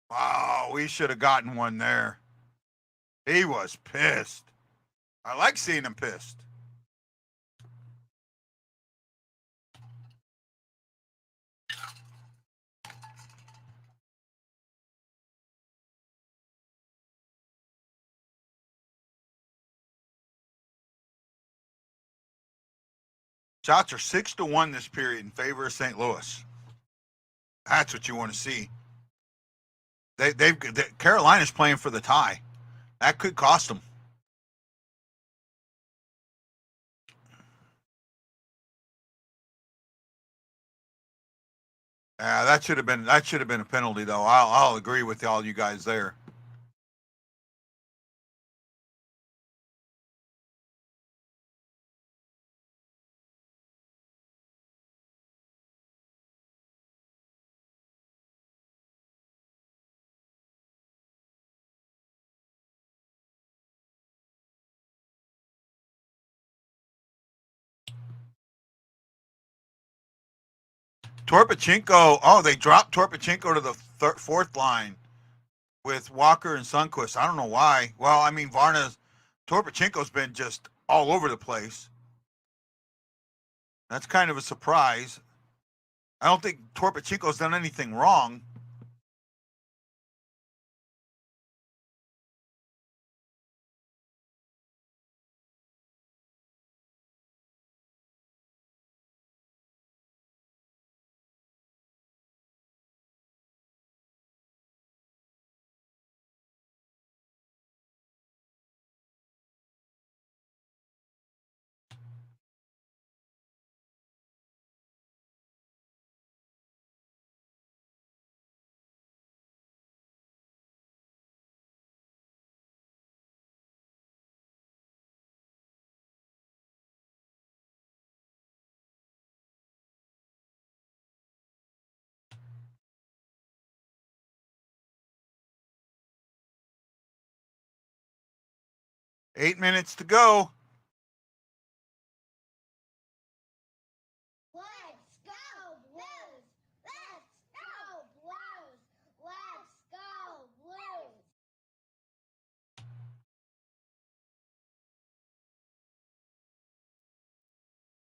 Wow, we should have gotten one there. He was pissed. I like seeing him pissed. Shots are 6-1 this period in favor of St. Louis. That's what you want to see. Carolina's playing for the tie. That could cost them. Yeah, that should have been a penalty though. I'll agree with all you guys there. Torpachenko. Oh, they dropped Torpachenko to the fourth line with Walker and Sundqvist. I don't know why. Well, I mean, Torpachenko's been just all over the place. That's kind of a surprise. I don't think Torpachenko's done anything wrong. 8 minutes to go. Let's go, Blues! Let's go, Blues! Let's go, Blues!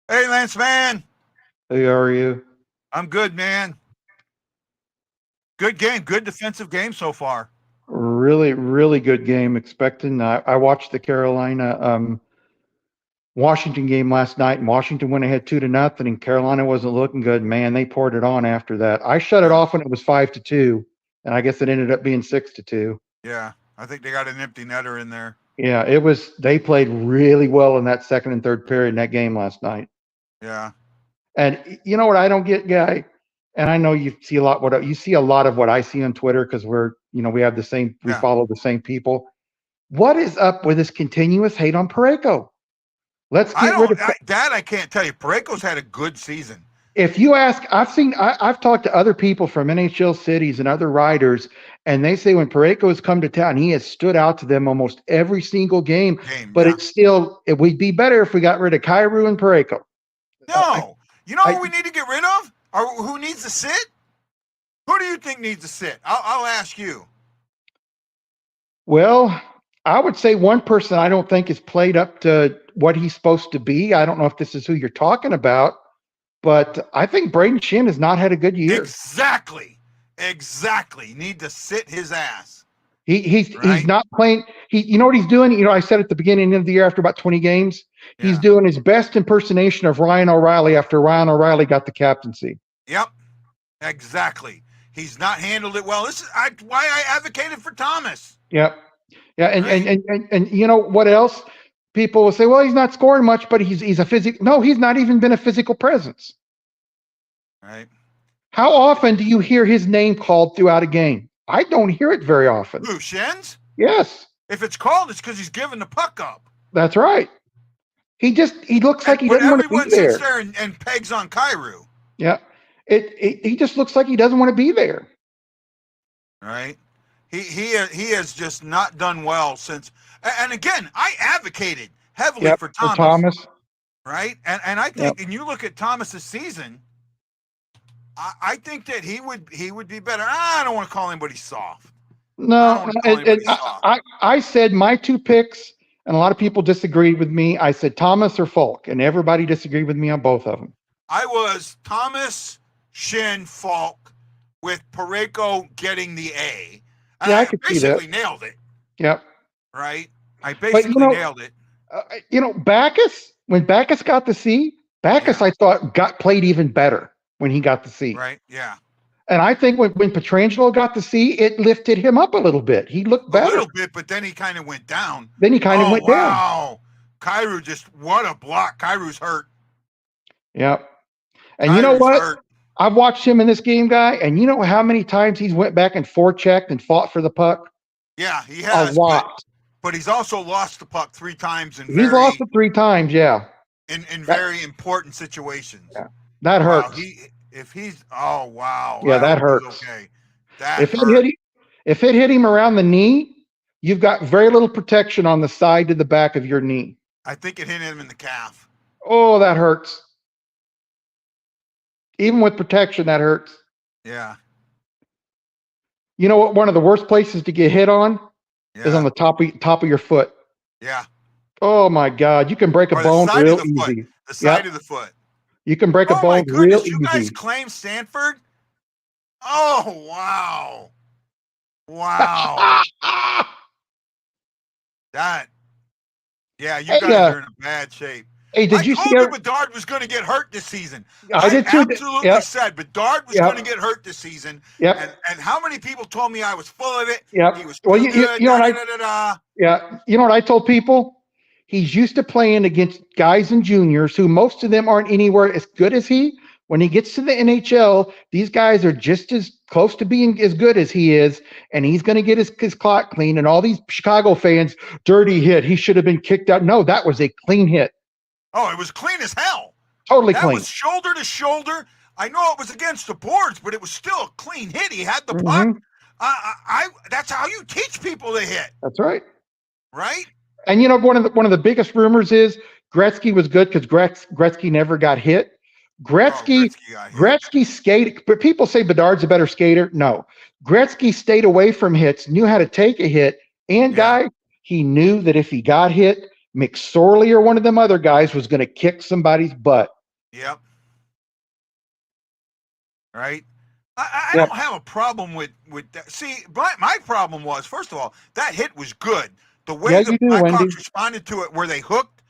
Hey, Lance, man. Hey, how are you? I'm good, man. Good game. Good defensive game so far. Really, really good game. Expecting. I watched the Carolina Washington game last night, and Washington went ahead 2-0, and Carolina wasn't looking good. Man, they poured it on after that. I shut it off when it was 5-2, and I guess it ended up being 6-2. Yeah, I think they got an empty netter in there. Yeah, it was. They played really well in that second and third period in that game last night. Yeah. And you know what I don't get, Guy? And I know you see a lot. What you see a lot of what I see on Twitter because we have the same. We Yeah. follow the same people. What is up with this continuous hate on Parayko? Let's get rid of that. I can't tell you. Parayko's had a good season. If you ask, I've talked to other people from NHL cities and other writers, and they say when Parayko has come to town, he has stood out to them almost every single game. But yeah. it's still, it would be better if we got rid of Kyrou and Parayko. No, you know who we need to get rid of, or who needs to sit? Who do you think needs to sit? I'll ask you. Well, I would say one person I don't think is played up to what he's supposed to be. I don't know if this is who you're talking about, but I think Braden Shin has not had a good year. Exactly. Need to sit his ass. He's not playing. You know what he's doing? I said at the beginning of the year after about 20 games, he's doing his best impersonation of Ryan O'Reilly after Ryan O'Reilly got the captaincy. Yep, exactly. He's not handled it well. This is why I advocated for Thomas. Yep. Yeah, and you know what else? People will say, well, he's not scoring much, but he's a physical. No, he's not even been a physical presence. Right. How often do you hear his name called throughout a game? I don't hear it very often. Who, Shins? Yes. If it's called, it's because he's giving the puck up. That's right. He looks like he doesn't want to be there. Everyone sits there and pegs on Kyrou. Yeah. He just looks like he doesn't want to be there. Right. He has just not done well since. And again, I advocated heavily for Thomas. Right. And I think, and you look at Thomas's season, I think that he would be better. I don't want to call anybody soft. No, I said my two picks, and a lot of people disagreed with me. I said Thomas or Falk, and everybody disagreed with me on both of them. I was Thomas, Shin, Falk, with Parayko getting the A. And I could basically nailed it. Yep. Right? I basically nailed it. Backus, when Backus got the C, I thought played even better when he got the C. Right, yeah. And I think when Pietrangelo got the C, it lifted him up a little bit. He looked better. A little bit, but then he kind of went down. Then he kind of went down. Wow. Kyrou what a block. Kyrou's hurt. Yep. And you know what? Hurt. I've watched him in this game, Guy, and you know how many times he's went back and forechecked and fought for the puck? Yeah, he has. A lot. But he's also lost the puck 3 times. He's lost it 3 times, yeah. In very important situations. Yeah. That hurts. Wow. Yeah, that hurts. Okay. If it hit him around the knee, you've got very little protection on the side to the back of your knee. I think it hit him in the calf. Oh, that hurts. Even with protection, that hurts. Yeah. You know what? One of the worst places to get hit on is on the top of your foot. Yeah. Oh my God! You can break a bone real easy. The side of the foot. You can break a bone real easy. You guys claim Stanford? Oh wow! Wow. You guys are in a bad shape. Hey, did you see? I told you Bedard was going to get hurt this season. I did too. Absolutely said Bedard was going to get hurt this season. Yep. And how many people told me I was full of it? Yep. He was good. You know what I told people? He's used to playing against guys and juniors who most of them aren't anywhere as good as he. When he gets to the NHL, these guys are just as close to being as good as he is, and he's going to get his clock clean. And all these Chicago fans, dirty hit. He should have been kicked out. No, that was a clean hit. Oh, it was clean as hell. Totally clean. That was shoulder to shoulder. I know it was against the boards, but it was still a clean hit. He had the puck. That's how you teach people to hit. That's right. Right? And one of the biggest rumors is Gretzky was good because Gretzky never got hit. Gretzky Gretzky got hit. Gretzky skated, but people say Bedard's a better skater. No, Gretzky stayed away from hits, knew how to take a hit, and he knew that if he got hit, McSorley or one of them other guys was going to kick somebody's butt. Yep. Right. I don't have a problem with that. See, my problem was, first of all, that hit was good. The way the Blackhawks responded to it, where they hooked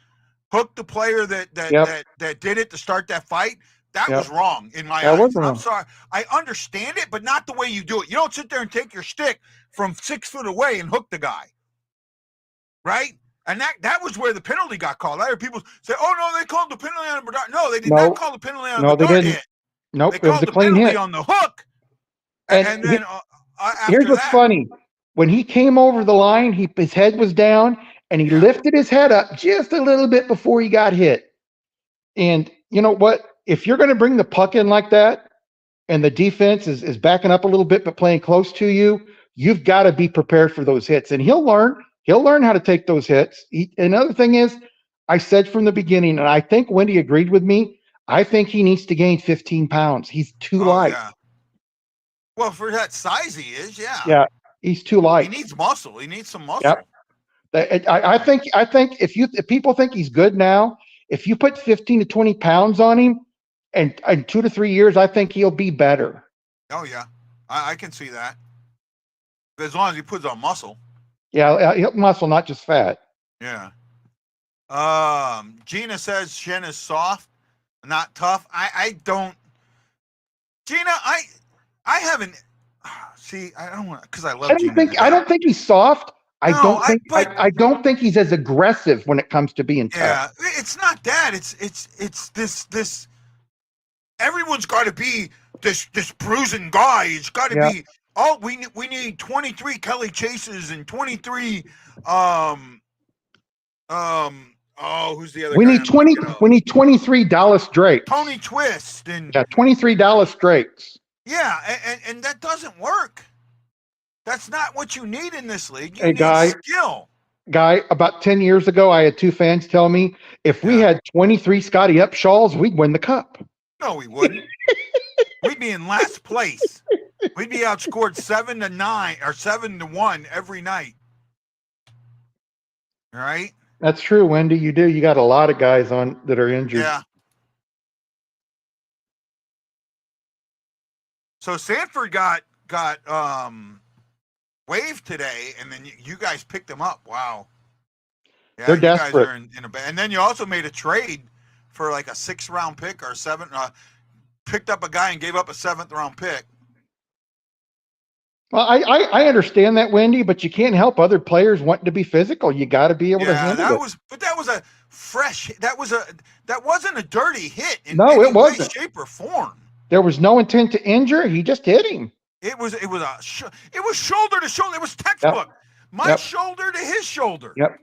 the player that did it to start that fight, that was wrong in my eyes. I'm sorry. I understand it, but not the way you do it. You don't sit there and take your stick from 6 foot away and hook the guy. Right? And that was where the penalty got called. I heard people say, "Oh no, they called the penalty on Bedard." No, they did not call the penalty on the Bedard hit. Nope, they called the penalty on the hook. And then after here's what's funny: when he came over the line, his head was down, and he lifted his head up just a little bit before he got hit. And you know what? If you're going to bring the puck in like that, and the defense is backing up a little bit but playing close to you, you've got to be prepared for those hits. And he'll learn. He'll learn how to take those hits. Another thing is, I said from the beginning, and I think Wendy agreed with me, I think he needs to gain 15 pounds. He's too light. Yeah. Well, for that size he is, Yeah, he's too light. He needs muscle. He needs some muscle. Yep. I think if people think he's good now, if you put 15 to 20 pounds on him, and in 2 to 3 years, I think he'll be better. Oh, yeah. I can see that. As long as he puts on muscle. Yeah, muscle, not just fat. Yeah. Gina says Shen is soft, not tough. I don't. Gina, I haven't. See, I don't want, because I love Gina. I don't think he's soft. I don't think he's as aggressive when it comes to being tough. Yeah, it's not that. It's this. Everyone's got to be this bruising guy. It's got to be. Oh, we need 23 Kelly Chases and 23 who's the other we guy? We need 23 Dallas Drakes. Tony Twist and 23 Dallas Drakes. Yeah, and that doesn't work. That's not what you need in this league. You need skill. Guy, about 10 years ago, I had 2 fans tell me if we had 23 Scotty Upshaws, we'd win the cup. No, we wouldn't. We'd be in last place. We'd be outscored 7-9 or 7-1 every night. All right? That's true, Wendy. You do. You got a lot of guys on that are injured. Yeah. So Sanford got waived today, and then you guys picked them up. Wow. Yeah, they're desperate. Guys are and then you also made a trade for like a 6th-round pick or 7. Picked up a guy and gave up a 7th-round pick. Well, I understand that, Wendy, but you can't help other players wanting to be physical. You got to be able to handle it. But that was a fresh. That wasn't a dirty hit in any it wasn't. Way, shape, or form. There was no intent to injure. He just hit him. It was shoulder to shoulder. It was textbook. My shoulder to his shoulder. Yep.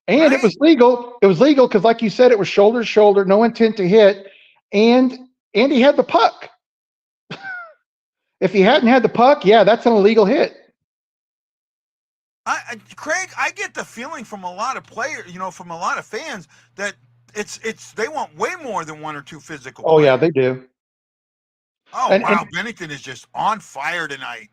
And it was legal. It was legal because, like you said, it was shoulder to shoulder, no intent to hit, and he had the puck. If he hadn't had the puck, that's an illegal hit. Craig, I get the feeling from a lot of players, from a lot of fans that it's they want way more than 1 or 2 physical. Oh, yeah, they do. Oh, wow. Binnington is just on fire tonight.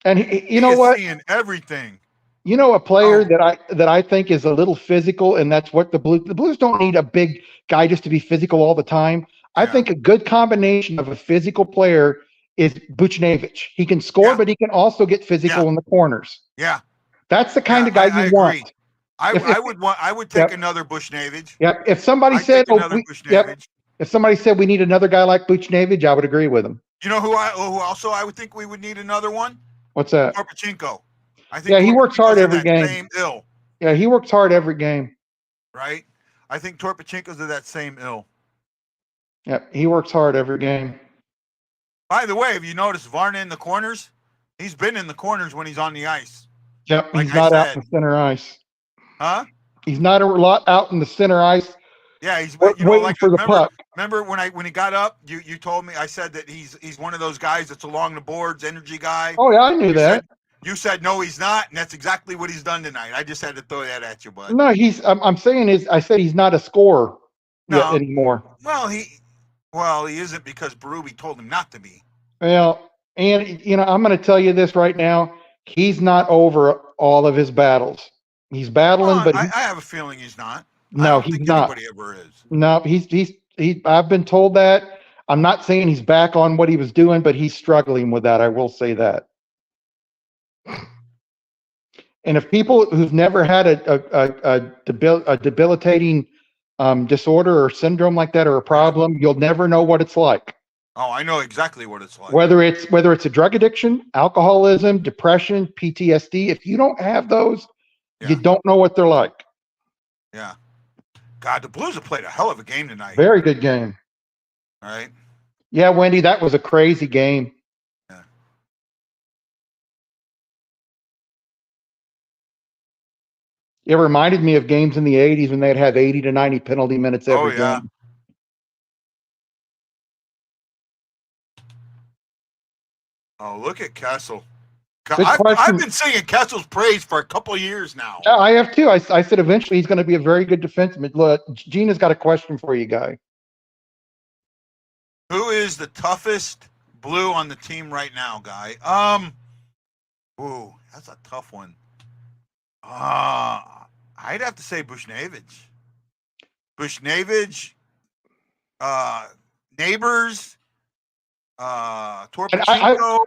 And you know what? Seeing everything. You know, a player that I think is a little physical, and that's what the Blues don't need a big guy just to be physical all the time. I think a good combination of a physical player is Buchnevich. He can score, but he can also get physical in the corners. Yeah. That's the kind of guy you want. I would take another Buchnevich. Yeah. If somebody said, if somebody said we need another guy like Buchnevich, I would agree with him. You know who also I would think we would need another one? What's that? Torpachenko. I think he works hard every game. Same ill. Yeah, he works hard every game. Right? I think Torpachenko's of that same ill. Yeah, he works hard every game. By the way, have you noticed Vrana in the corners? He's been in the corners when he's on the ice. Yep, he's not out in the center ice. Huh? He's not a lot out in the center ice. Yeah, he's waiting for the puck. Remember when he got up, you told me, I said that he's one of those guys that's along the boards, energy guy. Oh yeah, I knew that. You said no, he's not, and that's exactly what he's done tonight. I just had to throw that at you, bud. No, I'm saying is I said he's not a scorer yet No, anymore. well, he isn't because Berube told him not to be. Well, and I'm going to tell you this right now. He's not over all of his battles. He's battling, Well, but I have a feeling he's not. I no, don't he's think not. anybody ever is. No, I've been told that. I'm not saying he's back on what he was doing, but he's struggling with that. I will say that. And if people who've never had a debilitating disorder or syndrome like that or a problem, you'll never know what it's like. Oh, I know exactly what it's like. Whether it's a drug addiction, alcoholism, depression, PTSD, if you don't have those, you don't know what they're like. Yeah. God, the Blues have played a hell of a game tonight. Very good game. All right. Yeah, Wendy, that was a crazy game. Yeah. It reminded me of games in the 80s when they'd have 80 to 90 penalty minutes every game. Oh, look at Kessel. Good I've question. been singing Kessel's praise for a couple of years now. Yeah, I have too. I said eventually he's going to be a very good defenseman. Look, Gina's got a question for you, Guy. Who is the toughest Blue on the team right now, Guy? Ooh, that's a tough one. I'd have to say Bushnevich. Neighbors, Torpachenko.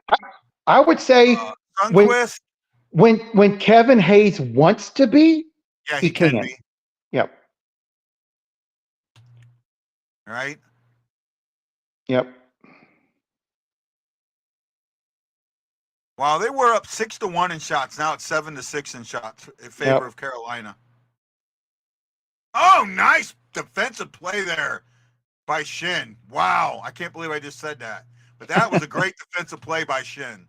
I would say Sundquist. when Kevin Hayes wants to be, Yeah, he can be. Yep. Right? Yep. Wow, they were up 6-1 in shots. Now it's 7-6 in shots in favor of Carolina. Oh, nice defensive play there by Shin. Wow, I can't believe I just said that. But that was a great defensive play by Shin.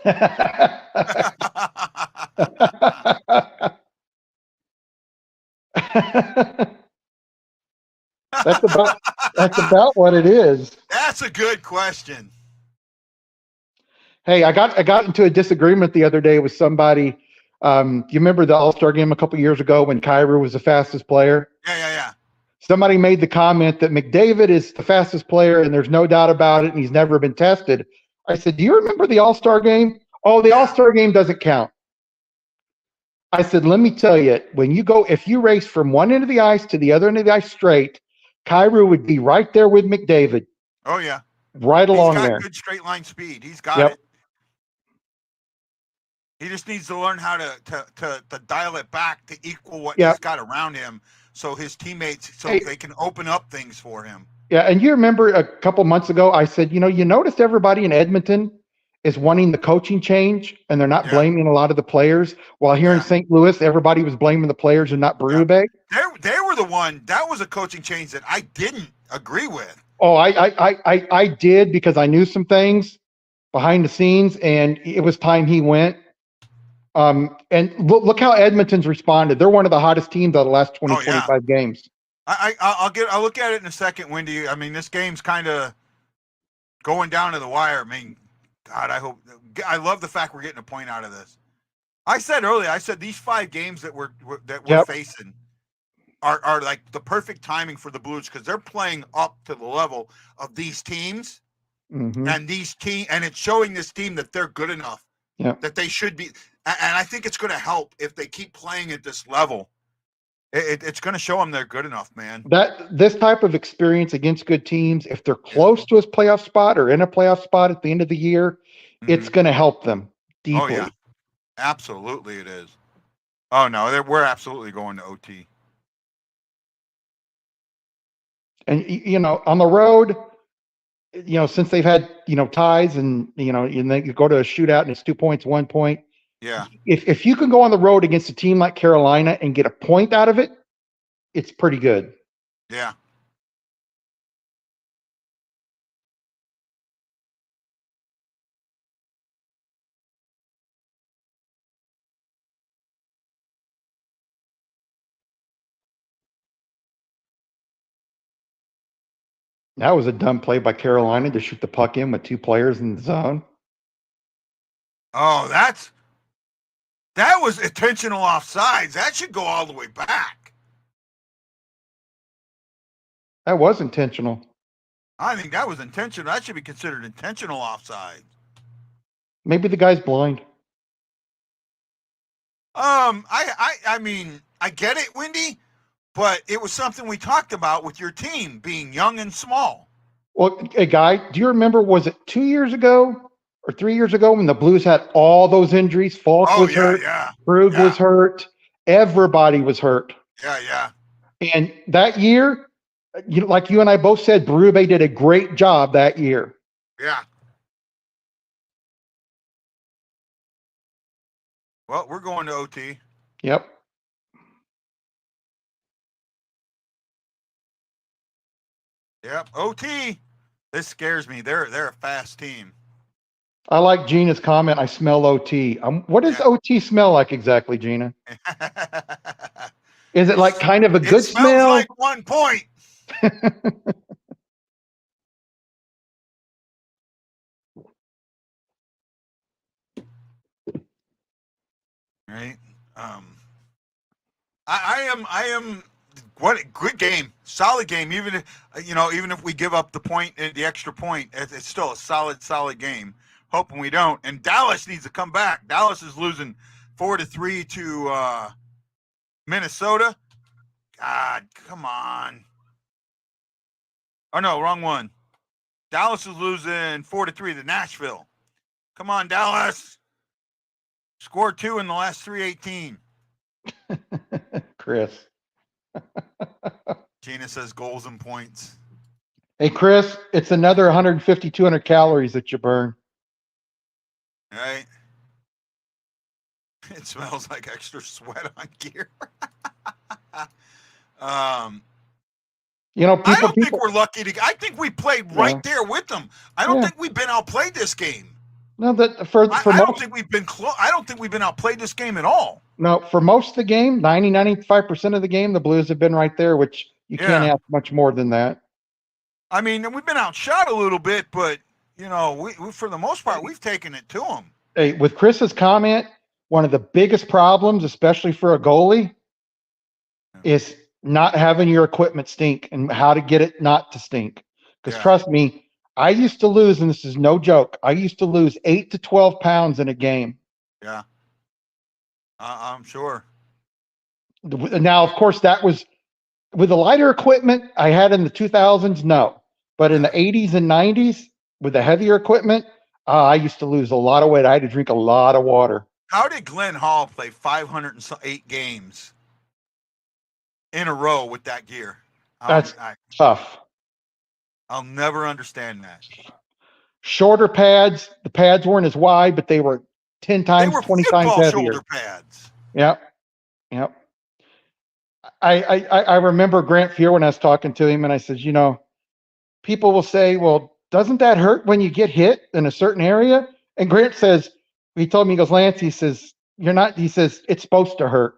That's about what it is. That's a good question. Hey, I got into a disagreement the other day with somebody. You remember the All-Star game a couple years ago when Kyrie was the fastest player? Yeah. Somebody made the comment that McDavid is the fastest player and there's no doubt about it and he's never been tested. I said, do you remember the All-Star game? Oh, the All-Star game doesn't count. I said, let me tell you, if you race from one end of the ice to the other end of the ice straight, Kyrie would be right there with McDavid. Oh, yeah. Right along there. He's got good straight line speed. He's got it. He just needs to learn how to dial it back to equal what he's got around him so his teammates, they can open up things for him. Yeah, and you remember a couple months ago, I said, you noticed everybody in Edmonton is wanting the coaching change, and they're not blaming a lot of the players. While here in St. Louis, everybody was blaming the players and not Berube. They were the one. That was a coaching change that I didn't agree with. Oh, I did because I knew some things behind the scenes, and it was time he went. And look how Edmonton's responded. They're one of the hottest teams out of the last 25 games. I'll look at it in a second, Wendy. I mean, this game's kind of going down to the wire. I mean, God, I love the fact we're getting a point out of this. I said earlier, these 5 games that we're facing are like the perfect timing for the Blues because they're playing up to the level of these teams, and it's showing this team that they're good enough, that they should be. And I think it's going to help if they keep playing at this level. It's going to show them they're good enough, man. This type of experience against good teams, if they're close to a playoff spot or in a playoff spot at the end of the year, it's going to help them deeply. Oh, yeah. Absolutely it is. Oh, no, we're absolutely going to OT. And, on the road, since they've had, ties and they go to a shootout and it's 2 points, 1 point. Yeah. If you can go on the road against a team like Carolina and get a point out of it, it's pretty good. Yeah. That was a dumb play by Carolina to shoot the puck in with 2 players in the zone. Oh, that was intentional offsides. That should go all the way back. That was intentional. I think that was intentional. That should be considered intentional offside. Maybe the guy's blind. I mean, I get it, Wendy, but it was something we talked about with your team being young and small. Well, a guy, do you remember, was it 2 years ago or 3 years ago when the Blues had all those injuries? Falk was hurt. Yeah. Krug was hurt. Everybody was hurt. Yeah. And that year, like you and I both said, Berube did a great job that year. Yeah. Well, we're going to OT. Yep. Yep. OT. This scares me. They're a fast team. I like Gina's comment. I smell OT. What does OT smell like exactly, Gina? Is it like kind of a good smell? It smells like 1 point. Right. I am. What a good game, solid game. Even if we give up the point, the extra point, it's still a solid game. Hoping we don't. And Dallas needs to come back. Dallas is losing 4-3 to Minnesota. God, come on. Oh no, wrong one. Dallas is losing 4-3 to Nashville. Come on, Dallas. Scored 2 in the last 3:18. Chris. Gina says goals and points. Hey, Chris, it's another 150, 200 calories that you burn. Right? It smells like extra sweat on gear. I don't think we're lucky to. I think we played right there with them. I don't think we've been outplayed this game. No, I don't think we've been close. I don't think we've been outplayed this game at all. No, for most of the game, 95% of the game, the Blues have been right there, which you can't ask much more than that. I mean, we've been outshot a little bit, but we for the most part, we've taken it to them. Hey, with Chris's comment, one of the biggest problems, especially for a goalie, is not having your equipment stink and how to get it not to stink. Because trust me, I used to lose, and this is no joke, I used to lose 8 to 12 pounds in a game. Yeah. I'm sure. Now, of course, that was with the lighter equipment I had in the 2000s, no. But in the 80s and 90s, with the heavier equipment, I used to lose a lot of weight. I had to drink a lot of water. How did Glenn Hall play 508 games in a row with that gear? That's tough. I'll never understand that. Shorter pads. The pads weren't as wide, but they were 10 times, 20 times heavier. Shoulder pads. Yep. I remember Grant Fuhr when I was talking to him, and I said, people will say, well, doesn't that hurt when you get hit in a certain area? And Grant says, he told me, he goes, Lance, he says, he says, it's supposed to hurt.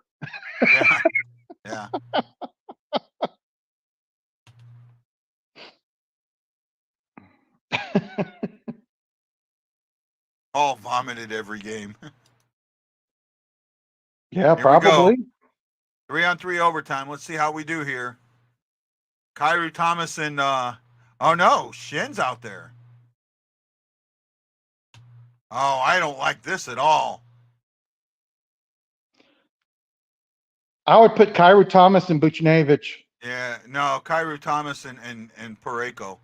Yeah. All vomited every game. Yeah, probably. 3-on-3 overtime. Let's see how we do here. Kyrou Thomas and oh no, Shin's out there. Oh, I don't like this at all. I would put Kyrou Thomas and Buchnevich. Yeah, no, Kyrou Thomas and Parayko.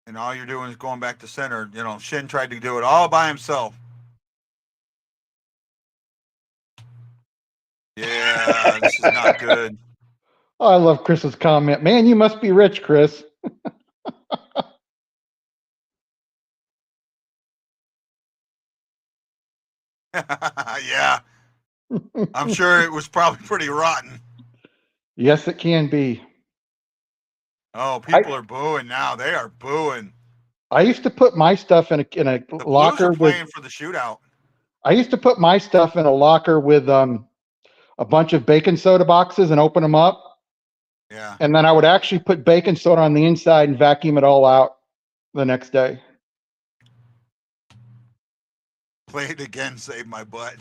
And all you're doing is going back to center. Shin tried to do it all by himself. Yeah, this is not good. Oh, I love Chris's comment. Man, you must be rich, Chris. Yeah. I'm sure it was probably pretty rotten. Yes, it can be. Oh, people are booing now. They are booing. I used to put my stuff in a the locker. Blues are playing for the shootout. I used to put my stuff in a locker with a bunch of baking soda boxes and open them up. Yeah. And then I would actually put baking soda on the inside and vacuum it all out the next day. Play it again, save my butt.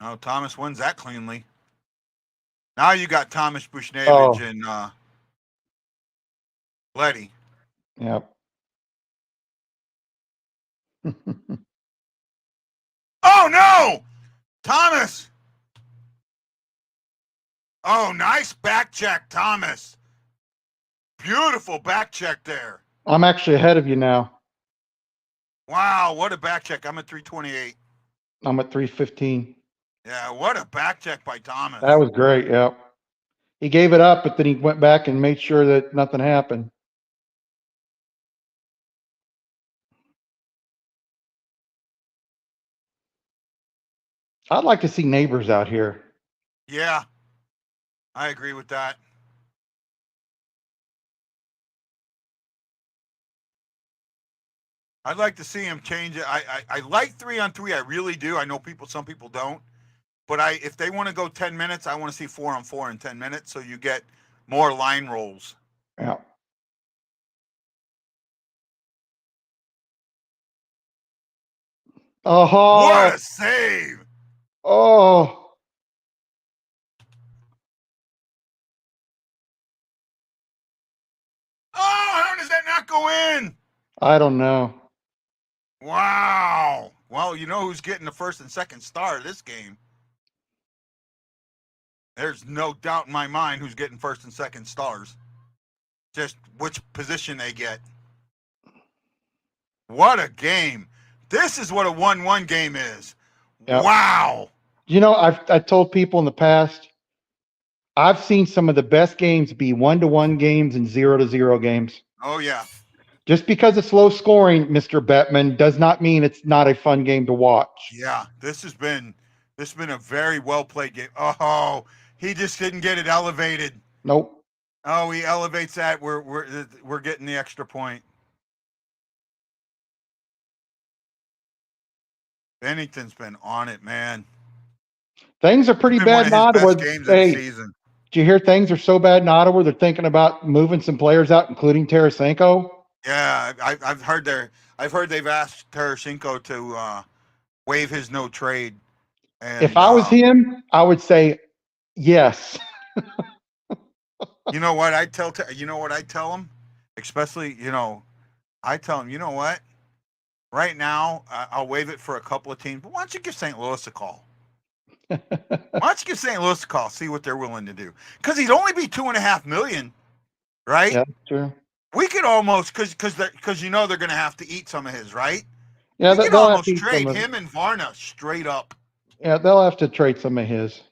Oh, Thomas wins that cleanly. Now you got Thomas Bushnevich Oh. and Letty. Yep. Oh no, Thomas. Oh, nice back check, Thomas. Beautiful back check there. I'm actually ahead of you now. Wow, what a back check. I'm at 328. I'm at 315. Yeah, what a back check by Thomas. That was great. Yep. He gave it up, but then he went back and made sure that nothing happened. I'd like to see neighbors out here. Yeah, I agree with that. I'd like to see him change it. I like 3-on-3. I really do. I know some people don't. But if they want to go 10 minutes, I want to see 4-on-4 in 10 minutes so you get more line rolls. Yeah. Oh. What a save. Oh. Oh, how does that not go in? I don't know. Wow. Well, you know who's getting the first and second star of this game. There's no doubt in my mind who's getting first and second stars. Just which position they get. What a game. This is what a 1-1 game is. Yep. Wow. You know, I told people in the past, I've seen some of the best games be 1-1 games and 0-0 games. Oh, yeah. Just because it's low scoring, Mr. Bettman, does not mean it's not a fun game to watch. Yeah, this has been a very well played game. Oh, he just didn't get it elevated. Nope. Oh, he elevates that. We're getting the extra point. Binnington's been on it, man. Things are pretty bad in Ottawa. Best games of the season. Did you hear things are so bad in Ottawa? They're thinking about moving some players out, including Tarasenko. Yeah, I've heard they've asked Tarasenko to waive his no trade. And, if I was him, I would say yes. You know what I tell him? Especially, I tell him, you know what? Right now, I'll waive it for a couple of teams. But why don't you give St. Louis a call? Why don't you give St. Louis a call? See what they're willing to do. Because he'd only be $2.5 million, right? Yeah, true. We could almost because they're going to have to eat some of his, right? Yeah, we could almost trade him and Vrana straight up. Yeah, they'll have to trade some of his.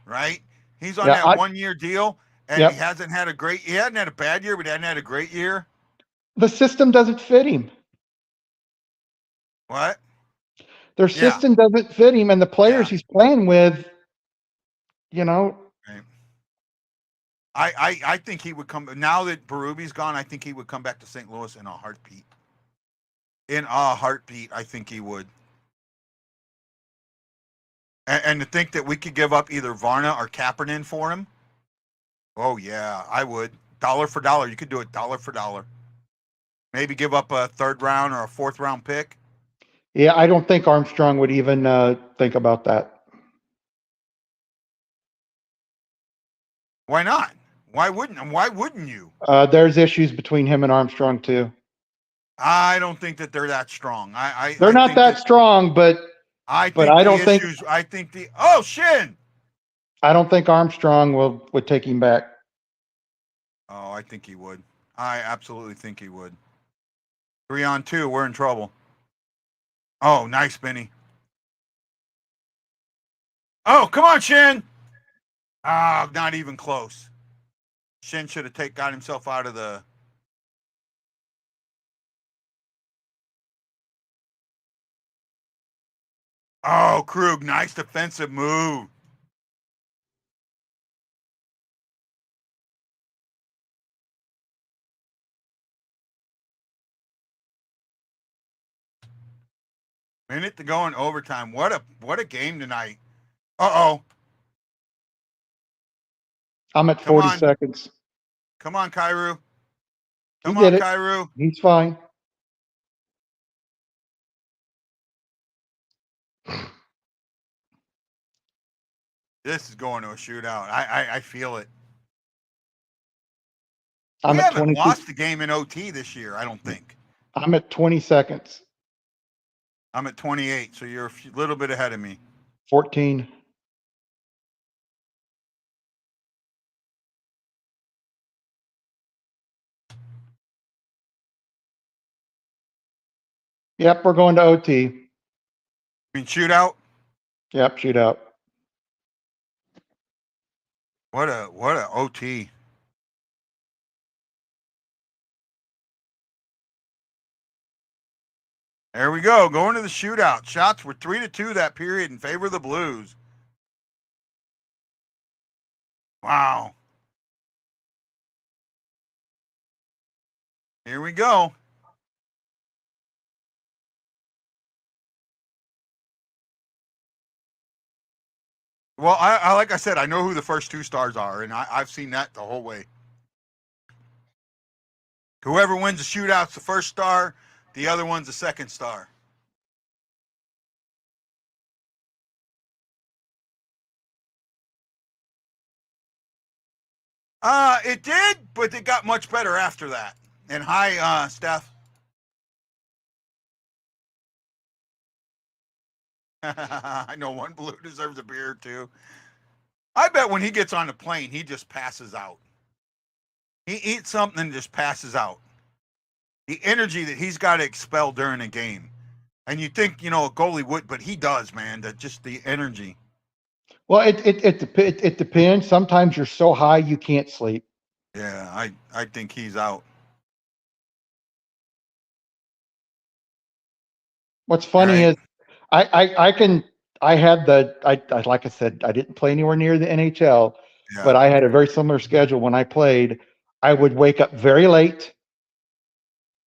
Right? He's on that 1-year deal, and yep. he hadn't had a bad year, but he hadn't had a great year. The system doesn't fit him. What? Their system doesn't fit him, and the players he's playing with, Right. I think he would come now that Berube's gone. I think he would come back to St. Louis in a heartbeat. I think he would. And to think that we could give up either Vrana or Kapanen for him. Oh yeah, I would. Dollar for dollar, you could do it dollar for dollar. Maybe give up a 3rd round or a 4th round pick. Yeah, I don't think Armstrong would even think about that. Why not? Why wouldn't you? There's issues between him and Armstrong too. I don't think that they're that strong. They're not that strong, but I think Shin. I don't think Armstrong would take him back. Oh, I think he would. I absolutely think he would. 3-on-2, we're in trouble. Oh, nice, Benny. Oh, come on, Shin. Ah, not even close. Shin should have got himself out of the. Oh, Krug, nice defensive move. Minute to go in overtime. What a game tonight. Uh-oh. I'm at Come 40 on. seconds. Come on, Kairu. He Come did on, it. Kairu. He's fine. This is going to a shootout. I feel it. We I'm at haven't 22. lost the game in OT this year, I don't think. I'm at 20 seconds. I'm at 28, so you're a little bit ahead of me. 14. Yep, we're going to OT. I mean, shootout. Yep, shootout. What a OT. There we go. Going to the shootout. Shots were 3-2 that period in favor of the Blues. Wow. Here we go. Well, I like I said, I know who the first two stars are, and I've seen that the whole way. Whoever wins the shootout's the first star, the other one's the second star. It did, but it got much better after that. And hi, Steph. I know one Blue deserves a beer too. I bet when he gets on the plane, he just passes out. He eats something and just passes out. The energy that he's got to expel during a game. And you think, a goalie would, but he does, man. That just the energy. Well, it depends. Sometimes you're so high you can't sleep. Yeah, I think he's out. What's funny Right. is I had like I said, I didn't play anywhere near the NHL, Yeah. but I had a very similar schedule when I played. I would wake up very late,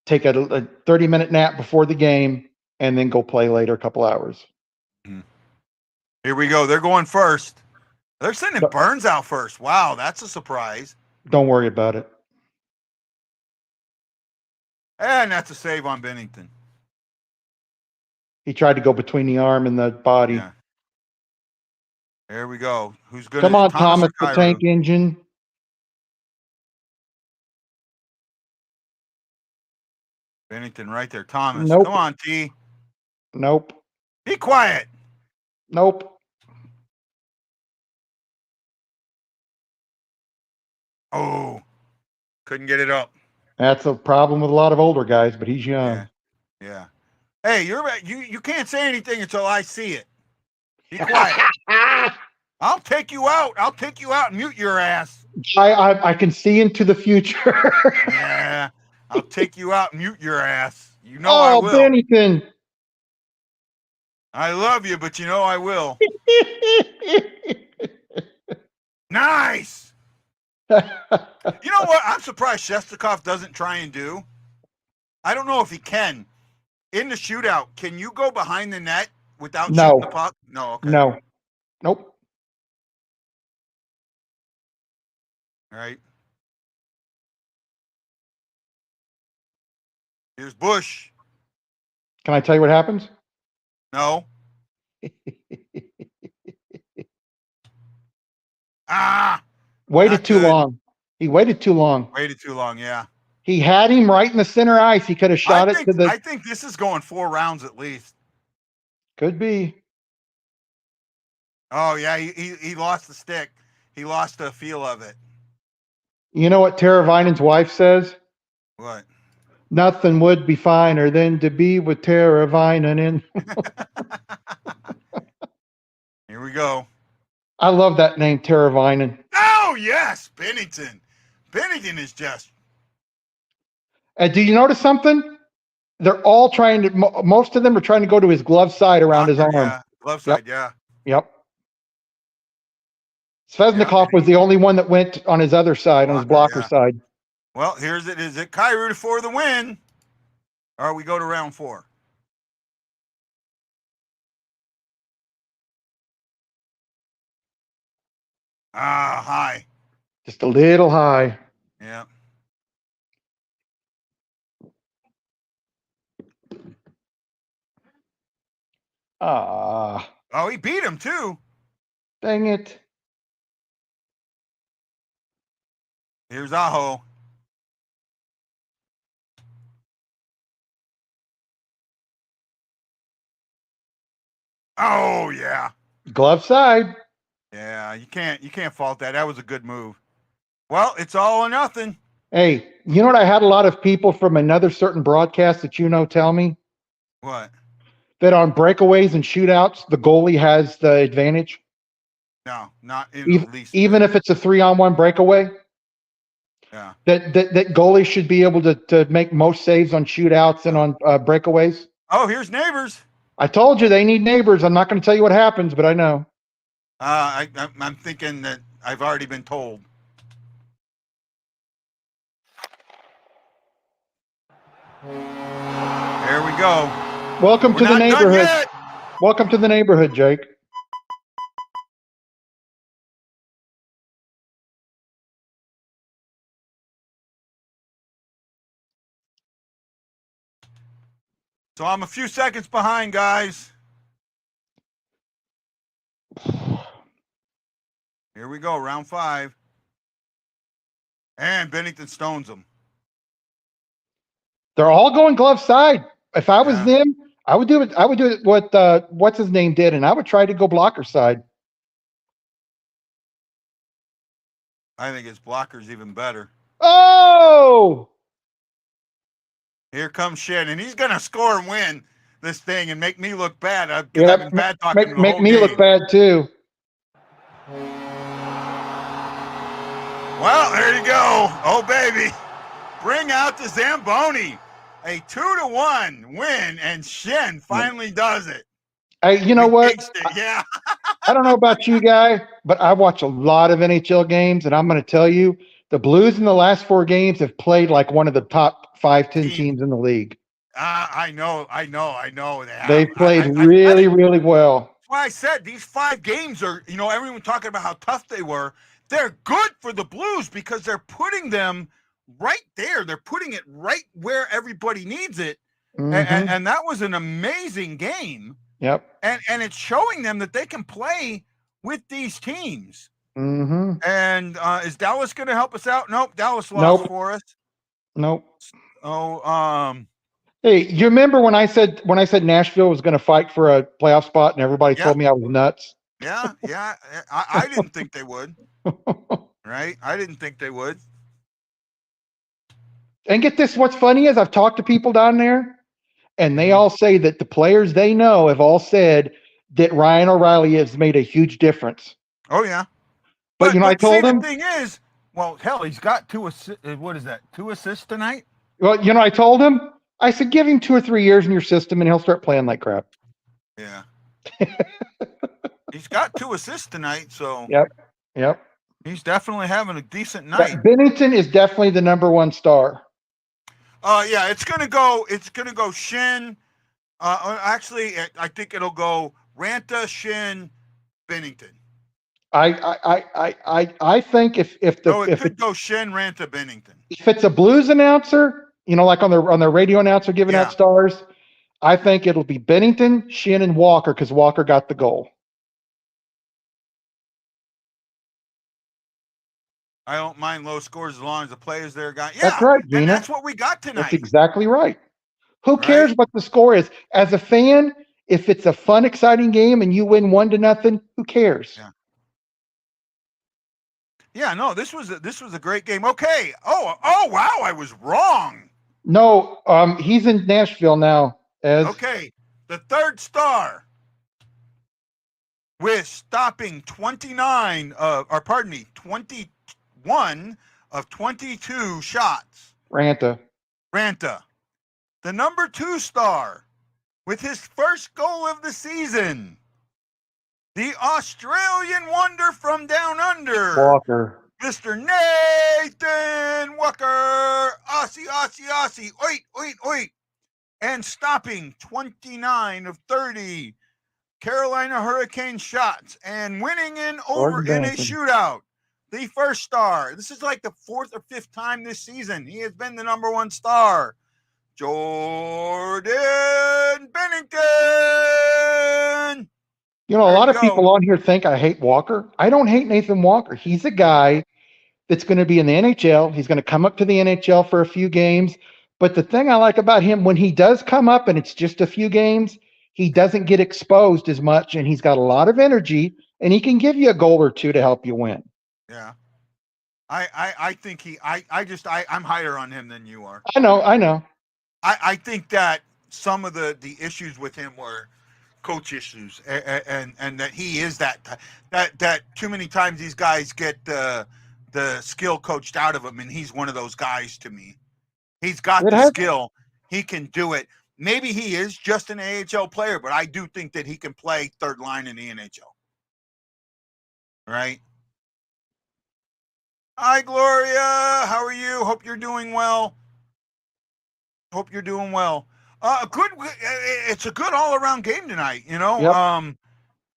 take a 30-minute nap before the game, and then go play later a couple hours. Here we go. They're going first. They're sending Burns out first. Wow, that's a surprise. Don't worry about it. And that's a save on Binnington. He tried to go between the arm and the body. Yeah. There we go. Who's going to Come on, Thomas the Tank Engine. Binnington right there. Thomas. Nope. Come on, T. Nope. Be quiet. Nope. Oh, couldn't get it up. That's a problem with a lot of older guys, but he's young. Yeah. Hey, you can't say anything until I see it. Be quiet. I'll take you out. I'll take you out and mute your ass. I can see into the future. Yeah. I'll take you out and mute your ass. You know I will. Binnington. I love you, but you know I will. Nice. You know what? I'm surprised Shestakov doesn't try and do. I don't know if he can. In the shootout, can you go behind the net without shooting the puck? No, okay. No. Nope. All right. Here's Bush. Can I tell you what happens? No. Waited too long. He waited too long. Waited too long, yeah. He had him right in the center ice. He could have shot it to the. I think this is going 4 rounds at least. Could be. Oh, yeah, he lost the stick. He lost the feel of it. You know what Tara Vinan's wife says? What? Nothing would be finer than to be with Tara Vinan. Here we go. I love that name, Tara Vinan. Oh, yes, Binnington. Binnington is just. Do you notice something? They're all trying to. Most of them are trying to go to his glove side around his arm. Yeah, Glove side, yeah. Yep. Svesnikov was the only one that went on his other side, on his blocker side. Well, here's it. Is it Kyrou for the win? Or we go to round 4? Ah, high. Just a little high. Yeah. Ah. Oh, he beat him too. Dang it. Here's Aho. Oh, yeah. Glove side. Yeah, you can't fault that. That was a good move. Well, it's all or nothing. Hey, you know what? I had a lot of people from another certain broadcast that you know tell me What? that on breakaways and shootouts, the goalie has the advantage. No, not in the least. Even if it's a 3-on-1 breakaway. Yeah. That goalies should be able to make most saves on shootouts and on breakaways. Oh, here's Neighbors. I told you they need neighbors. I'm not going to tell you what happens, but I know. I'm thinking that I've already been told. There we go. Welcome to the We're not done neighborhood. yet. Welcome to the neighborhood, Jake. So I'm a few seconds behind, guys. Here we go, round 5. And Binnington stones them. They're all going glove side. If I was them, I would do it. I would do it what what's his name did, and I would try to go blocker side. I think his blocker's even better. Oh! Here comes Shen, and he's going to score and win this thing and make me look bad. I've been bad talking the make whole me game. look bad too. Well, there you go. Oh, baby. Bring out the Zamboni. A 2-1 win, and Shen finally does it. Hey, you know what? Yeah. I don't know about you guys, but I watch a lot of NHL games, and I'm going to tell you, the Blues in the last 4 games have played like one of the top 5-10 teams in the league. I know. They played really well. That's why I said these 5 games are, everyone talking about how tough they were. They're good for the Blues because they're putting them right there. They're putting it right where everybody needs it. Mm-hmm. And that was an amazing game. Yep. And it's showing them that they can play with these teams. Mm-hmm. And is Dallas going to help us out? Nope. Dallas lost for us. Nope. Oh, hey, you remember when I said Nashville was going to fight for a playoff spot, and everybody told me I was nuts? Yeah. I didn't think they would. Right? I didn't think they would. And get this, what's funny is I've talked to people down there, and they all say that the players they know have all said that Ryan O'Reilly has made a huge difference. Oh, yeah. But I told him. The thing is, well, hell, he's got 2 assists. What is that? 2 assists tonight? Well, I told him, I said, give him 2 or 3 years in your system, and he'll start playing like crap. Yeah. He's got 2 assists tonight, so. Yep. He's definitely having a decent night. Binnington is definitely the number 1 star. Yeah, it's gonna go Shin. Actually, I think it'll go Ranta, Shin, Binnington. I think if it could go Shin, Ranta, Binnington. If it's a Blues announcer, like on their radio announcer giving out stars, I think it'll be Binnington, Shin, and Walker because Walker got the goal. I don't mind low scores as long as the players there got. Yeah, that's right, Gina. And that's what we got tonight. That's exactly right. Who cares what the score is? As a fan, if it's a fun, exciting game and you win 1-0, who cares? Yeah. No, this was a great game. Okay. Oh wow, I was wrong. No, he's in Nashville now. Okay, the 3rd star with stopping 21 of 22 shots. Ranta. The number 2 star with his first goal of the season. the Australian wonder from down under, Walker. Mr. Nathan Walker. Aussie. Oi. And stopping 29 of 30 Carolina Hurricane shots and winning in over in a shootout. The first star. This is like the 4th or 5th time this season he has been the number 1 star. Jordan Binnington. You know, a lot of people on here think I hate Walker. I don't hate Nathan Walker. He's a guy that's going to be in the NHL. He's going to come up to the NHL for a few games. But the thing I like about him, when he does come up and it's just a few games, he doesn't get exposed as much, and he's got a lot of energy, and he can give you a goal or two to help you win. Yeah. I think I'm higher on him than you are. I know. I think that some of the issues with him were coach issues, and that he is that too many times these guys get the skill coached out of him, and he's one of those guys to me. He's got the skill. He can do it. Maybe he is just an AHL player, but I do think that he can play third line in the NHL. Right? Hi, Gloria. How are you? Hope you're doing well. It's a good all-around game tonight, you know. Yep.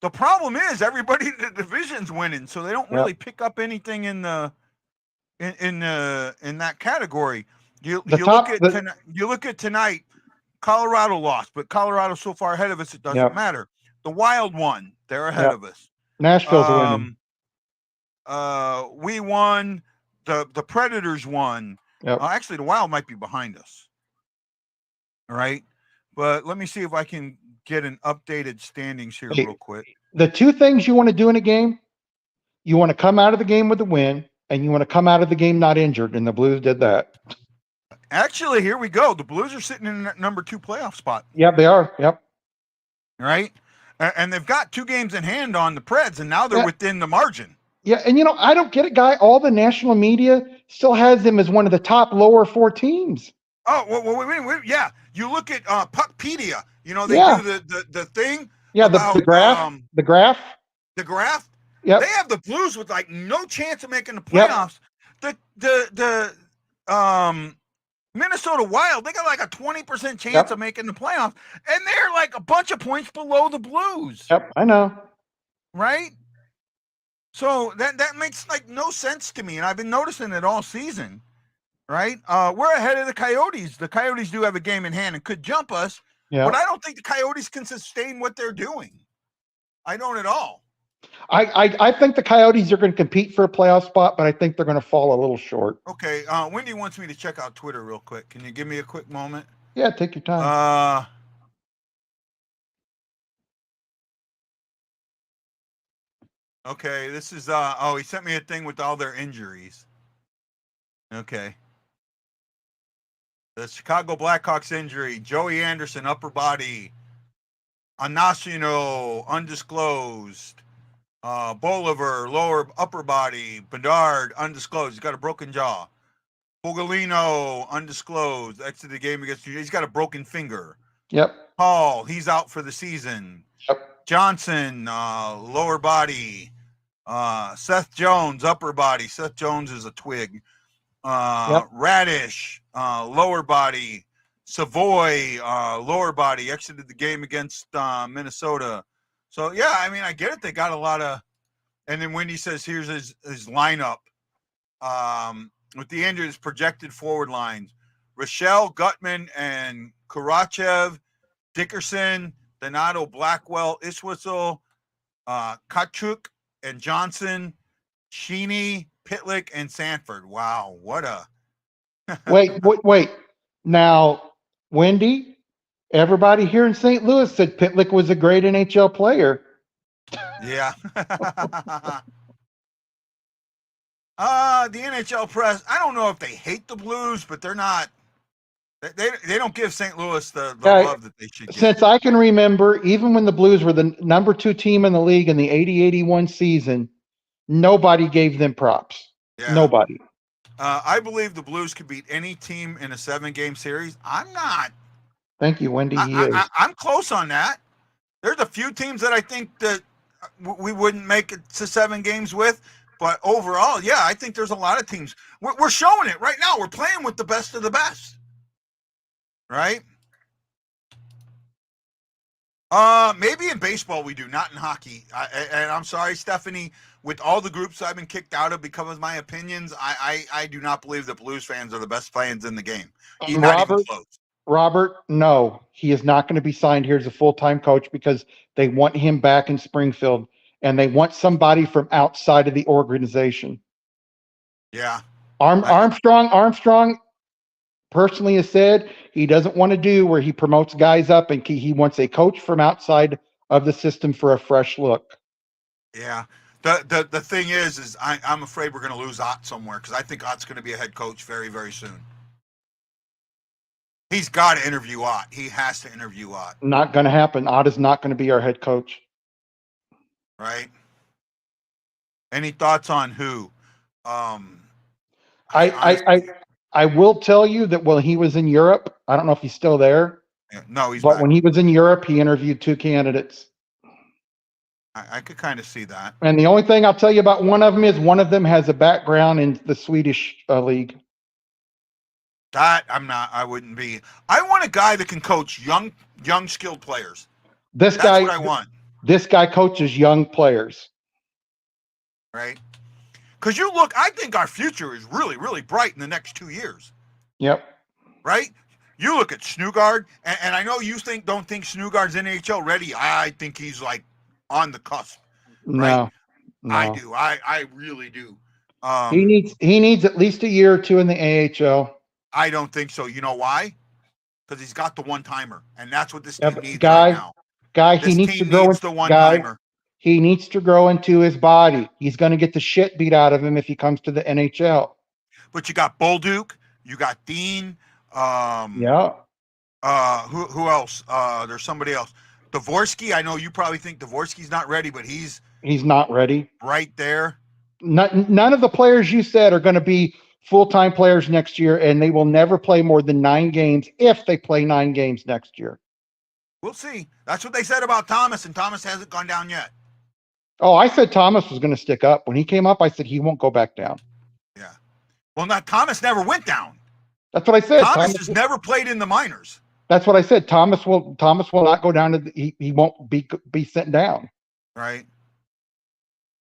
The problem is everybody in the division's winning, so they don't really pick up anything in that category. You look at tonight, Colorado lost, but Colorado's so far ahead of us it doesn't matter. The Wild won. They're ahead of us. Nashville's winning. We won. The Predators won. Yep. Actually, the Wild might be behind us. All right. But let me see if I can get an updated standings here real quick. The two things you want to do in a game, you want to come out of the game with a win, and you want to come out of the game not injured, and the Blues did that. Actually, here we go. The Blues are sitting in that number 2 playoff spot. Yep, they are. Yep. Right? And they've got 2 games in hand on the Preds, and now they're within the margin. Yeah, and I don't get it, Guy. All the national media still has them as one of the top lower 4 teams. Oh, wait, yeah. You look at Puckpedia. They do the thing. Yeah, about, the graph. The graph. The graph. Yep. They have the Blues with like no chance of making the playoffs. Yep. The Minnesota Wild, they got like a 20% chance of making the playoffs, and they're like a bunch of points below the Blues. Yep, I know. Right? So that makes like no sense to me, and I've been noticing it all season. Right? We're ahead of the Coyotes. The Coyotes do have a game in hand and could jump us, but I don't think the Coyotes can sustain what they're doing. I don't at all. I think the Coyotes are going to compete for a playoff spot, but I think they're going to fall a little short. Okay. Wendy wants me to check out Twitter real quick. Can you give me a quick moment? Yeah, take your time. Okay, this is he sent me a thing with all their injuries. Okay. The Chicago Blackhawks injury, Joey Anderson, upper body. Anasino, undisclosed. Bolivar, upper body. Bedard, undisclosed. He's got a broken jaw. Fogalino, undisclosed. Exited the game against you. He's got a broken finger. Yep. Hall, he's out for the season. Yep. Johnson, lower body. Seth Jones, upper body. Seth Jones is a twig. Radish, lower body. Savoy, lower body. Exited the game against Minnesota. So, yeah, I mean, I get it. They got a lot of – and then Wendy says here's his lineup with the injuries, projected forward lines. Rochelle, Gutman, and Karachev, Dickerson, Donato, Blackwell, Iswissel, Kachuk, and Johnson, Sheeny, Pitlick, and Sanford. Wow, what a – Wait. Now, Wendy, everybody here in St. Louis said Pitlick was a great NHL player. Yeah. The NHL press, I don't know if they hate the Blues, but they're not – they don't give St. Louis the love that they should give. Since I can remember, even when the Blues were the number 2 team in the league in the 80-81 season, nobody gave them props. Yeah. Nobody. I believe the Blues could beat any team in a 7-game series. I'm not. Thank you, Wendy. I'm close on that. There's a few teams that I think that we wouldn't make it to 7 games with. But overall, yeah, I think there's a lot of teams. We're showing it right now. We're playing with the best of the best, right? Maybe in baseball we do, not in hockey. And I'm sorry, Stephanie, with all the groups I've been kicked out of because of my opinions, I do not believe that Blues fans are the best fans in the game. Not even close. Robert, no, he is not going to be signed here as a full-time coach because they want him back in Springfield and they want somebody from outside of the organization. Yeah. Armstrong personally has said he doesn't want to do where he promotes guys up and he wants a coach from outside of the system for a fresh look. Yeah. The thing is I'm afraid we're going to lose Ott somewhere because I think Ott's going to be a head coach very, very soon. He's got to interview Ott. He has to interview Ott. Not going to happen. Ott is not going to be our head coach. Right. Any thoughts on who? I will tell you that when he was in Europe, I don't know if he's still there. No, he's but back. When he was in Europe, he interviewed 2 candidates. I could kind of see that. And the only thing I'll tell you about one of them is one of them has a background in the Swedish league. That I wouldn't be. I want a guy that can coach young skilled players. That's what I want. This guy coaches young players. Right? Because I think our future is really, really bright in the next 2 years. Yep. Right? You look at Snugard, and I know you don't think Snugard's NHL ready. I think he's like on the cusp. Right? No. I do. I really do. He needs at least a year or 2 in the AHL. I don't think so. You know why? Because he's got the one-timer, and that's what this team needs right now. He needs to grow into the one-timer. He needs to grow into his body. He's going to get the shit beat out of him if he comes to the NHL. But you got Bolduc, you got Dean. Yeah. Who else? There's somebody else. Dvorsky. I know you probably think Dvorsky's not ready, but he's not ready. Right there. None of the players you said are going to be full-time players next year, and they will never play more than 9 games if they play 9 games next year. We'll see. That's what they said about Thomas, and Thomas hasn't gone down yet. Oh, I said Thomas was going to stick up. When he came up, I said he won't go back down. Yeah. Well, Thomas never went down. That's what I said. Thomas has never played in the minors. That's what I said. Thomas will not go down to he won't be sent down. Right.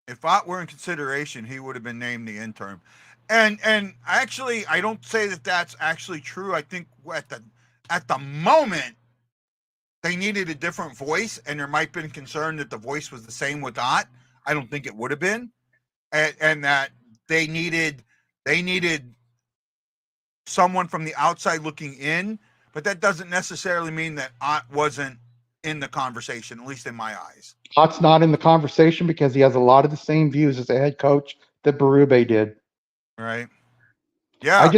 If Ott were in consideration, he would have been named the interim. And actually, I don't say that that's actually true. I think at the moment they needed a different voice, and there might have been concern that the voice was the same with Ott. I don't think it would have been, and that they needed someone from the outside looking in. But that doesn't necessarily mean that Ott wasn't in the conversation, at least in my eyes. Ott's not in the conversation because he has a lot of the same views as a head coach that Berube did. Right. Yeah.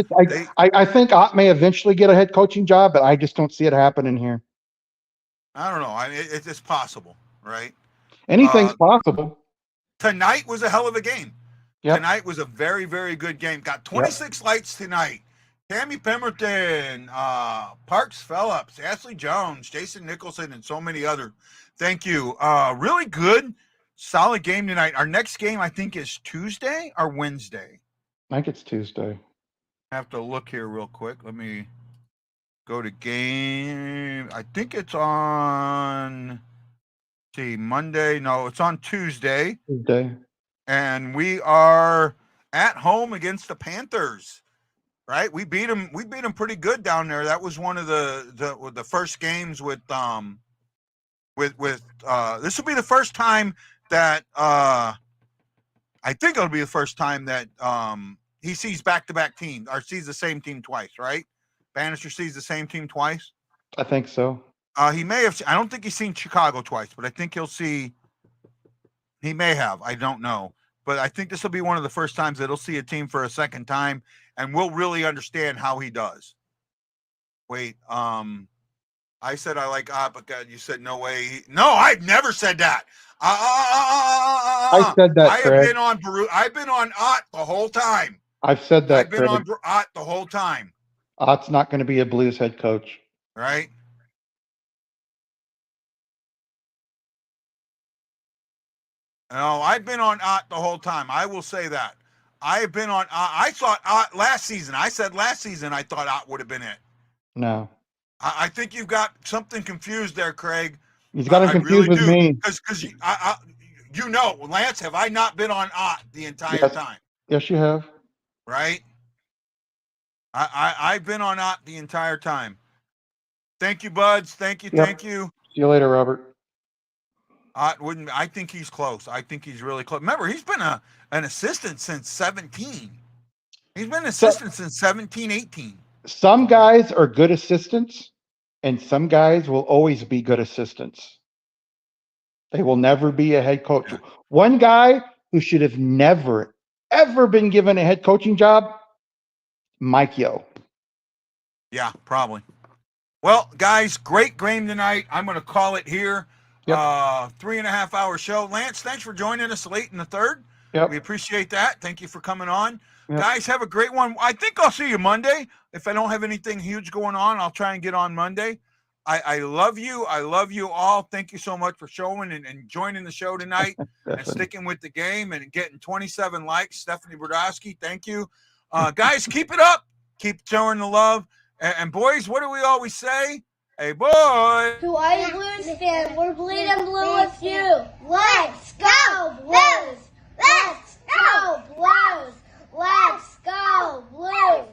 I think Ott may eventually get a head coaching job, but I just don't see it happening here. I don't know. It's possible, right? Anything's possible. Tonight was a hell of a game. Yep. Tonight was a very, very good game. Got 26 lights tonight. Tammy Pemberton, Parks Phillips, Ashley Jones, Jason Nicholson, and so many others. Thank you. Really good, solid game tonight. Our next game, I think, is Tuesday or Wednesday. I think it's Tuesday. I have to look here real quick. Let me go to game. I think it's on, Monday. No, it's on Tuesday. And we are at home against the Panthers. Right? We beat them pretty good down there. That was one of the first games with this will be the first time that I think it'll be the first time that he sees back-to-back teams or sees the same team twice, right? Bannister sees the same team twice? I think so. He may have. I don't think he's seen Chicago twice, but I think he may have. I don't know. But I think this will be one of the first times that he'll see a team for a second time, and we'll really understand how he does. Wait, I said I like Ott, but God, you said no way. No, I've never said that. I said that. I've been on Ott the whole time. I've said that. I've been on Ott the whole time. Ott's not going to be a Blues head coach. Right? No, I've been on Ott the whole time. I will say that. I've been on Ott. I thought Ott last season. I said last season I thought Ott would have been it. No. I think you've got something confused there, Craig. He's got him I confused really with do. me. Because you know, Lance, have I not been on Ott the entire Yes. time? Yes, you have. Right? I've been on Ott the entire time. Thank you, buds. Thank you. Yep. Thank you. See you later, Robert. I think he's close. I think he's really close. Remember, he's been an assistant since 17. He's been an assistant since 17, 18. Some guys are good assistants, and some guys will always be good assistants. They will never be a head coach. One guy who should have never, ever been given a head coaching job, Mike Yo. Yeah, probably. Well, guys, great game tonight. I'm going to call it here. Yep. 3.5 hour show. Lance, thanks for joining us late in the third. Yep. We appreciate that. Thank you for coming on. Yep. Guys, have a great one. I think I'll see you Monday. If I don't have anything huge going on, I'll try and get on Monday. I love you. I love you all. Thank you so much for showing and joining the show tonight and sticking with the game and getting 27 likes. Stephanie Brodowski, thank you. Guys, keep it up. Keep showing the love. And boys, what do we always say? Hey, boy. To all you Blues fans, we're bleeding blue with you. Let's go, Blues! Let's go, Blues! Let's go, Blues!